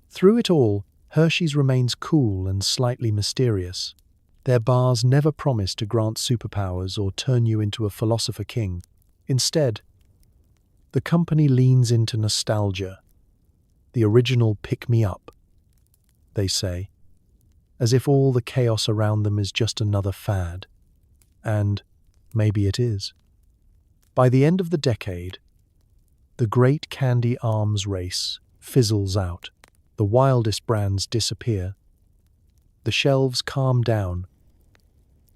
Through it all, Hershey's remains cool and slightly mysterious. Their bars never promise to grant superpowers or turn you into a philosopher king. Instead, the company leans into nostalgia, the original pick-me-up, they say, as if all the chaos around them is just another fad. And maybe it is. By the end of the decade, the great candy arms race fizzles out. The wildest brands disappear. The shelves calm down,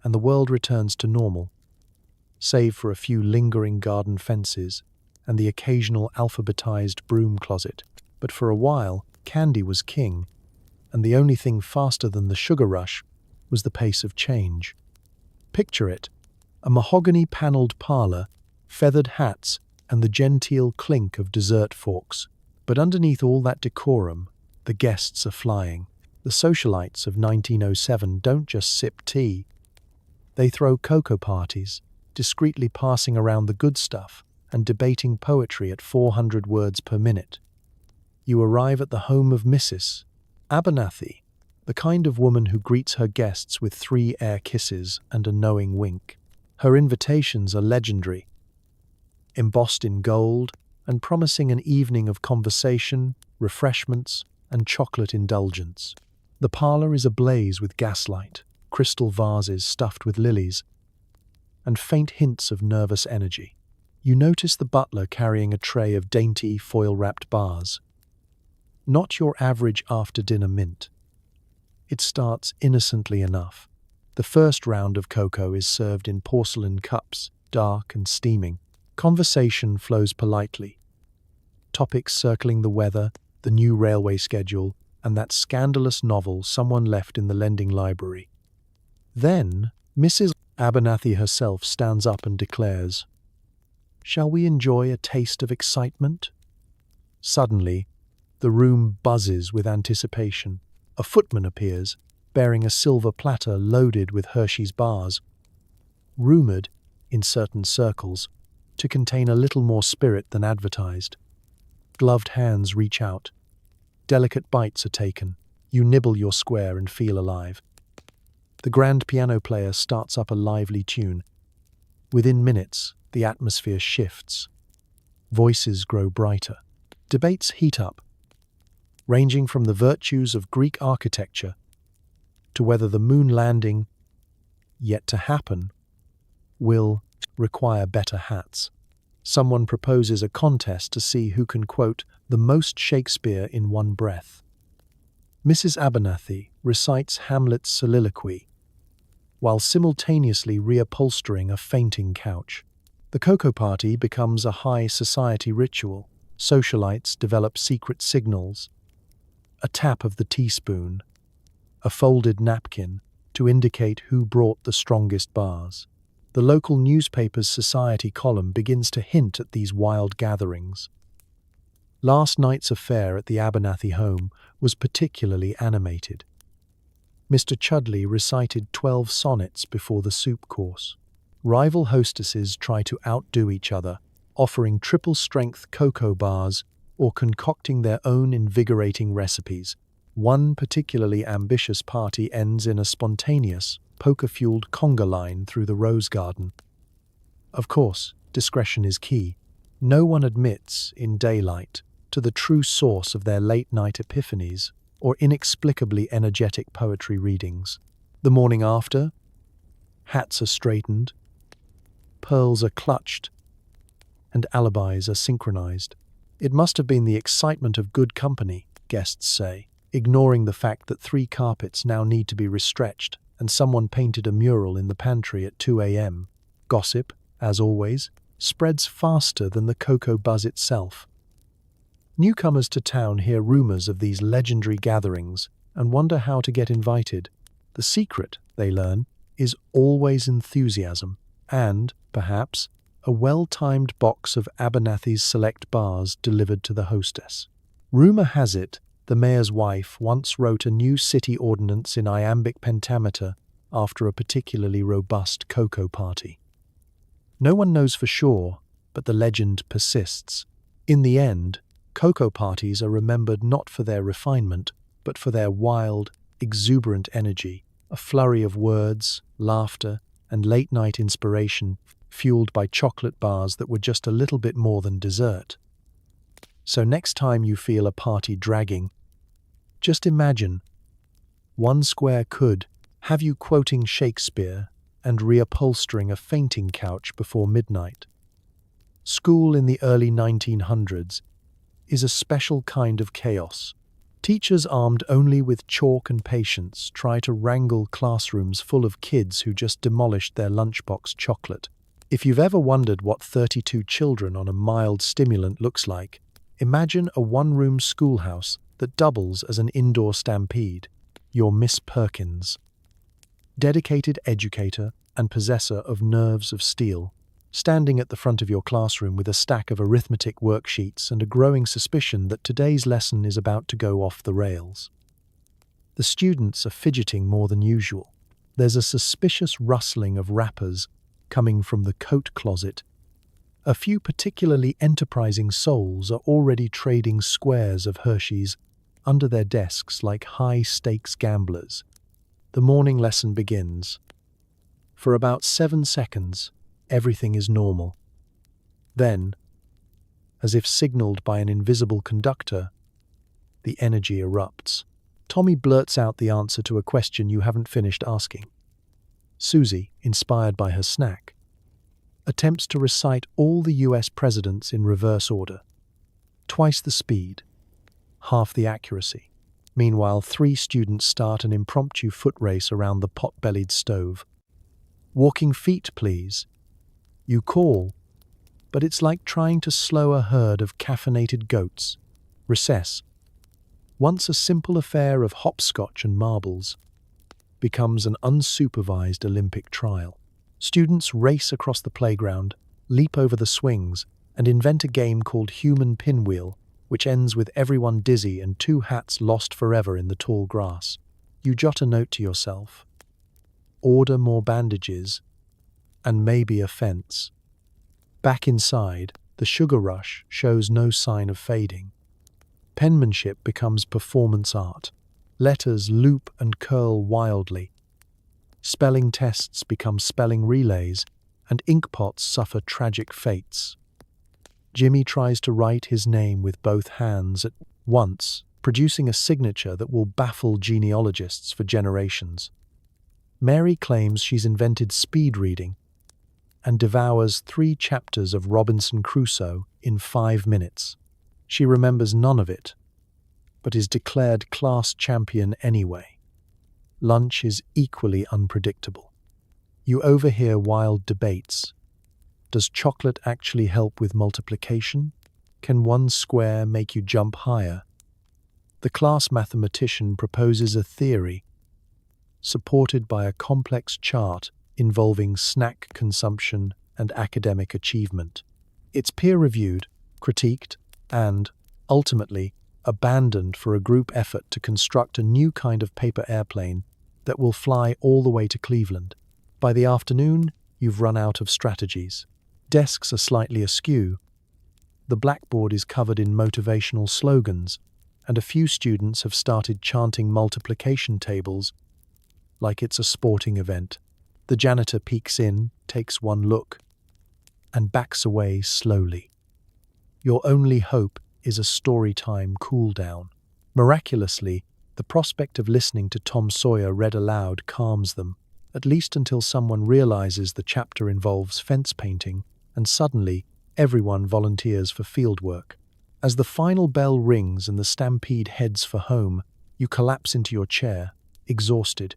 and the world returns to normal, save for a few lingering garden fences and the occasional alphabetized broom closet. But for a while, candy was king, and the only thing faster than the sugar rush was the pace of change. Picture it, a mahogany-paneled parlor, feathered hats, and the genteel clink of dessert forks. But underneath all that decorum, the guests are flying. The socialites of 1907 don't just sip tea. They throw cocoa parties, discreetly passing around the good stuff and debating poetry at 400 words per minute. You arrive at the home of Mrs. Abernathy, the kind of woman who greets her guests with 3 air kisses and a knowing wink. Her invitations are legendary, embossed in gold and promising an evening of conversation, refreshments, and chocolate indulgence. The parlor is ablaze with gaslight, crystal vases stuffed with lilies, and faint hints of nervous energy. You notice the butler carrying a tray of dainty, foil-wrapped bars. Not your average after-dinner mint. It starts innocently enough. The first round of cocoa is served in porcelain cups, dark and steaming. Conversation flows politely. Topics circling the weather, the new railway schedule, and that scandalous novel someone left in the lending library. Then, Mrs. Abernathy herself stands up and declares, "Shall we enjoy a taste of excitement?" Suddenly, the room buzzes with anticipation. A footman appears, bearing a silver platter loaded with Hershey's bars, rumored, in certain circles, to contain a little more spirit than advertised. Gloved hands reach out. Delicate bites are taken. You nibble your square and feel alive. The grand piano player starts up a lively tune. Within minutes, the atmosphere shifts. Voices grow brighter. Debates heat up, ranging from the virtues of Greek architecture to whether the moon landing, yet to happen, will require better hats. Someone proposes a contest to see who can quote the most Shakespeare in one breath. Mrs. Abernathy recites Hamlet's soliloquy, while simultaneously reupholstering a fainting couch. The cocoa party becomes a high society ritual. Socialites develop secret signals. A tap of the teaspoon, a folded napkin to indicate who brought the strongest bars. The local newspaper's society column begins to hint at these wild gatherings. Last night's affair at the Abernathy home was particularly animated. Mr. Chudley recited 12 sonnets before the soup course. Rival hostesses try to outdo each other, offering triple-strength cocoa bars or concocting their own invigorating recipes. One particularly ambitious party ends in a spontaneous, poker-fueled conga line through the rose garden. Of course, discretion is key. No one admits, in daylight, to the true source of their late-night epiphanies or inexplicably energetic poetry readings. The morning after, hats are straightened, pearls are clutched, and alibis are synchronized. It must have been the excitement of good company, guests say, ignoring the fact that 3 carpets now need to be restretched and someone painted a mural in the pantry at 2 a.m. Gossip, as always, spreads faster than the cocoa buzz itself. Newcomers to town hear rumors of these legendary gatherings and wonder how to get invited. The secret, they learn, is always enthusiasm and, perhaps, a well-timed box of Abernathy's select bars delivered to the hostess. Rumor has it the mayor's wife once wrote a new city ordinance in iambic pentameter after a particularly robust cocoa party. No one knows for sure, but the legend persists. In the end, cocoa parties are remembered not for their refinement, but for their wild, exuberant energy, a flurry of words, laughter, and late-night inspiration fueled by chocolate bars that were just a little bit more than dessert. So next time you feel a party dragging, just imagine, one square could have you quoting Shakespeare and reupholstering a fainting couch before midnight. School in the early 1900s is a special kind of chaos. Teachers armed only with chalk and patience try to wrangle classrooms full of kids who just demolished their lunchbox chocolate. If you've ever wondered what 32 children on a mild stimulant looks like, imagine a one-room schoolhouse that doubles as an indoor stampede. You're Miss Perkins. Dedicated educator and possessor of nerves of steel. standing at the front of your classroom with a stack of arithmetic worksheets and a growing suspicion that today's lesson is about to go off the rails. The students are fidgeting more than usual. There's a suspicious rustling of wrappers coming from the coat closet. A few particularly enterprising souls are already trading squares of Hershey's under their desks like high-stakes gamblers. The morning lesson begins. For about 7 seconds, everything is normal. Then, as if signaled by an invisible conductor, the energy erupts. Tommy blurts out the answer to a question you haven't finished asking. Susie, inspired by her snack, attempts to recite all the US presidents in reverse order. Twice the speed, half the accuracy. Meanwhile, 3 students start an impromptu foot race around the pot-bellied stove. Walking feet, please. You call, but it's like trying to slow a herd of caffeinated goats. Recess, once a simple affair of hopscotch and marbles, becomes an unsupervised Olympic trial. Students race across the playground, leap over the swings, and invent a game called Human Pinwheel, which ends with everyone dizzy and 2 hats lost forever in the tall grass. You jot a note to yourself. Order more bandages, and maybe a fence. Back inside, the sugar rush shows no sign of fading. Penmanship becomes performance art. Letters loop and curl wildly. Spelling tests become spelling relays, and inkpots suffer tragic fates. Jimmy tries to write his name with both hands at once, producing a signature that will baffle genealogists for generations. Mary claims she's invented speed reading and devours 3 chapters of Robinson Crusoe in 5 minutes. She remembers none of it, but is declared class champion anyway. Lunch is equally unpredictable. You overhear wild debates. Does chocolate actually help with multiplication? Can 1 square make you jump higher? The class mathematician proposes a theory, supported by a complex chart involving snack consumption and academic achievement. It's peer-reviewed, critiqued, and, ultimately, abandoned for a group effort to construct a new kind of paper airplane that will fly all the way to Cleveland. By the afternoon, you've run out of strategies. Desks are slightly askew. The blackboard is covered in motivational slogans, and a few students have started chanting multiplication tables like it's a sporting event. The janitor peeks in, takes one look, and backs away slowly. Your only hope is a story-time cool-down. Miraculously, the prospect of listening to Tom Sawyer read aloud calms them, at least until someone realizes the chapter involves fence painting, and suddenly, everyone volunteers for fieldwork. As the final bell rings and the stampede heads for home, you collapse into your chair, exhausted.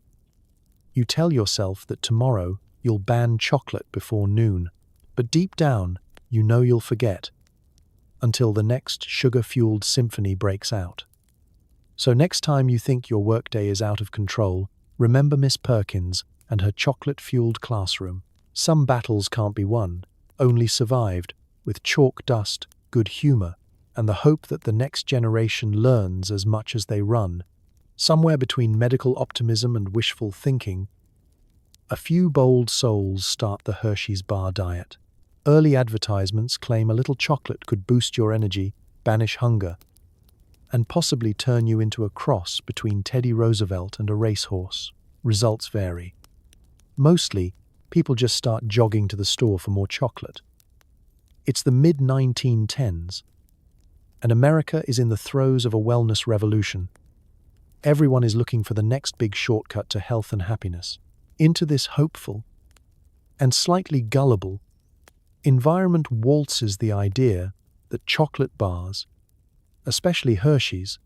You tell yourself that tomorrow you'll ban chocolate before noon, but deep down, you know you'll forget, until the next sugar-fueled symphony breaks out. So next time you think your workday is out of control, remember Miss Perkins and her chocolate-fueled classroom. Some battles can't be won, only survived, with chalk dust, good humor, and the hope that the next generation learns as much as they run. Somewhere between medical optimism and wishful thinking, a few bold souls start the Hershey's bar diet. Early advertisements claim a little chocolate could boost your energy, banish hunger, and possibly turn you into a cross between Teddy Roosevelt and a racehorse. Results vary. Mostly, people just start jogging to the store for more chocolate. It's the mid-1910s, and America is in the throes of a wellness revolution. Everyone is looking for the next big shortcut to health and happiness. Into this hopeful and slightly gullible environment waltzes the idea that chocolate bars, especially Hershey's,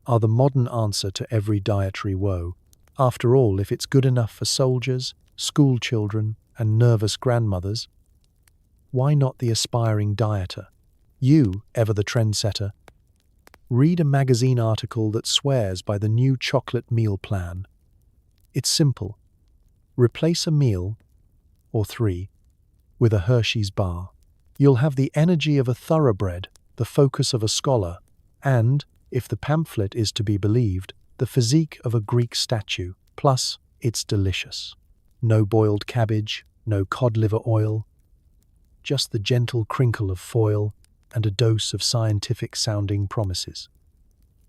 are the modern answer to every dietary woe. After all, if it's good enough for soldiers, school children, and nervous grandmothers, why not the aspiring dieter? You, ever the trendsetter, read a magazine article that swears by the new chocolate meal plan. It's simple. Replace a meal, or 3, with a Hershey's bar. You'll have the energy of a thoroughbred, the focus of a scholar, and, if the pamphlet is to be believed, the physique of a Greek statue. Plus, it's delicious. No boiled cabbage, no cod liver oil, just the gentle crinkle of foil and a dose of scientific-sounding promises.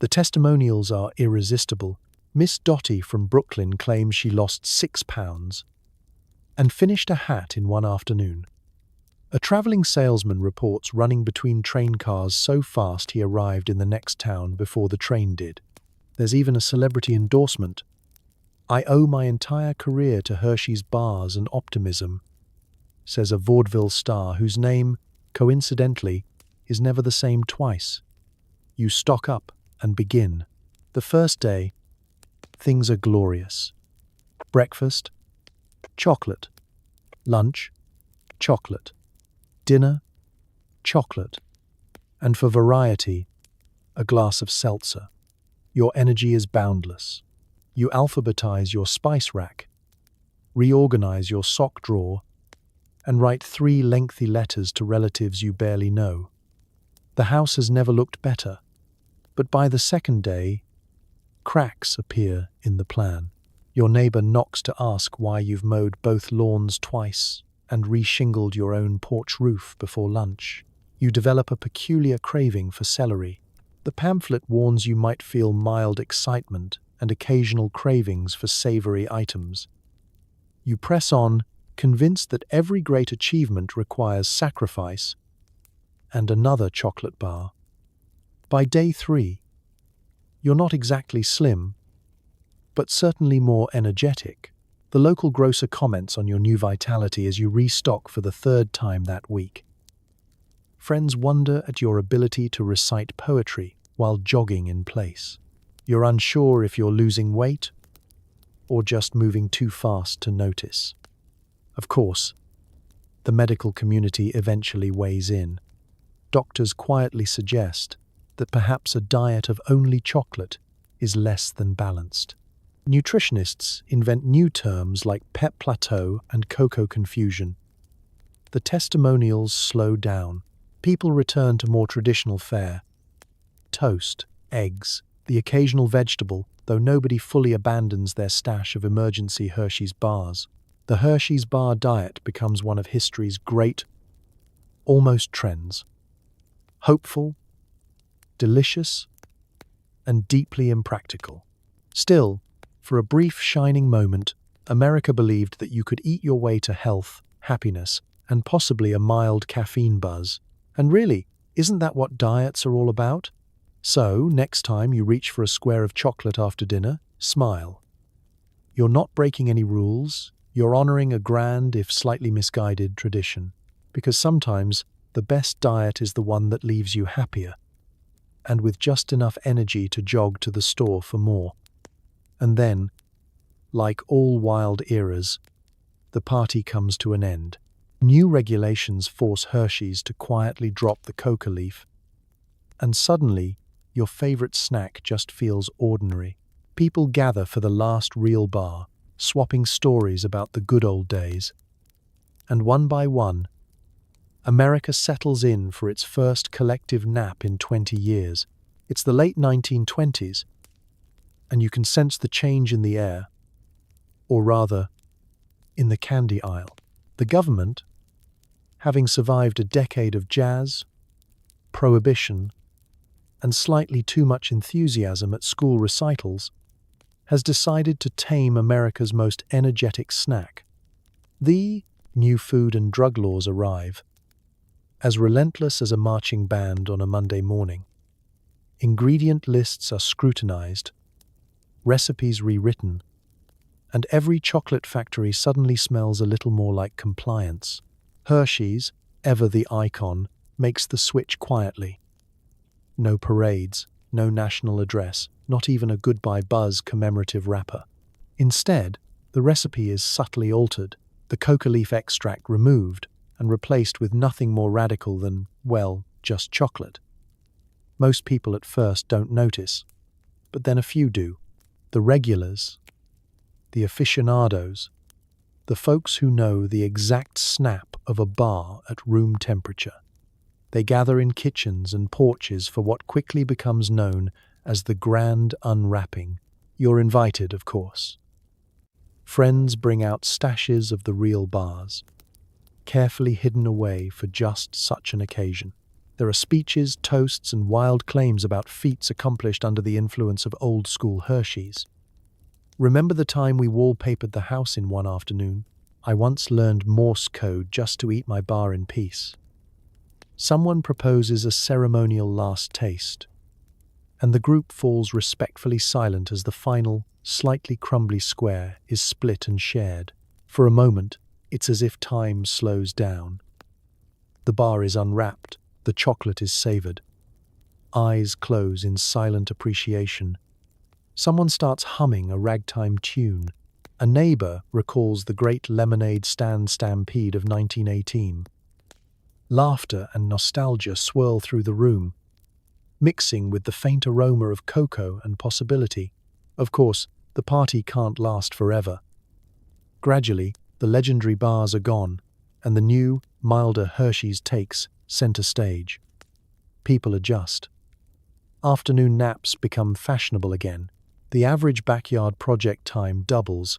The testimonials are irresistible. Miss Dottie from Brooklyn claims she lost 6 pounds and finished a hat in one afternoon. A traveling salesman reports running between train cars so fast he arrived in the next town before the train did. There's even a celebrity endorsement. "I owe my entire career to Hershey's bars and optimism," says a vaudeville star whose name, coincidentally, is never the same twice. You stock up and begin. The first day, things are glorious. Breakfast, chocolate. Lunch, chocolate. Dinner, chocolate. And for variety, a glass of seltzer. Your energy is boundless. You alphabetize your spice rack, reorganize your sock drawer, and write 3 lengthy letters to relatives you barely know. The house has never looked better, but by the second day, cracks appear in the plan. Your neighbor knocks to ask why you've mowed both lawns twice and reshingled your own porch roof before lunch. You develop a peculiar craving for celery. The pamphlet warns you might feel mild excitement and occasional cravings for savory items. You press on, convinced that every great achievement requires sacrifice, and another chocolate bar. By day 3, you're not exactly slim, but certainly more energetic. The local grocer comments on your new vitality as you restock for the 3rd time that week. Friends wonder at your ability to recite poetry while jogging in place. You're unsure if you're losing weight or just moving too fast to notice. Of course, the medical community eventually weighs in. Doctors quietly suggest that perhaps a diet of only chocolate is less than balanced. Nutritionists invent new terms like pep plateau and cocoa confusion. The testimonials slow down. People return to more traditional fare. Toast, eggs, the occasional vegetable, though nobody fully abandons their stash of emergency Hershey's bars. The Hershey's bar diet becomes one of history's great, almost trends. Hopeful, delicious, and deeply impractical. Still, for a brief shining moment, America believed that you could eat your way to health, happiness, and possibly a mild caffeine buzz. And really, isn't that what diets are all about? So, next time you reach for a square of chocolate after dinner, smile. You're not breaking any rules, you're honoring a grand, if slightly misguided, tradition. Because sometimes, the best diet is the one that leaves you happier, and with just enough energy to jog to the store for more. And then, like all wild eras, the party comes to an end. New regulations force Hershey's to quietly drop the coca leaf, and suddenly, your favorite snack just feels ordinary. People gather for the last real bar, swapping stories about the good old days. And one by one, America settles in for its first collective nap in 20 years. It's the late 1920s, and you can sense the change in the air, or rather, in the candy aisle. The government, having survived a decade of jazz, prohibition, and slightly too much enthusiasm at school recitals, has decided to tame America's most energetic snack. The new food and drug laws arrive, as relentless as a marching band on a Monday morning. Ingredient lists are scrutinized, recipes rewritten, and every chocolate factory suddenly smells a little more like compliance. Hershey's, ever the icon, makes the switch quietly. No parades, no national address, not even a goodbye buzz commemorative wrapper. Instead, the recipe is subtly altered, the coca leaf extract removed and replaced with nothing more radical than, well, just chocolate. Most people at first don't notice, but then a few do. The regulars, the aficionados, the folks who know the exact snap of a bar at room temperature. They gather in kitchens and porches for what quickly becomes known as the grand unwrapping. You're invited, of course. Friends bring out stashes of the real bars, carefully hidden away for just such an occasion. There are speeches, toasts, and wild claims about feats accomplished under the influence of old-school Hershey's. Remember the time we wallpapered the house in one afternoon? I once learned Morse code just to eat my bar in peace. Someone proposes a ceremonial last taste, and the group falls respectfully silent as the final, slightly crumbly square is split and shared. For a moment, it's as if time slows down. The bar is unwrapped, the chocolate is savored. Eyes close in silent appreciation. Someone starts humming a ragtime tune. A neighbor recalls the great lemonade stand stampede of 1918. Laughter and nostalgia swirl through the room, mixing with the faint aroma of cocoa and possibility. Of course, the party can't last forever. Gradually, the legendary bars are gone, and the new, milder Hershey's takes center stage. People adjust. Afternoon naps become fashionable again. The average backyard project time doubles.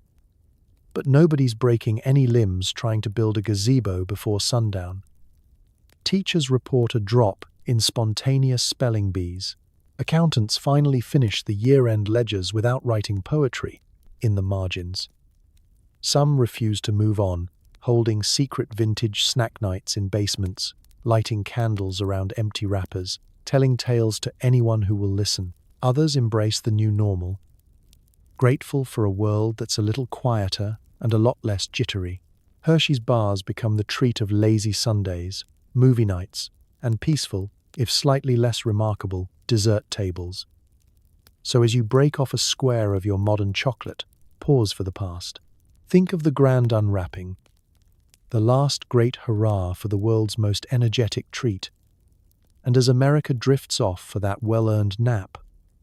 But nobody's breaking any limbs trying to build a gazebo before sundown. Teachers report a drop in spontaneous spelling bees. Accountants finally finish the year-end ledgers without writing poetry in the margins. Some refuse to move on, holding secret vintage snack nights in basements, lighting candles around empty wrappers, telling tales to anyone who will listen. Others embrace the new normal, grateful for a world that's a little quieter and a lot less jittery. Hershey's bars become the treat of lazy Sundays, movie nights, and peaceful, if slightly less remarkable, dessert tables. So as you break off a square of your modern chocolate, pause for the past. Think of the grand unwrapping, the last great hurrah for the world's most energetic treat. And as America drifts off for that well-earned nap,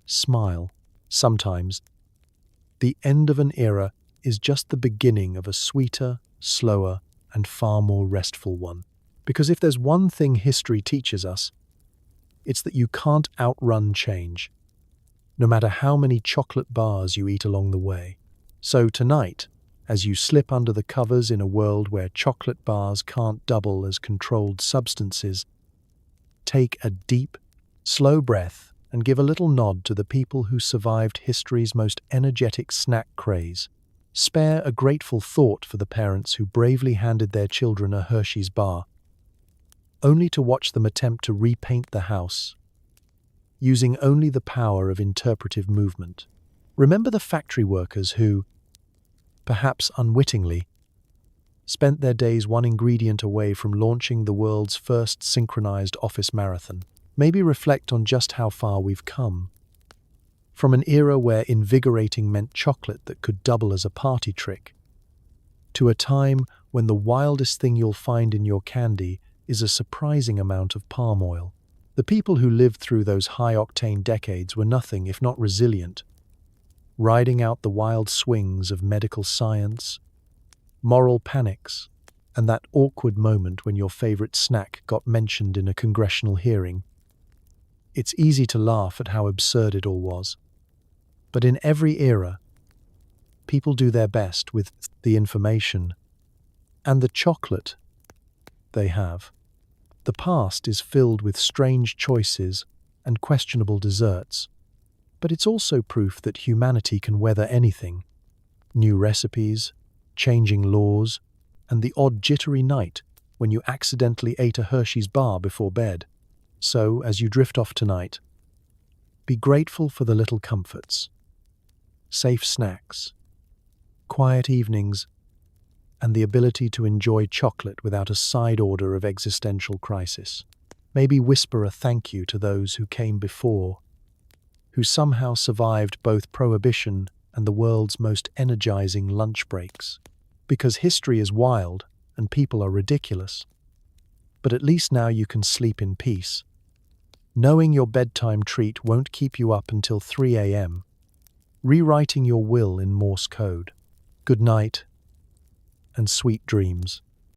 smile. Sometimes, the end of an era is just the beginning of a sweeter, slower, and far more restful one. Because if there's one thing history teaches us, it's that you can't outrun change, no matter how many chocolate bars you eat along the way. So tonight, as you slip under the covers in a world where chocolate bars can't double as controlled substances, take a deep, slow breath and give a little nod to the people who survived history's most energetic snack craze. Spare a grateful thought for the parents who bravely handed their children a Hershey's bar, only to watch them attempt to repaint the house, using only the power of interpretive movement. Remember the factory workers who, perhaps unwittingly, spent their days one ingredient away from launching the world's first synchronized office marathon. Maybe reflect on just how far we've come. From an era where invigorating meant chocolate that could double as a party trick, to a time when the wildest thing you'll find in your candy is a surprising amount of palm oil. The people who lived through those high-octane decades were nothing if not resilient, riding out the wild swings of medical science, moral panics, and that awkward moment when your favorite snack got mentioned in a congressional hearing. It's easy to laugh at how absurd it all was. But in every era, people do their best with the information and the chocolate they have. The past is filled with strange choices and questionable desserts, but it's also proof that humanity can weather anything. New recipes, changing laws, and the odd jittery night when you accidentally ate a Hershey's bar before bed. So, as you drift off tonight, be grateful for the little comforts, safe snacks, quiet evenings, and the ability to enjoy chocolate without a side order of existential crisis. Maybe whisper a thank you to those who came before, who somehow survived both Prohibition and the world's most energizing lunch breaks. Because history is wild and people are ridiculous. But at least now you can sleep in peace, knowing your bedtime treat won't keep you up until 3 a.m., rewriting your will in Morse code. Good night, and sweet dreams.